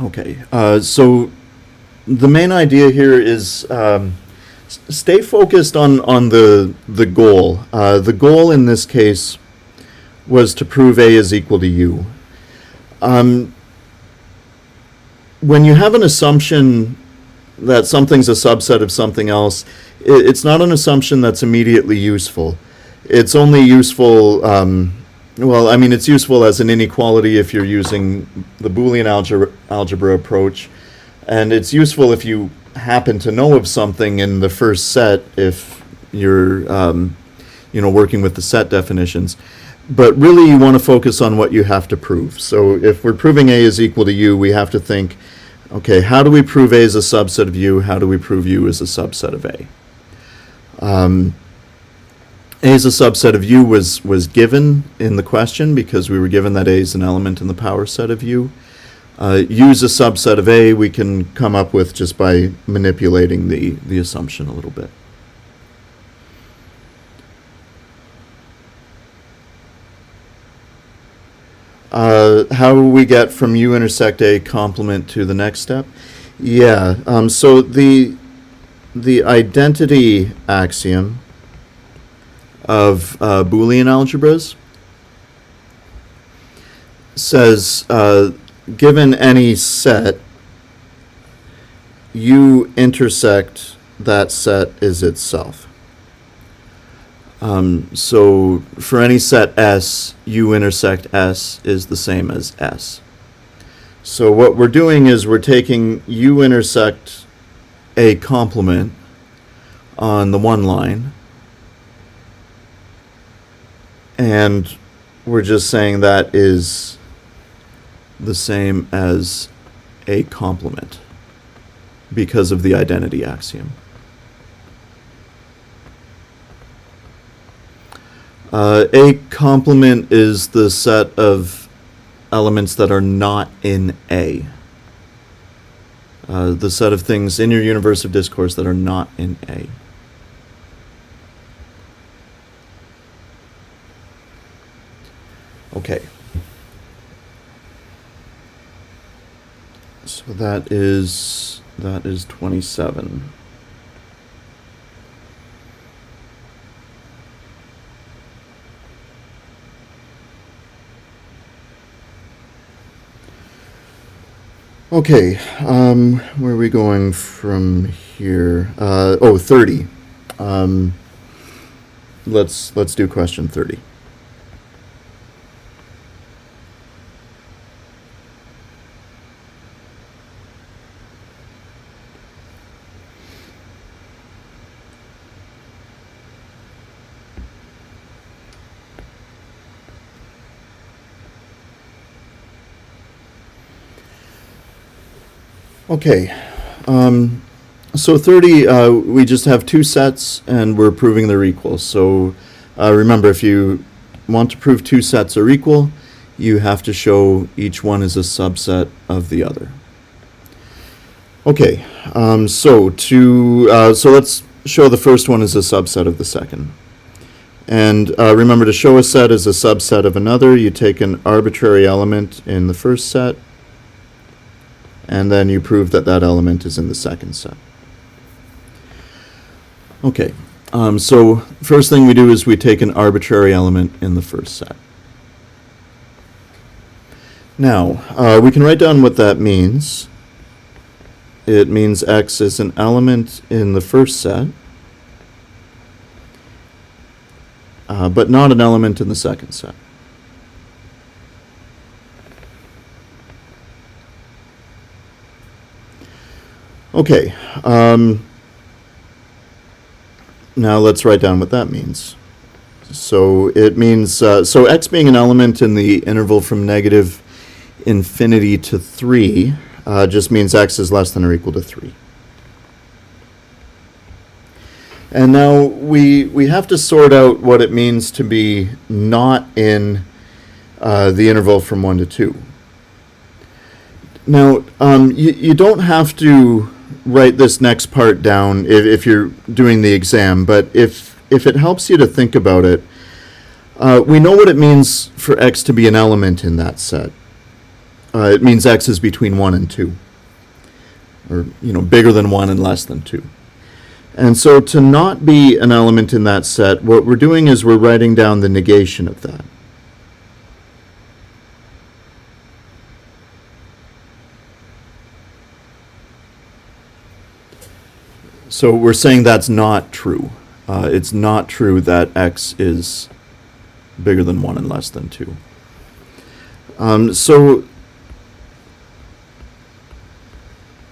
Okay, so the main idea here is stay focused on the goal. The goal in this case was to prove A is equal to U. When you have an assumption that something's a subset of something else, it's not an assumption that's immediately useful. It's only useful, well, I mean, it's useful as an inequality if you're using the Boolean algebra approach, and it's useful if you happen to know of something in the first set if you're, working with the set definitions. But really, you want to focus on what you have to prove. So if we're proving A is equal to U, we have to think, okay, how do we prove A is a subset of U? How do we prove U is a subset of A? A is a subset of U was given in the question because we were given that A is an element in the power set of U. U is a subset of A we can come up with just by manipulating the assumption a little bit. How do we get from U intersect A complement to the next step? Yeah, so the identity axiom of Boolean algebras says given any set, U intersect that set is itself. So for any set S, U intersect S is the same as S. So what we're doing is we're taking U intersect A complement on the one line, and we're just saying that is the same as A complement because of the identity axiom. A complement is the set of elements that are not in A. The set of things in your universe of discourse that are not in A. Okay. that is 27. Okay, where are we going from here? 30. Let's do question 30. Okay, so 30, we just have two sets and we're proving they're equal. So remember, if you want to prove two sets are equal, you have to show each one is a subset of the other. Okay, so let's show the first one is a subset of the second. And remember, to show a set is a subset of another, you take an arbitrary element in the first set, and then you prove that that element is in the second set. Okay, so first thing we do is we take an arbitrary element in the first set. Now, we can write down what that means. It means x is an element in the first set, but not an element in the second set. Okay, now let's write down what that means. So it means, so x being an element in the interval from negative infinity to 3 just means x is less than or equal to 3. And now we have to sort out what it means to be not in the interval from 1 to 2. Now, you don't have to write this next part down if you're doing the exam, but if it helps you to think about it, we know what it means for x to be an element in that set. It means x is between 1 and 2, or bigger than 1 and less than 2. And so to not be an element in that set, what we're doing is we're writing down the negation of that. So we're saying that's not true. It's not true that x is bigger than 1 and less than 2. So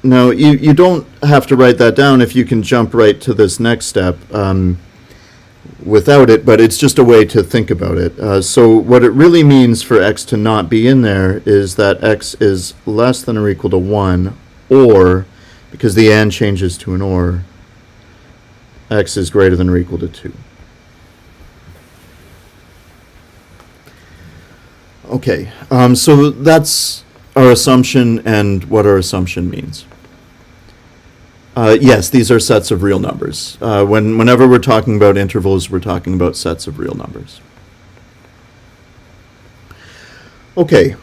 now you don't have to write that down if you can jump right to this next step without it, but it's just a way to think about it. So what it really means for x to not be in there is that x is less than or equal to 1, or, because the and changes to an or, x is greater than or equal to 2. Okay, so that's our assumption and what our assumption means. Yes, these are sets of real numbers. Whenever we're talking about intervals, we're talking about sets of real numbers. Okay,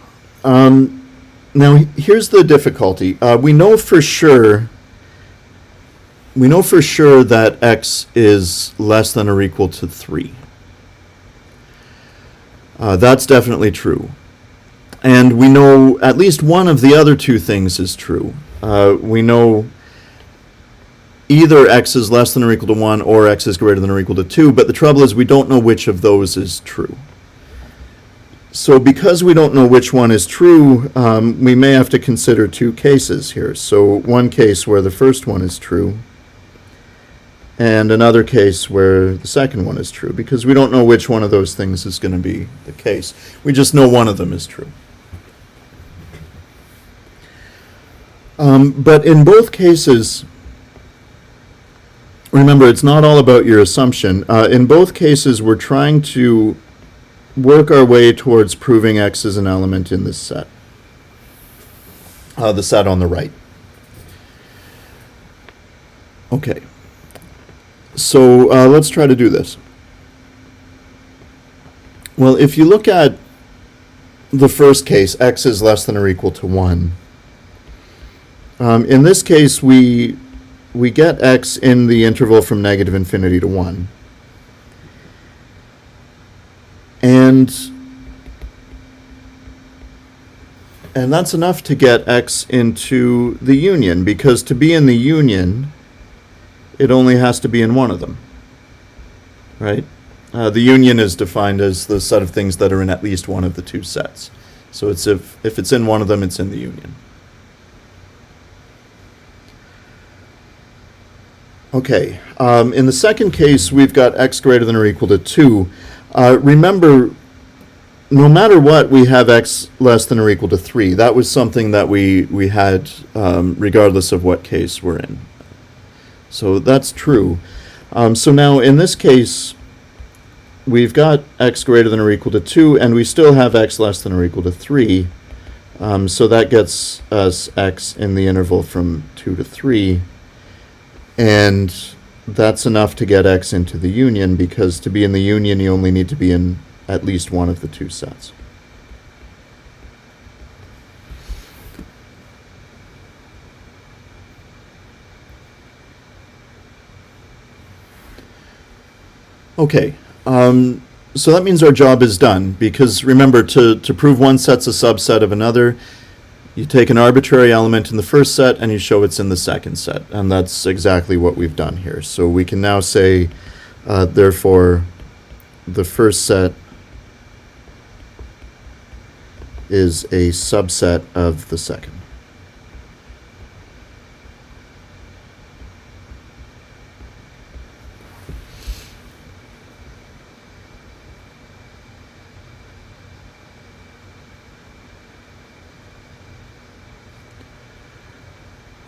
now here's the difficulty. We know for sure that x is less than or equal to 3. That's definitely true. And we know at least one of the other two things is true. We know either x is less than or equal to 1 or x is greater than or equal to 2, but the trouble is we don't know which of those is true. So because we don't know which one is true, we may have to consider two cases here. So one case where the first one is true, and another case where the second one is true, because we don't know which one of those things is going to be the case. We just know one of them is true. But in both cases, remember, it's not all about your assumption. In both cases, we're trying to work our way towards proving x is an element in this set, the set on the right. Okay. So let's try to do this. Well, if you look at the first case, x is less than or equal to 1, In this case, we get x in the interval from negative infinity to 1. And that's enough to get x into the union, because to be in the union, it only has to be in one of them, right? The union is defined as the set of things that are in at least one of the two sets. So it's if it's in one of them, it's in the union. Okay, in the second case, we've got x greater than or equal to 2. Remember, no matter what, we have x less than or equal to 3. That was something that we had regardless of what case we're in. So that's true. So now in this case, we've got x greater than or equal to 2, and we still have x less than or equal to 3. So that gets us x in the interval from 2 to 3. And that's enough to get x into the union, because to be in the union, you only need to be in at least one of the two sets. Okay, so that means our job is done, because remember, to prove one set's a subset of another, you take an arbitrary element in the first set and you show it's in the second set, and that's exactly what we've done here. So we can now say, therefore, the first set is a subset of the second.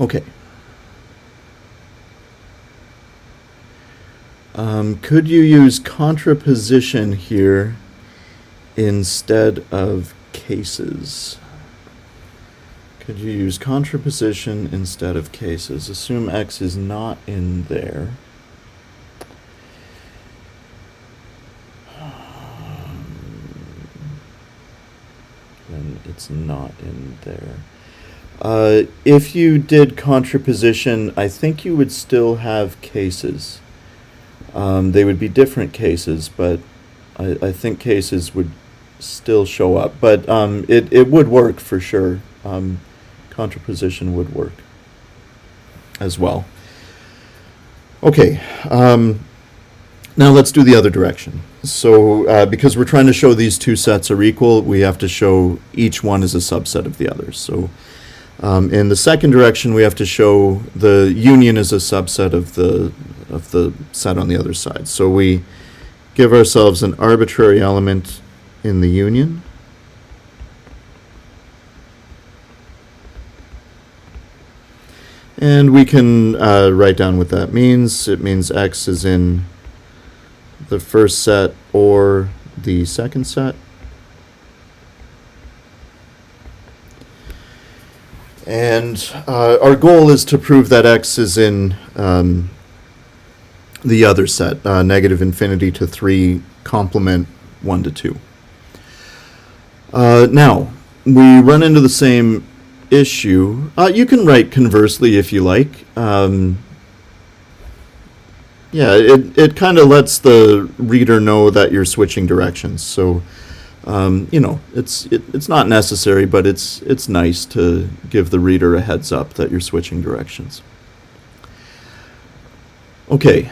Okay. Could you use contraposition here instead of cases? Could you use contraposition instead of cases? Assume x is not in there. Then it's not in there. If you did contraposition, I think you would still have cases. They would be different cases, but I think cases would still show up. But it would work for sure. Contraposition would work as well. Okay, now let's do the other direction. So because we're trying to show these two sets are equal, we have to show each one is a subset of the other. So in the second direction, we have to show the union is a subset of the set on the other side. So we give ourselves an arbitrary element in the union. And we can write down what that means. It means x is in the first set or the second set. And our goal is to prove that x is in the other set, negative infinity to 3, complement 1 to 2. Now, we run into the same issue. You can write conversely if you like. Yeah, it kind of lets the reader know that you're switching directions. So, you know, it's not necessary, but it's nice to give the reader a heads up that you're switching directions. Okay,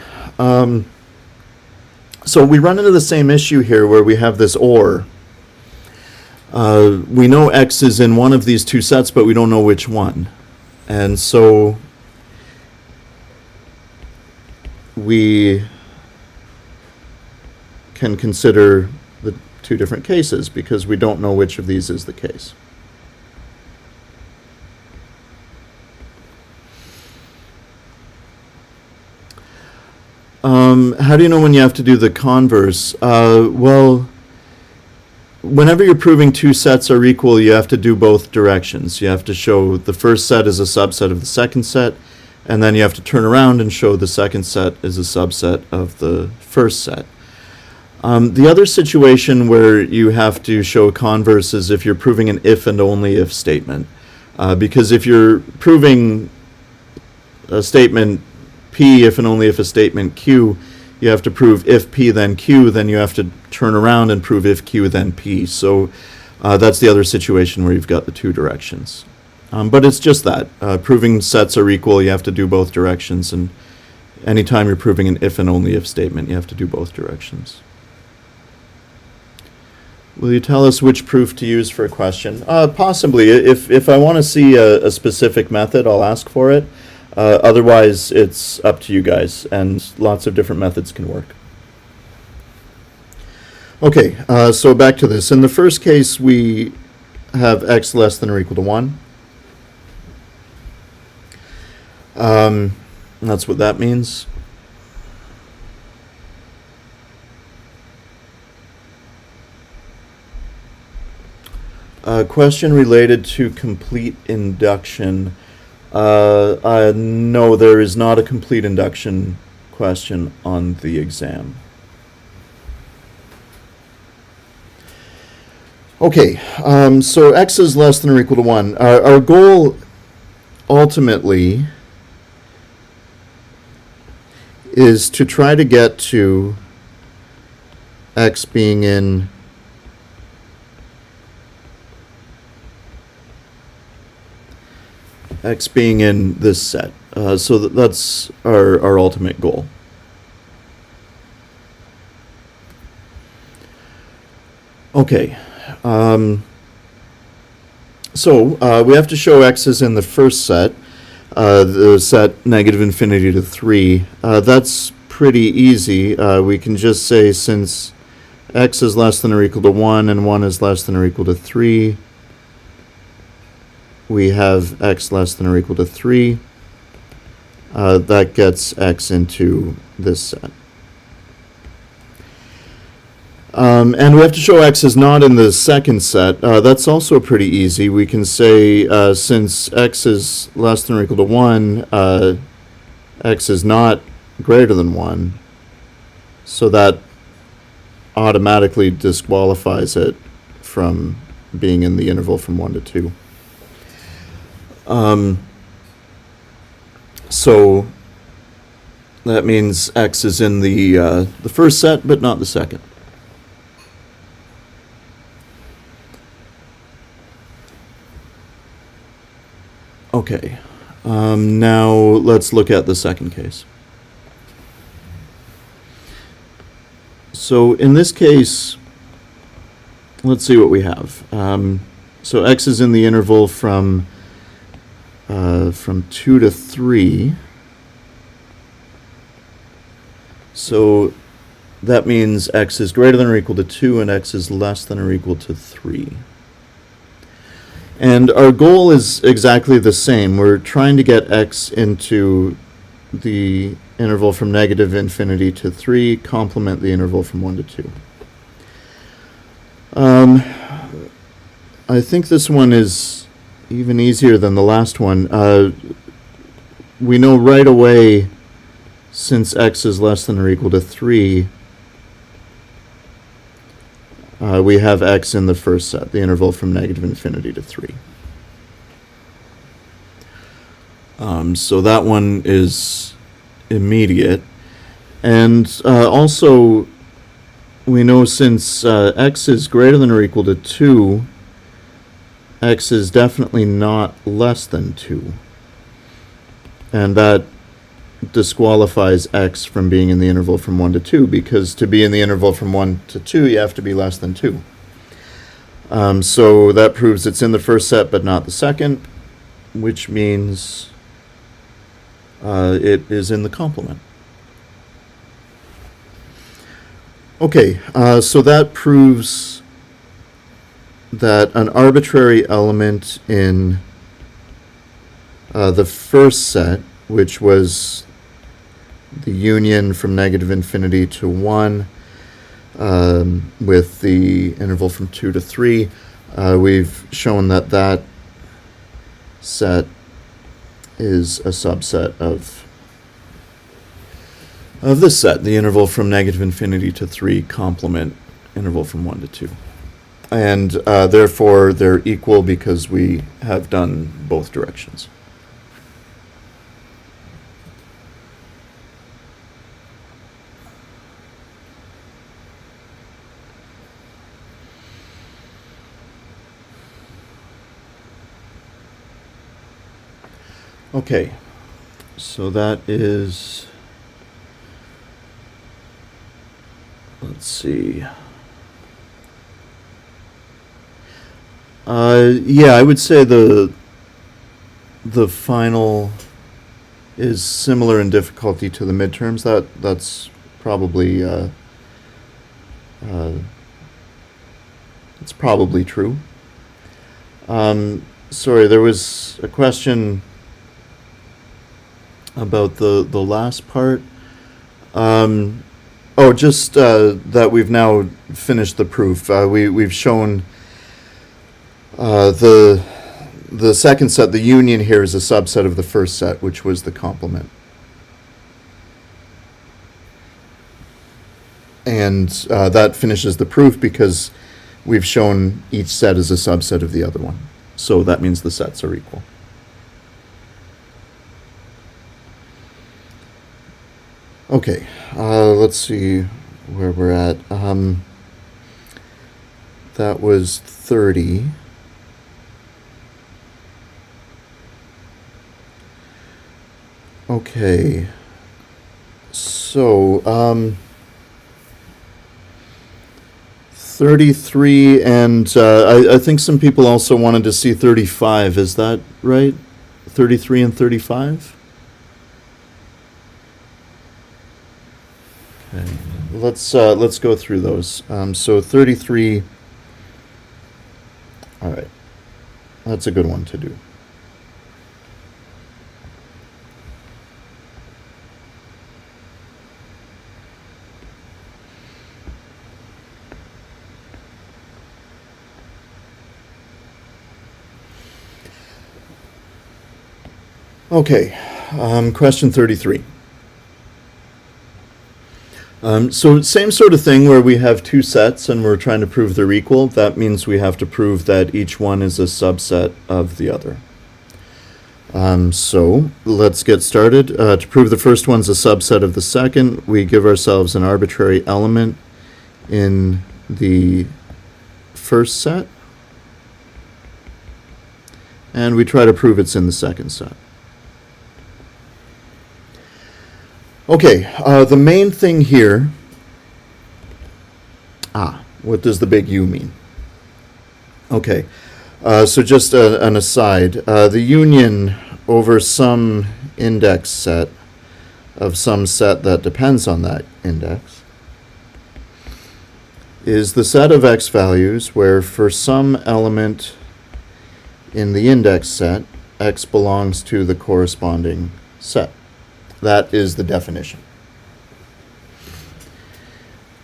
so we run into the same issue here where we have this OR. We know x is in one of these two sets, but we don't know which one. And so we can consider the two different cases because we don't know which of these is the case. How do you know when you have to do the converse? Well, whenever you're proving two sets are equal, you have to do both directions. You have to show the first set is a subset of the second set, and then you have to turn around and show the second set is a subset of the first set. The other situation where you have to show a converse is if you're proving an if and only if statement, Because if you're proving a statement P if and only if a statement Q, you have to prove if P then Q, then you have to turn around and prove if Q then P. So that's the other situation where you've got the two directions. But it's just that. Proving sets are equal, you have to do both directions, and anytime you're proving an if and only if statement, you have to do both directions. Will you tell us which proof to use for a question? Possibly. If I want to see a specific method, I'll ask for it. Otherwise, it's up to you guys, and lots of different methods can work. Okay, so back to this. In the first case, we have x less than or equal to 1. That's what that means. A question related to complete induction. No, there is not a complete induction question on the exam. Okay, so x is less than or equal to 1. Our goal ultimately is to try to get to x being in this set. So that's our ultimate goal. Okay. So we have to show x is in the first set, the set negative infinity to 3. That's pretty easy. We can just say since x is less than or equal to 1 and 1 is less than or equal to 3, we have x less than or equal to 3. That gets x into this set. And we have to show x is not in the second set. That's also pretty easy. We can say since x is less than or equal to 1, x is not greater than 1. So that automatically disqualifies it from being in the interval from 1 to 2. So that means x is in the first set, but not the second. Okay, now let's look at the second case. So in this case, let's see what we have. So x is in the interval from 2 to 3. So that means x is greater than or equal to 2 and x is less than or equal to 3. And our goal is exactly the same. We're trying to get x into the interval from negative infinity to 3, complement the interval from 1 to 2. I think this one is even easier than the last one. We know right away, since x is less than or equal to 3, we have x in the first set, the interval from negative infinity to 3. So that one is immediate. And also, we know since x is greater than or equal to 2, x is definitely not less than 2. And that disqualifies x from being in the interval from 1 to 2, because to be in the interval from 1 to 2, you have to be less than 2. So that proves it's in the first set but not the second, which means it is in the complement. Okay, so that proves that an arbitrary element in the first set, which was the union from negative infinity to 1 with the interval from 2 to 3, we've shown that that set is a subset of this set, the interval from negative infinity to 3 complement interval from 1 to 2. and therefore they're equal because we have done both directions. Okay, so that is, let's see. Yeah, I would say the final is similar in difficulty to the midterms. That's probably it's probably true. Sorry, there was a question about the last part. Just that we've now finished the proof. We've shown the second set, the union here, is a subset of the first set, which was the complement. And that finishes the proof because we've shown each set is a subset of the other one. So that means the sets are equal. Okay, let's see where we're at. That was 30. Okay, so 33, and I think some people also wanted to see 35. Is that right? 33 and 35? Okay, let's go through those. So 33. All right, that's a good one to do. Okay, question 33. So same sort of thing where we have two sets and we're trying to prove they're equal. That means we have to prove that each one is a subset of the other. So let's get started. To prove the first one's a subset of the second, we give ourselves an arbitrary element in the first set, and we try to prove it's in the second set. Okay, the main thing here, what does the big U mean? Okay, so just an aside, the union over some index set of some set that depends on that index is the set of x values where for some element in the index set, x belongs to the corresponding set. That is the definition.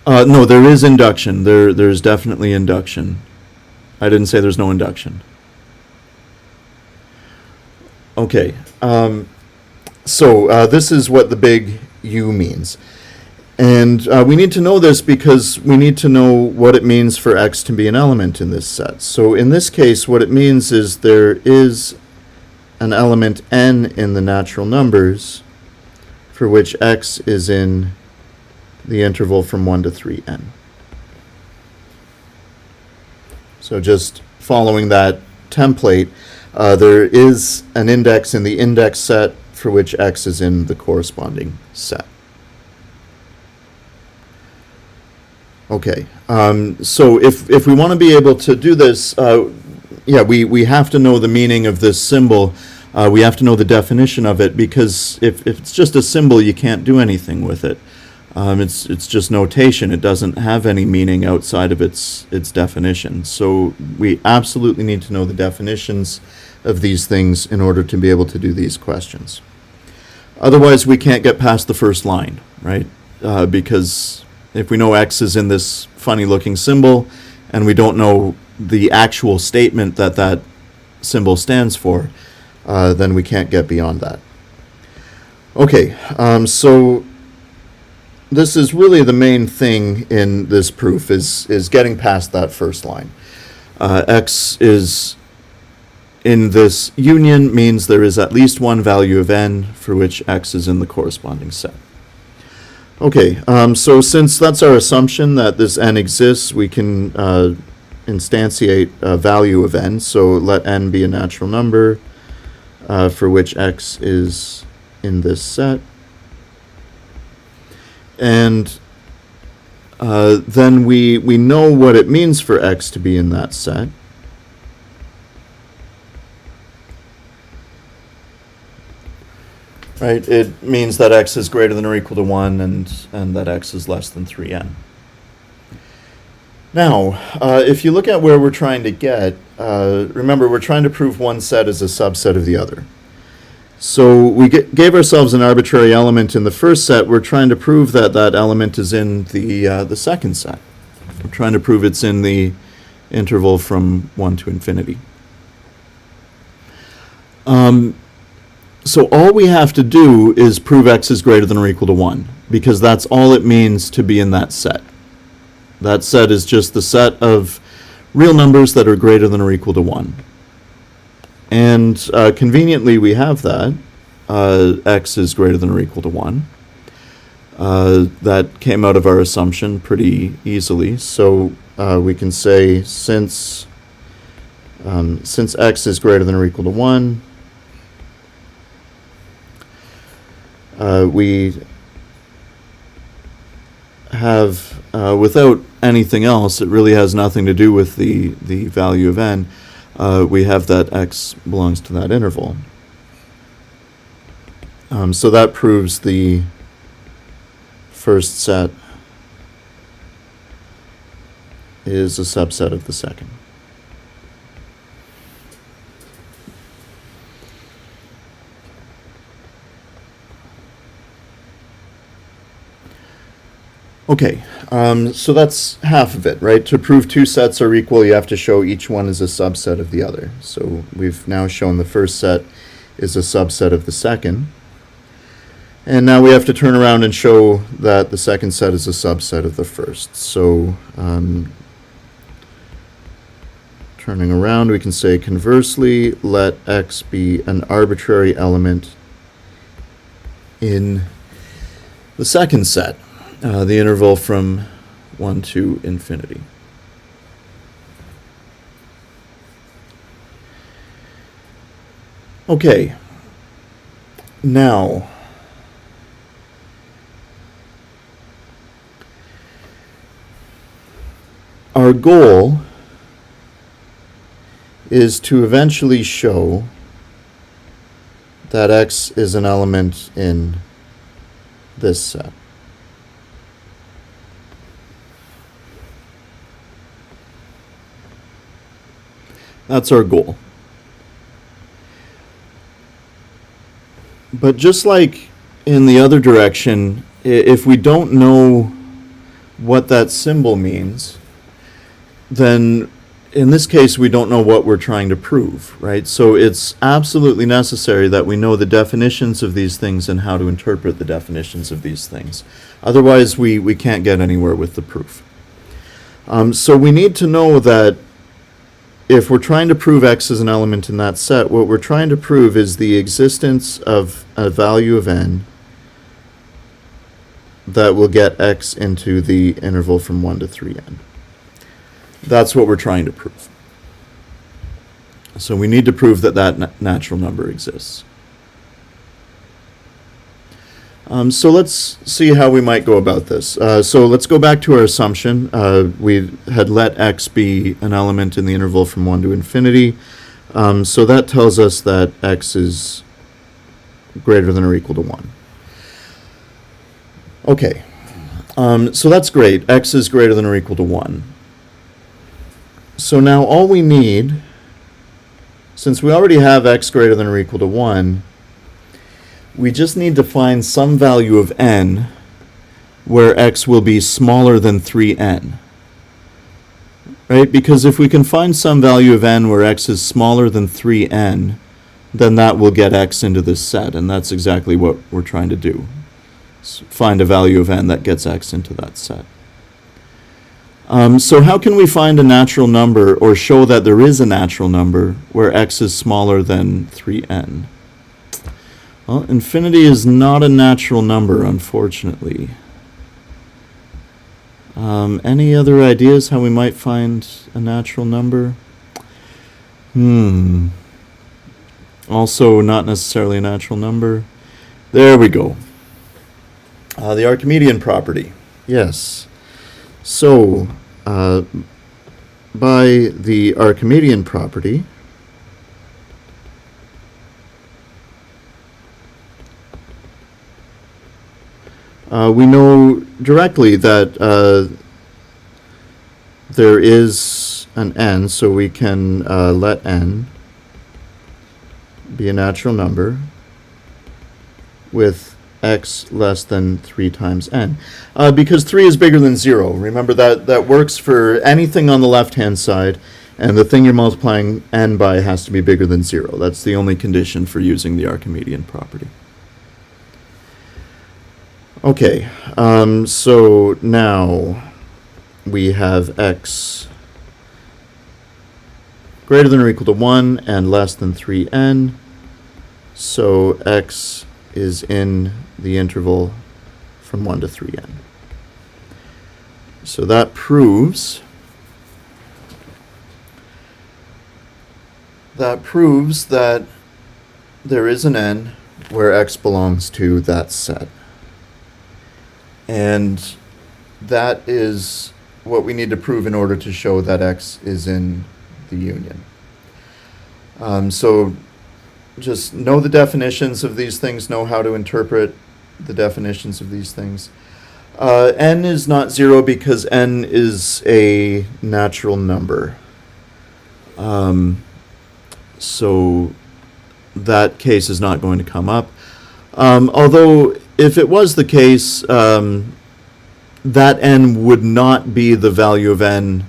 No, there is induction. There's definitely induction. I didn't say there's no induction. Okay, so this is what the big U means. And we need to know this because we need to know what it means for x to be an element in this set. So in this case, what it means is there is an element n in the natural numbers for which x is in the interval from 1 to 3n. So just following that template, there is an index in the index set for which x is in the corresponding set. Okay, so if we want to be able to do this, we have to know the meaning of this symbol. We have to know the definition of it, because if it's just a symbol, you can't do anything with it. It's just notation. It doesn't have any meaning outside of its definition. So we absolutely need to know the definitions of these things in order to be able to do these questions. Otherwise, we can't get past the first line, right? Because if we know x is in this funny-looking symbol, and we don't know the actual statement that that symbol stands for, then we can't get beyond that. Okay, so this is really the main thing in this proof, is getting past that first line. X is in this union means there is at least one value of n for which X is in the corresponding set. Okay, so since that's our assumption that this n exists, we can instantiate a value of n. So let n be a natural number for which X is in this set. And then we know what it means for X to be in that set. Right, it means that X is greater than or equal to 1 and that X is less than 3n. Now, if you look at where we're trying to get, remember we're trying to prove one set is a subset of the other. So we gave ourselves an arbitrary element in the first set. We're trying to prove that that element is in the second set. We're trying to prove it's in the interval from 1 to infinity. So all we have to do is prove X is greater than or equal to 1, because that's all it means to be in that set. That set is just the set of real numbers that are greater than or equal to 1. And conveniently we have that. X is greater than or equal to 1. That came out of our assumption pretty easily. So we can say since X is greater than or equal to 1, we have, without anything else, it really has nothing to do with the value of n, we have that X belongs to that interval. So that proves the first set is a subset of the second. Okay, so that's half of it, right? To prove two sets are equal, you have to show each one is a subset of the other. So we've now shown the first set is a subset of the second. And now we have to turn around and show that the second set is a subset of the first. So turning around, we can say conversely, let X be an arbitrary element in the second set. The interval from 1 to infinity. Okay, now our goal is to eventually show that X is an element in this set. That's our goal. But just like in the other direction, if we don't know what that symbol means, then in this case we don't know what we're trying to prove, right? So it's absolutely necessary that we know the definitions of these things and how to interpret the definitions of these things. Otherwise we can't get anywhere with the proof. So we need to know that if we're trying to prove X is an element in that set, what we're trying to prove is the existence of a value of n that will get X into the interval from 1 to 3n. That's what we're trying to prove. So we need to prove that that natural number exists. So let's see how we might go about this. So let's go back to our assumption. We had let X be an element in the interval from 1 to infinity. So that tells us that X is greater than or equal to 1. Okay, so that's great. X is greater than or equal to 1. So now all we need, since we already have X greater than or equal to 1, we just need to find some value of n where X will be smaller than 3n. Right? Because if we can find some value of n where X is smaller than 3n, then that will get X into this set, and that's exactly what we're trying to do. Find a value of n that gets X into that set. So how can we find a natural number or show that there is a natural number where x is smaller than 3n? Well, infinity is not a natural number, unfortunately. Any other ideas how we might find a natural number? Also not necessarily a natural number. There we go. The Archimedean property. Yes. So, by the Archimedean property, we know directly that there is an n, so we can let n be a natural number with x less than 3 times n. Because 3 is bigger than 0. Remember that works for anything on the left-hand side, and the thing you're multiplying n by has to be bigger than 0. That's the only condition for using the Archimedean property. Okay, so now we have x greater than or equal to 1 and less than 3n. So x is in the interval from 1 to 3n. So that proves that there is an n where x belongs to that set. And that is what we need to prove in order to show that x is in the union. So just know the definitions of these things, know how to interpret the definitions of these things. N is not 0 because n is a natural number. So that case is not going to come up. Although if it was the case, that n would not be the value of n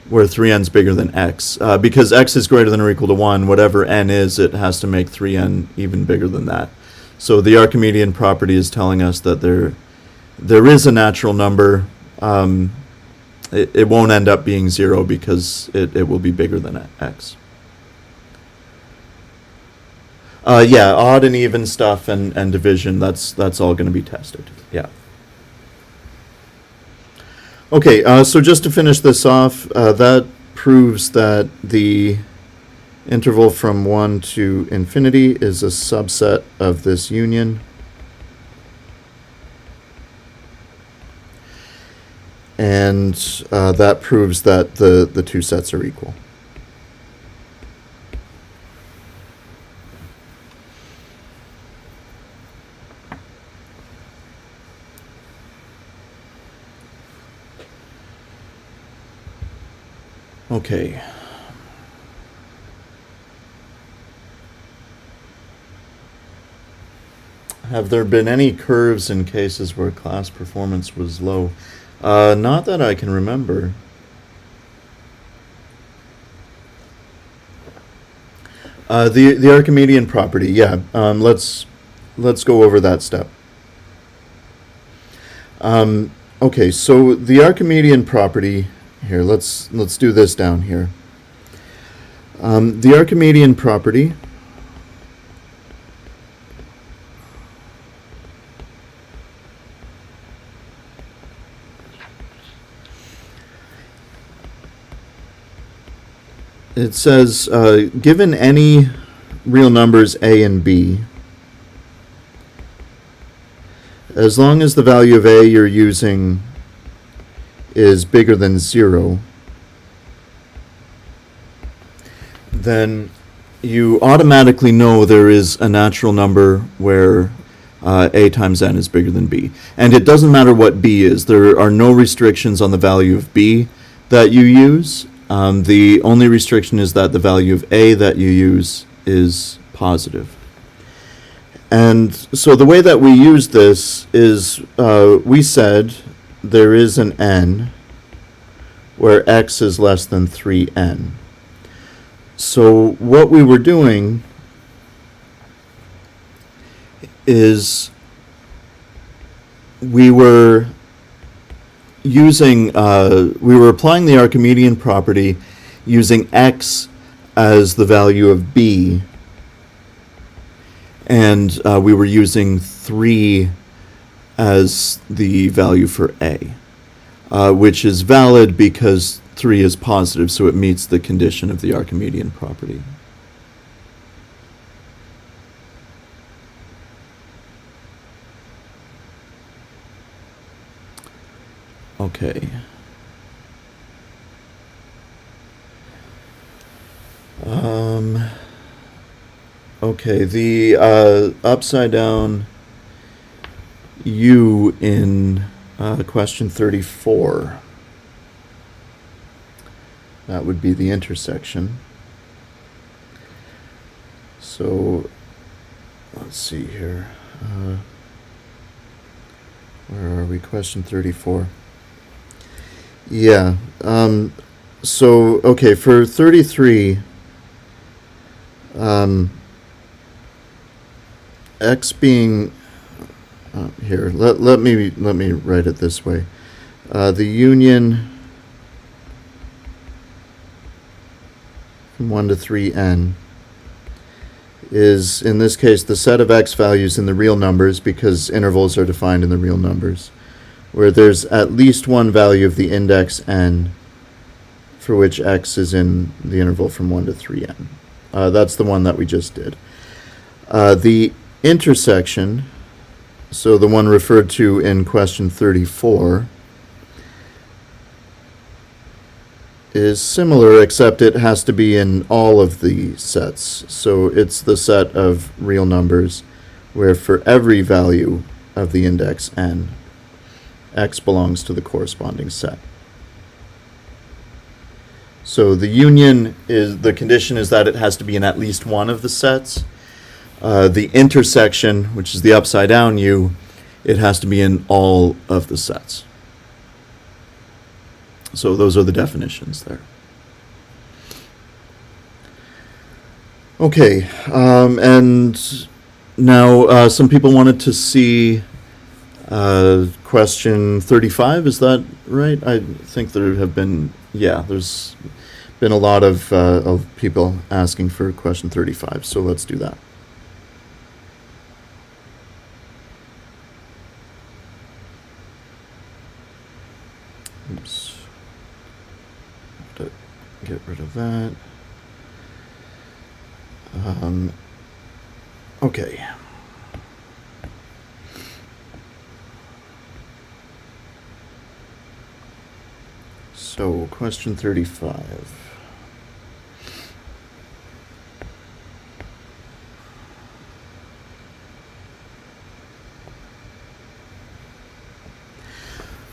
where 3n is bigger than x. Because x is greater than or equal to 1, whatever n is, it has to make 3n even bigger than that. So the Archimedean property is telling us that there is a natural number. It won't end up being 0 because it will be bigger than x. Yeah, odd and even stuff and division, that's all going to be tested. Yeah. Okay, so just to finish this off, that proves that the interval from 1 to infinity is a subset of this union. And that proves that the two sets are equal. Okay. Have there been any curves in cases where class performance was low? Not that I can remember. The Archimedean property, yeah. Let's go over that step. Okay, so the Archimedean property. Here, let's do this down here. The Archimedean property it says given any real numbers a and b, as long as the value of a you're using is bigger than 0, then you automatically know there is a natural number where a times n is bigger than b. And it doesn't matter what b is. There are no restrictions on the value of b that you use. The only restriction is that the value of a that you use is positive. And so the way that we use this is we said there is an n where x is less than 3n. So what we were doing is we were using, we were applying the Archimedean property using x as the value of b, and we were using 3 as the value for a, which is valid because 3 is positive, so it meets the condition of the Archimedean property. Okay. Okay, the upside down U in question 34. That would be the intersection. So, let's see here. Where are we? Question 34. Yeah. So, okay, for 33, x being here. Let me write it this way. The union from 1 to 3n is, in this case, the set of x values in the real numbers, because intervals are defined in the real numbers, where there's at least one value of the index n for which x is in the interval from 1 to 3n. That's the one that we just did. The intersection, so the one referred to in question 34, is similar, except it has to be in all of the sets. So it's the set of real numbers where for every value of the index n, x belongs to the corresponding set. So the union is, the condition is that it has to be in at least one of the sets. The intersection, which is the upside down U, it has to be in all of the sets. So those are the definitions there. Okay, and now some people wanted to see question 35, is that right? I think there have been, yeah, there's been a lot of people asking for question 35, so let's do that. Oops. Have to get rid of that. Okay. So, question 35.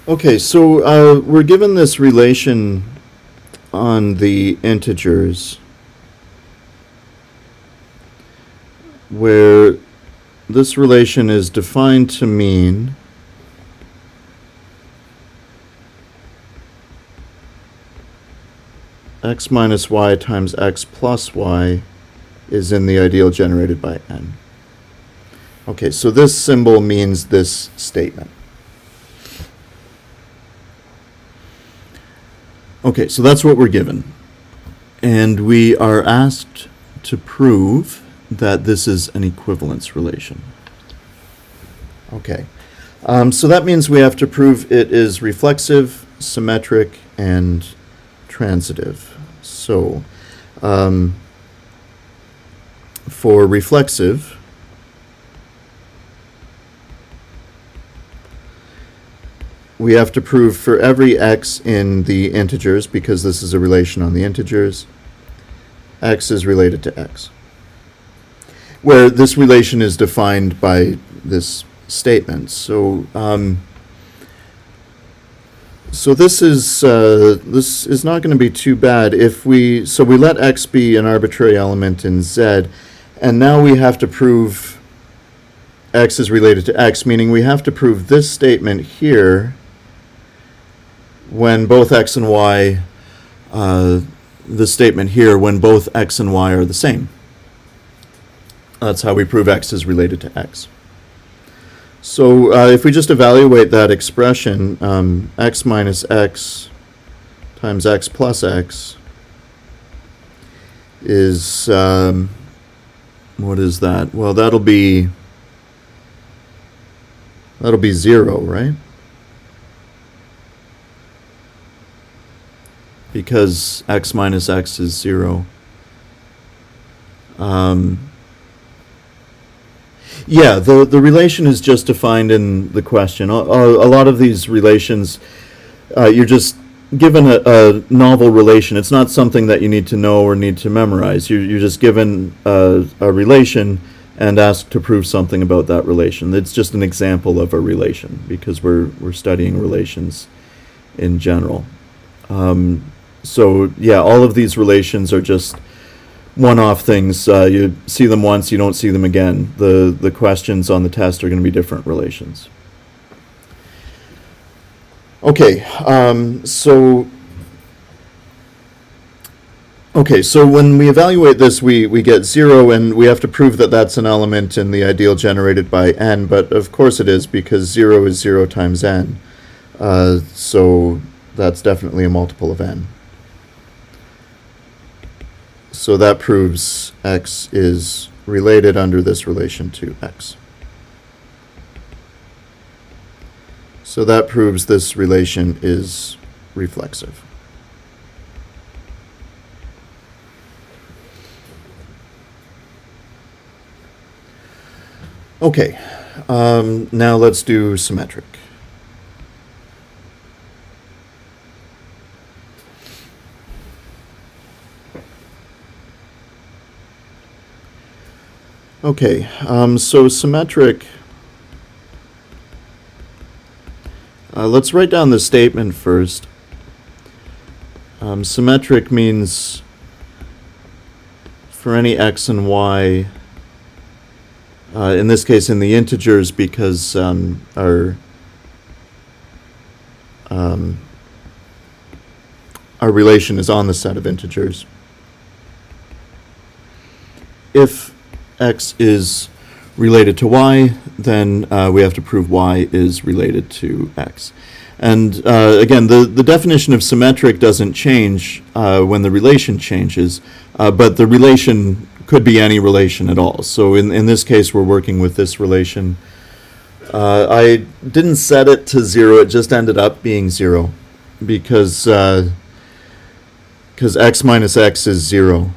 Okay, so we're given this relation on the integers where this relation is defined to mean x minus y times x plus y is in the ideal generated by n. Okay, so this symbol means this statement. Okay, so that's what we're given. And we are asked to prove that this is an equivalence relation. Okay, so that means we have to prove it is reflexive, symmetric, and transitive. So, for reflexive, we have to prove for every x in the integers, because this is a relation on the integers, x is related to x, where this relation is defined by this statement. So, so this is not going to be too bad if we let x be an arbitrary element in Z, and now we have to prove x is related to x, meaning we have to prove this statement here when both x and y, the statement here when both x and y are the same. That's how we prove x is related to x. So if we just evaluate that expression, x minus x times x plus x is, what is that? Well, that'll be 0, right? Because x minus x is 0. Yeah, the relation is just defined in the question. A lot of these relations, you're just given a novel relation. It's not something that you need to know or need to memorize. You're just given a relation and asked to prove something about that relation. It's just an example of a relation because we're studying relations in general. So yeah, all of these relations are just one-off things. You see them once, you don't see them again. The questions on the test are going to be different relations. Okay, so when we evaluate this, we get 0, and we have to prove that that's an element in the ideal generated by n, but of course it is, because 0 is 0 times n. So that's definitely a multiple of n. So that proves x is related under this relation to x. So that proves this relation is reflexive. Okay, now let's do symmetric. Okay, so symmetric, let's write down the statement first. Symmetric means for any x and y, in this case in the integers, because our relation is on the set of integers. If x is related to y, then we have to prove y is related to x. And again, the definition of symmetric doesn't change when the relation changes, but the relation could be any relation at all. So in this case, we're working with this relation. I didn't set it to 0, it just ended up being 0, because x minus x is 0,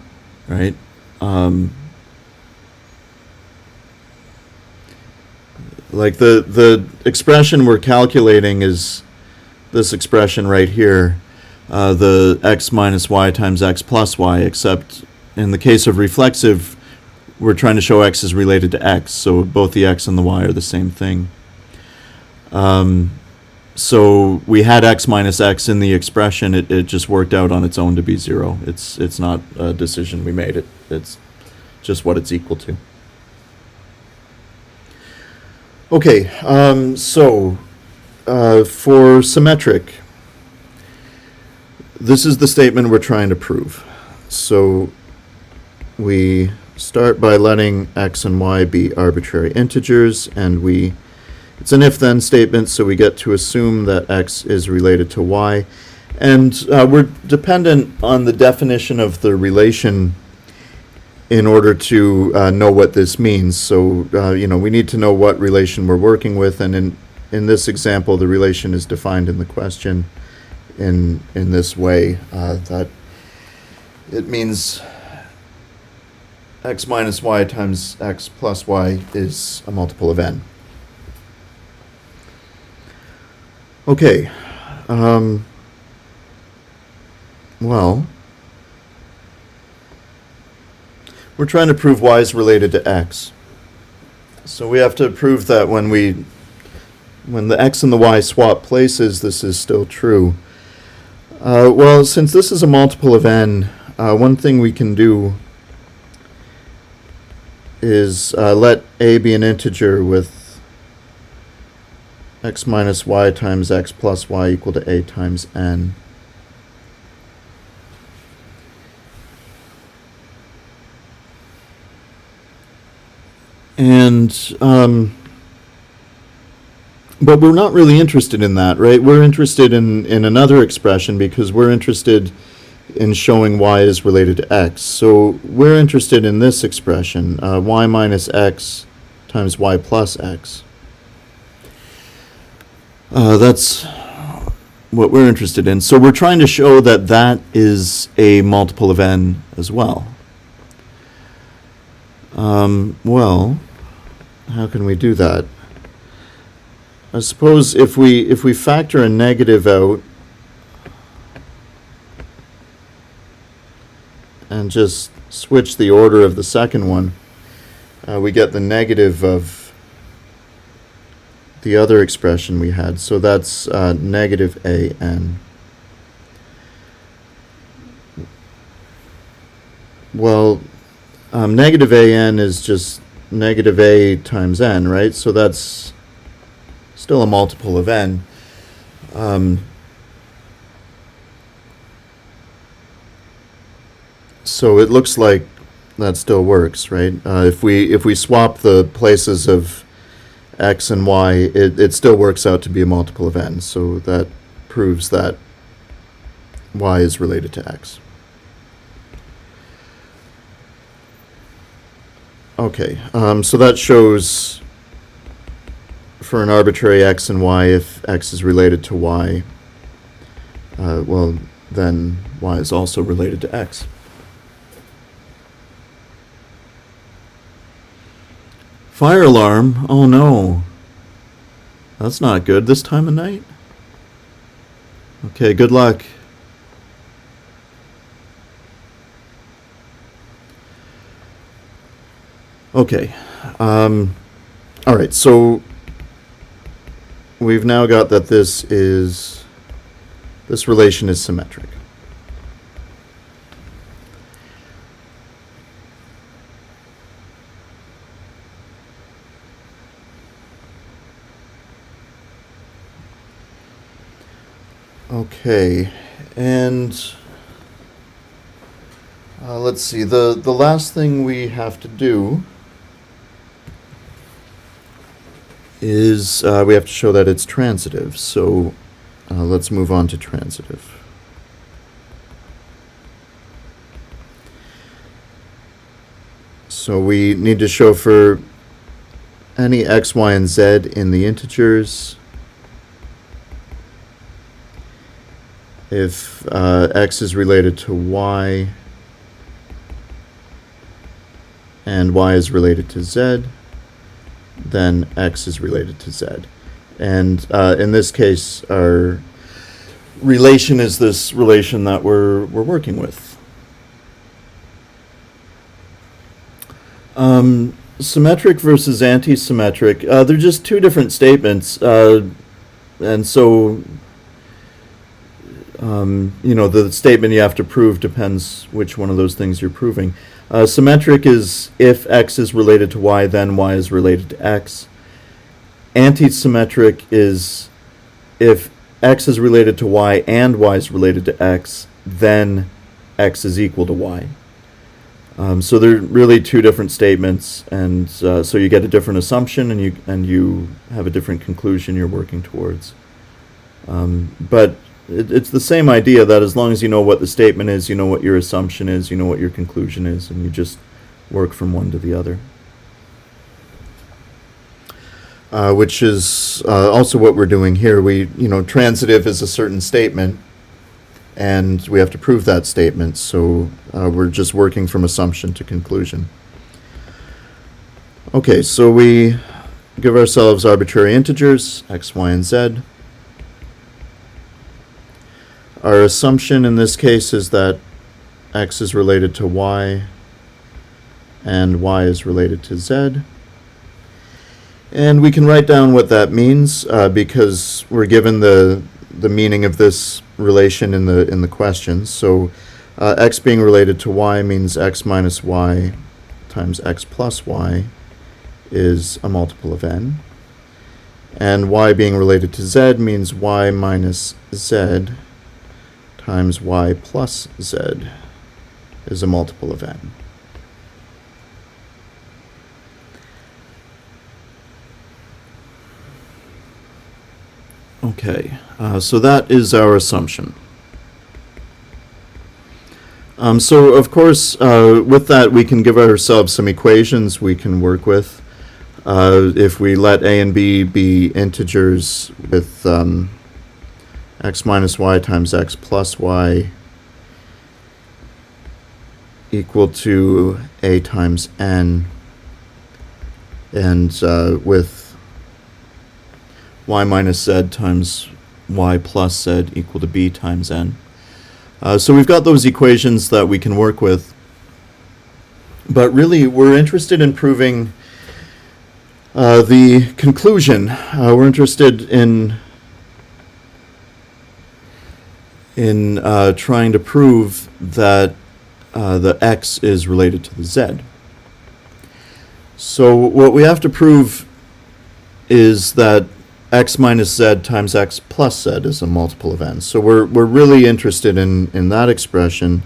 right? Like the expression we're calculating is this expression right here, the x minus y times x plus y, except in the case of reflexive, we're trying to show x is related to x, so both the x and the y are the same thing. So we had x minus x in the expression, it just worked out on its own to be 0. It's not a decision we made, it's just what it's equal to. Okay, for symmetric, this is the statement we're trying to prove. So we start by letting x and y be arbitrary integers, and it's an if-then statement, so we get to assume that x is related to y. And we're dependent on the definition of the relation in order to know what this means. So, we need to know what relation we're working with, and in this example, the relation is defined in the question in this way, that it means x minus y times x plus y is a multiple of n. Okay, well, we're trying to prove y is related to x. So we have to prove that when the x and the y swap places, this is still true. Well, since this is a multiple of n, one thing we can do is let a be an integer with x minus y times x plus y equal to a times n. And But we're not really interested in that, right? We're interested in another expression because we're interested in showing y is related to x. So we're interested in this expression, y minus x times y plus x. That's what we're interested in. So we're trying to show that that is a multiple of n as well. Well, how can we do that? I suppose if we factor a negative out and just switch the order of the second one, we get the negative of the other expression we had. So that's negative an. Well, negative an is just negative a times n, right? So that's still a multiple of n. So it looks like that still works, right? If we swap the places of x and y, it still works out to be a multiple of n. So that proves that y is related to x. Okay, so that shows for an arbitrary x and y, if x is related to y, well, then y is also related to x. Fire alarm? Oh no. That's not good this time of night. Okay, good luck. Okay. All right, so we've now got that this relation is symmetric. Okay, and let's see, the last thing we have to do is we have to show that it's transitive. So let's move on to transitive. So we need to show for any x, y, and z in the integers, if x is related to y and y is related to z, then x is related to z. And in this case, our relation is this relation that we're working with. Symmetric versus anti-symmetric, they're just two different statements, and so the statement you have to prove depends which one of those things you're proving. Symmetric is if x is related to y, then y is related to x. Anti-symmetric is if x is related to y and y is related to x, then x is equal to y. So they're really two different statements, and so you get a different assumption, and you have a different conclusion you're working towards. But it's the same idea that as long as you know what the statement is, you know what your assumption is, you know what your conclusion is, and you just work from one to the other. Which is also what we're doing here. Transitive is a certain statement, and we have to prove that statement, so we're just working from assumption to conclusion. Okay, so we give ourselves arbitrary integers, x, y, and z. Our assumption in this case is that x is related to y and y is related to z. And we can write down what that means because we're given the meaning of this relation in the question. So x being related to y means x minus y times x plus y is a multiple of n. And y being related to z means y minus z times y plus z is a multiple of n. Okay, so that is our assumption. So of course, with that, we can give ourselves some equations we can work with. If we let a and b be integers with x minus y times x plus y equal to a times n, and with y minus z times y plus z equal to b times n. So we've got those equations that we can work with, but really we're interested in proving the conclusion. We're interested in trying to prove that the x is related to the z. So what we have to prove is that x minus z times x plus z is a multiple of n. So we're really interested in that expression,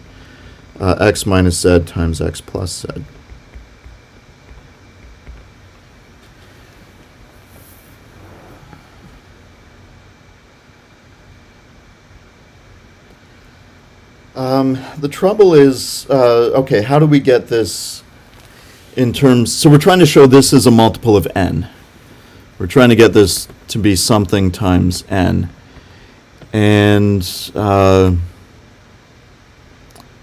x minus z times x plus z. The trouble is, okay, how do we get this in terms, so we're trying to show this is a multiple of n. We're trying to get this to be something times n. And, well,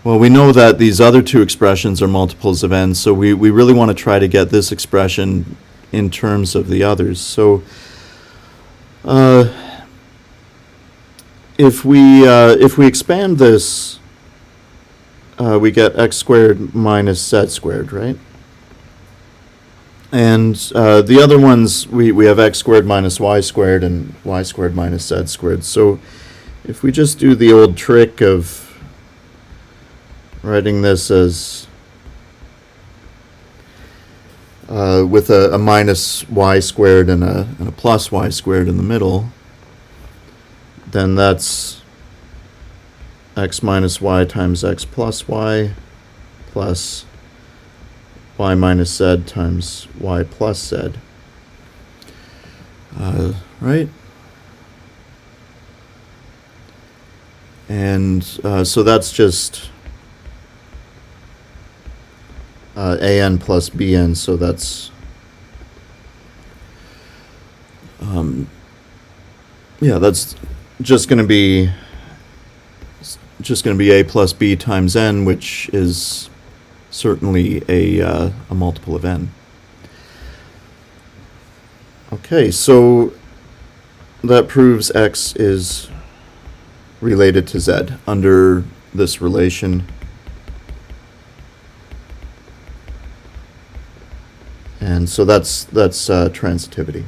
we know that these other two expressions are multiples of n, so we really want to try to get this expression in terms of the others. So, if we expand this, we get x squared minus z squared, right? And the other ones, we have x squared minus y squared and y squared minus z squared. So if we just do the old trick of writing this as with a minus y squared and a plus y squared in the middle, then that's x minus y times x plus y plus y minus z times y plus z. Right? And so that's just an plus bn, so that's yeah, that's just going to be a plus b times n, which is certainly a multiple of n. Okay, so that proves x is related to z under this relation. And so that's transitivity.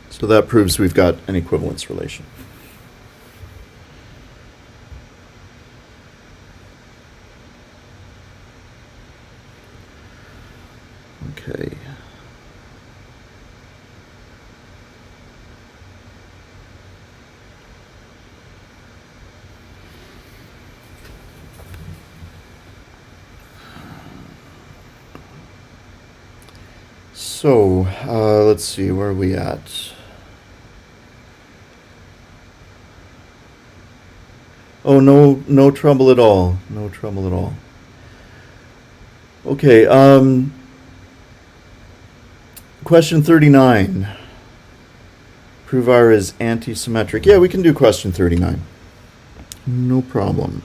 So that proves we've got an equivalence relation. Okay. So, let's see, where are we at? Oh, no trouble at all. No trouble at all. Okay, question 39. Prove R is anti-symmetric. Yeah, we can do question 39. No problem.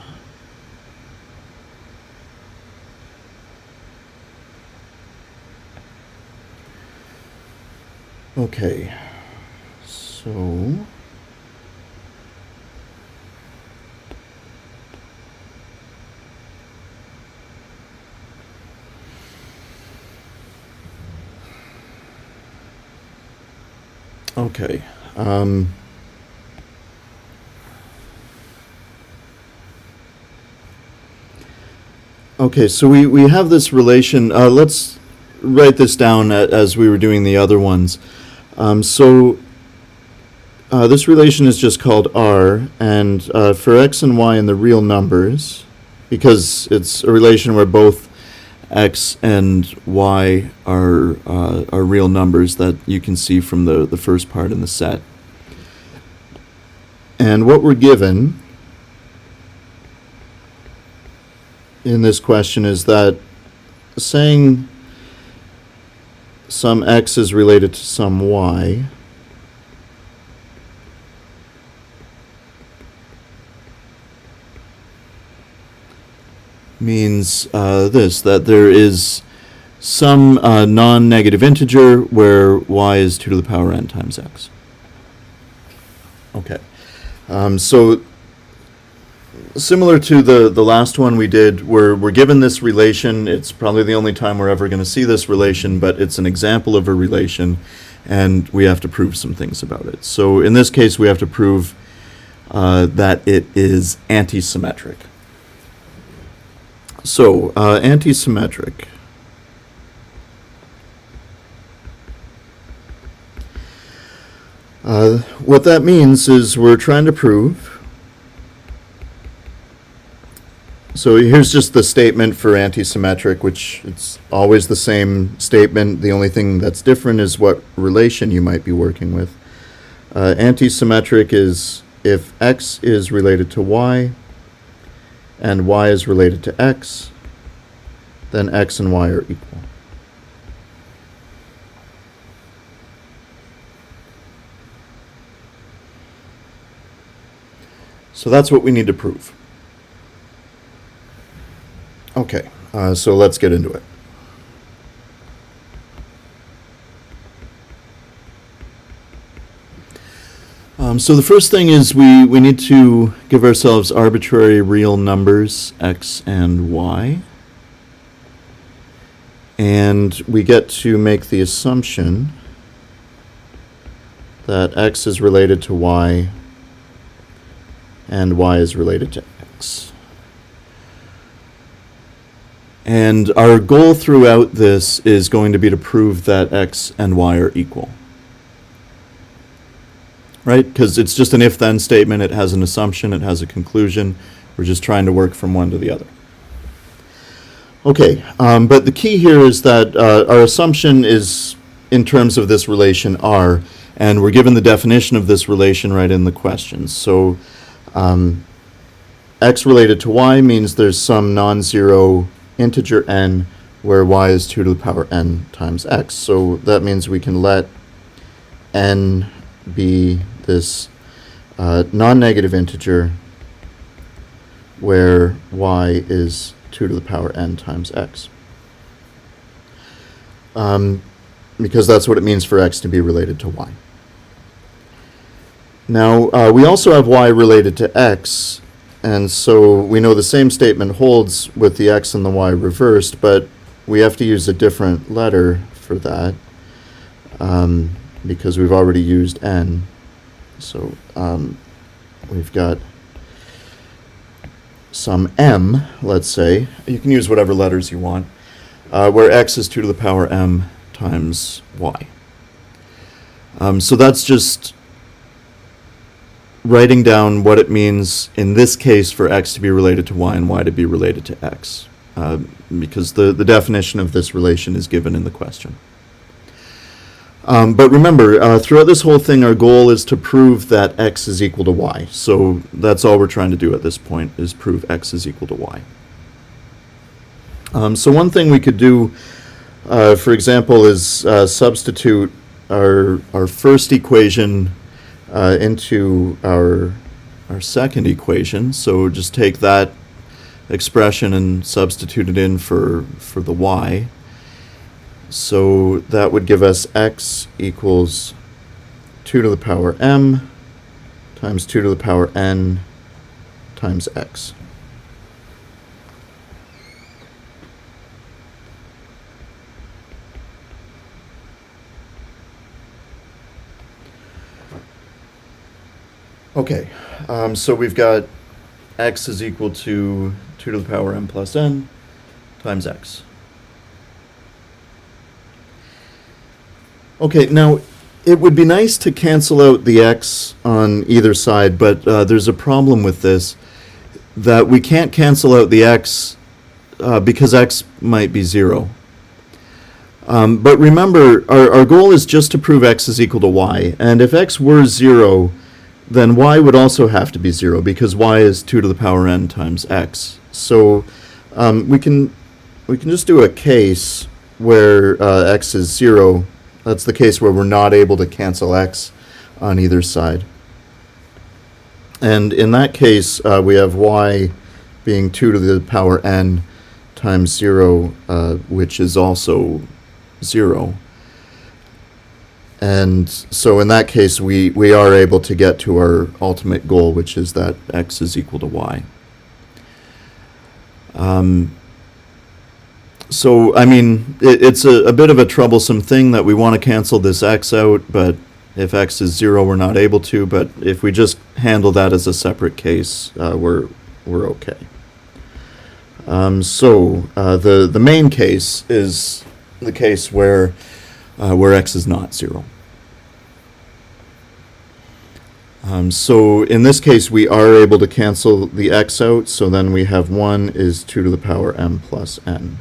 Okay, so okay. Okay, so we have this relation. Let's write this down as we were doing the other ones. So this relation is just called R, and for x and y in the real numbers, because it's a relation where both x and y are real numbers that you can see from the first part in the set. And what we're given in this question is that saying some x is related to some y means that there is some non-negative integer where y is 2 to the power n times x. Okay. So similar to the last one we did, we're given this relation. It's probably the only time we're ever going to see this relation, but it's an example of a relation, and we have to prove some things about it. So in this case, we have to prove that it is anti-symmetric. So, anti-symmetric. What that means is we're trying to prove. So here's just the statement for anti-symmetric, which it's always the same statement. The only thing that's different is what relation you might be working with. Anti-symmetric is if x is related to y, and y is related to x, then x and y are equal. So that's what we need to prove. Okay, so let's get into it. So the first thing is we need to give ourselves arbitrary real numbers, x and y. And we get to make the assumption that x is related to y and y is related to x. And our goal throughout this is going to be to prove that x and y are equal. Right? Because it's just an if-then statement. It has an assumption. It has a conclusion. We're just trying to work from one to the other. Okay, but the key here is that our assumption is in terms of this relation R, and we're given the definition of this relation right in the question. So x related to y means there's some non-zero integer n where y is 2 to the power n times x. So that means we can let n be this non-negative integer where y is 2 to the power n times x. Because that's what it means for x to be related to y. Now, we also have y related to x, and so we know the same statement holds with the x and the y reversed, but we have to use a different letter for that because we've already used n. So we've got some m, let's say. You can use whatever letters you want, where x is 2 to the power m times y. So that's just writing down what it means in this case for x to be related to y and y to be related to x, because the definition of this relation is given in the question. But remember, throughout this whole thing, our goal is to prove that x is equal to y. So that's all we're trying to do at this point, is prove x is equal to y. So one thing we could do, for example, is substitute our first equation into our second equation. So just take that expression and substitute it in for the y. So that would give us x equals 2 to the power m times 2 to the power n times x. Okay, so we've got x is equal to 2 to the power m plus n times x. Okay, now it would be nice to cancel out the x on either side, but there's a problem with this, that we can't cancel out the x because x might be 0. But remember, our goal is just to prove x is equal to y. And if x were 0, then y would also have to be 0, because y is 2 to the power n times x. So we can just do a case where x is 0. That's the case where we're not able to cancel x on either side. And in that case, we have y being 2 to the power n times 0, which is also 0. And so in that case, we are able to get to our ultimate goal, which is that x is equal to y. So, I mean, it's a bit of a troublesome thing that we want to cancel this x out, but if x is 0, we're not able to. But if we just handle that as a separate case, we're okay. The main case is the case where x is not 0. So in this case, we are able to cancel the x out, so then we have 1 is 2 to the power m plus n.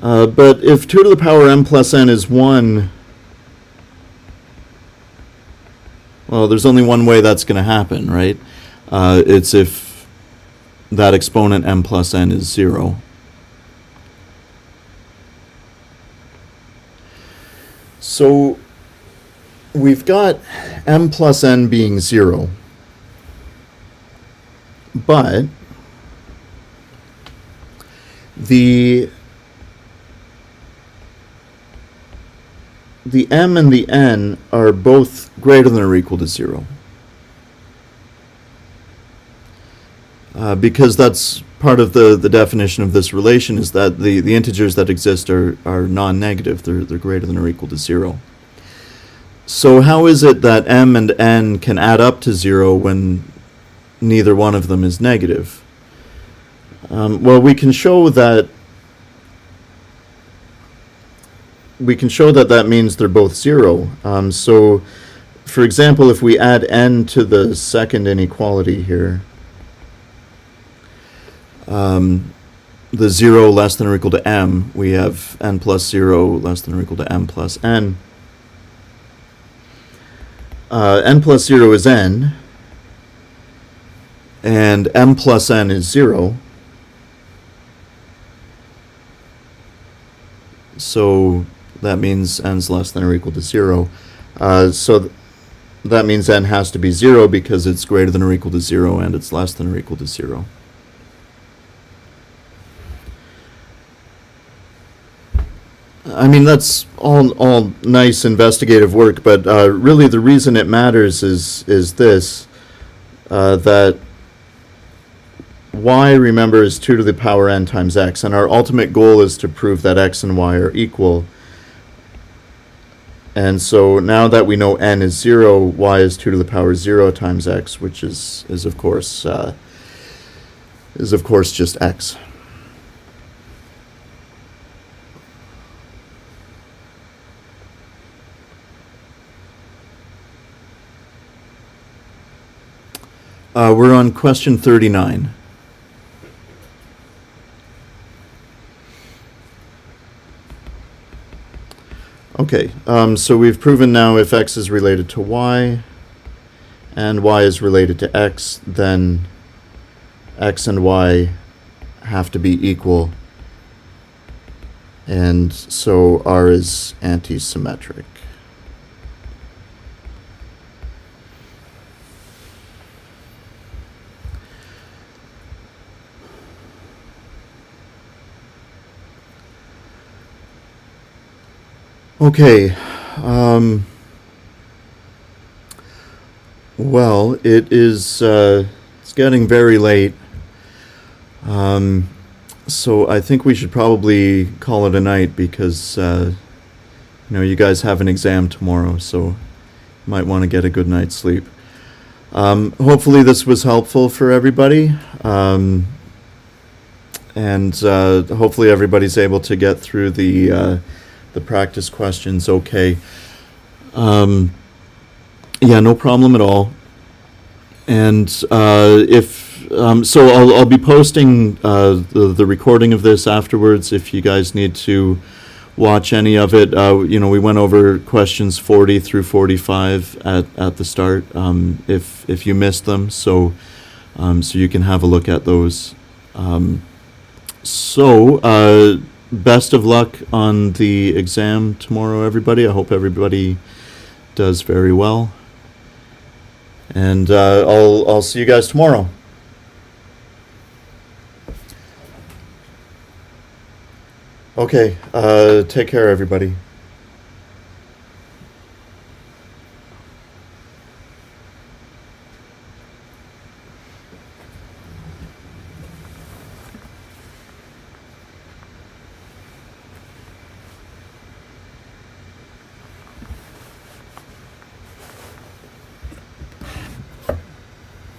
But if 2 to the power m plus n is 1, well, there's only one way that's going to happen, right? It's if that exponent m plus n is 0. So we've got m plus n being 0, but the m and the n are both greater than or equal to 0. Because that's part of the definition of this relation, is that the integers that exist are non-negative. They're greater than or equal to 0. So how is it that m and n can add up to 0 when neither one of them is negative? Well, we can show that that means they're both 0. So, for example, if we add n to the second inequality here, the 0 less than or equal to m, we have n plus 0 less than or equal to m plus n. N plus 0 is n, and m plus n is 0. So that means n's less than or equal to 0. That means n has to be 0 because it's greater than or equal to 0 and it's less than or equal to 0. I mean, that's all nice investigative work, but really the reason it matters is this, that y, remember, is 2 to the power n times x, and our ultimate goal is to prove that x and y are equal. And so now that we know n is 0, y is 2 to the power 0 times x, which is of course just x. We're on question 39. Okay, so we've proven now if x is related to y and y is related to x, then x and y have to be equal, and so R is anti-symmetric. Okay, well, it's getting very late, so I think we should probably call it a night because, you guys have an exam tomorrow, so you might want to get a good night's sleep. Hopefully this was helpful for everybody, and hopefully everybody's able to get through the practice questions okay. Yeah, no problem at all. And so I'll be posting the recording of this afterwards if you guys need to watch any of it. We went over questions 40 through 45 at the start, if you missed them, so you can have a look at those. Best of luck on the exam tomorrow, everybody. I hope everybody does very well. And I'll see you guys tomorrow. Okay, take care, everybody.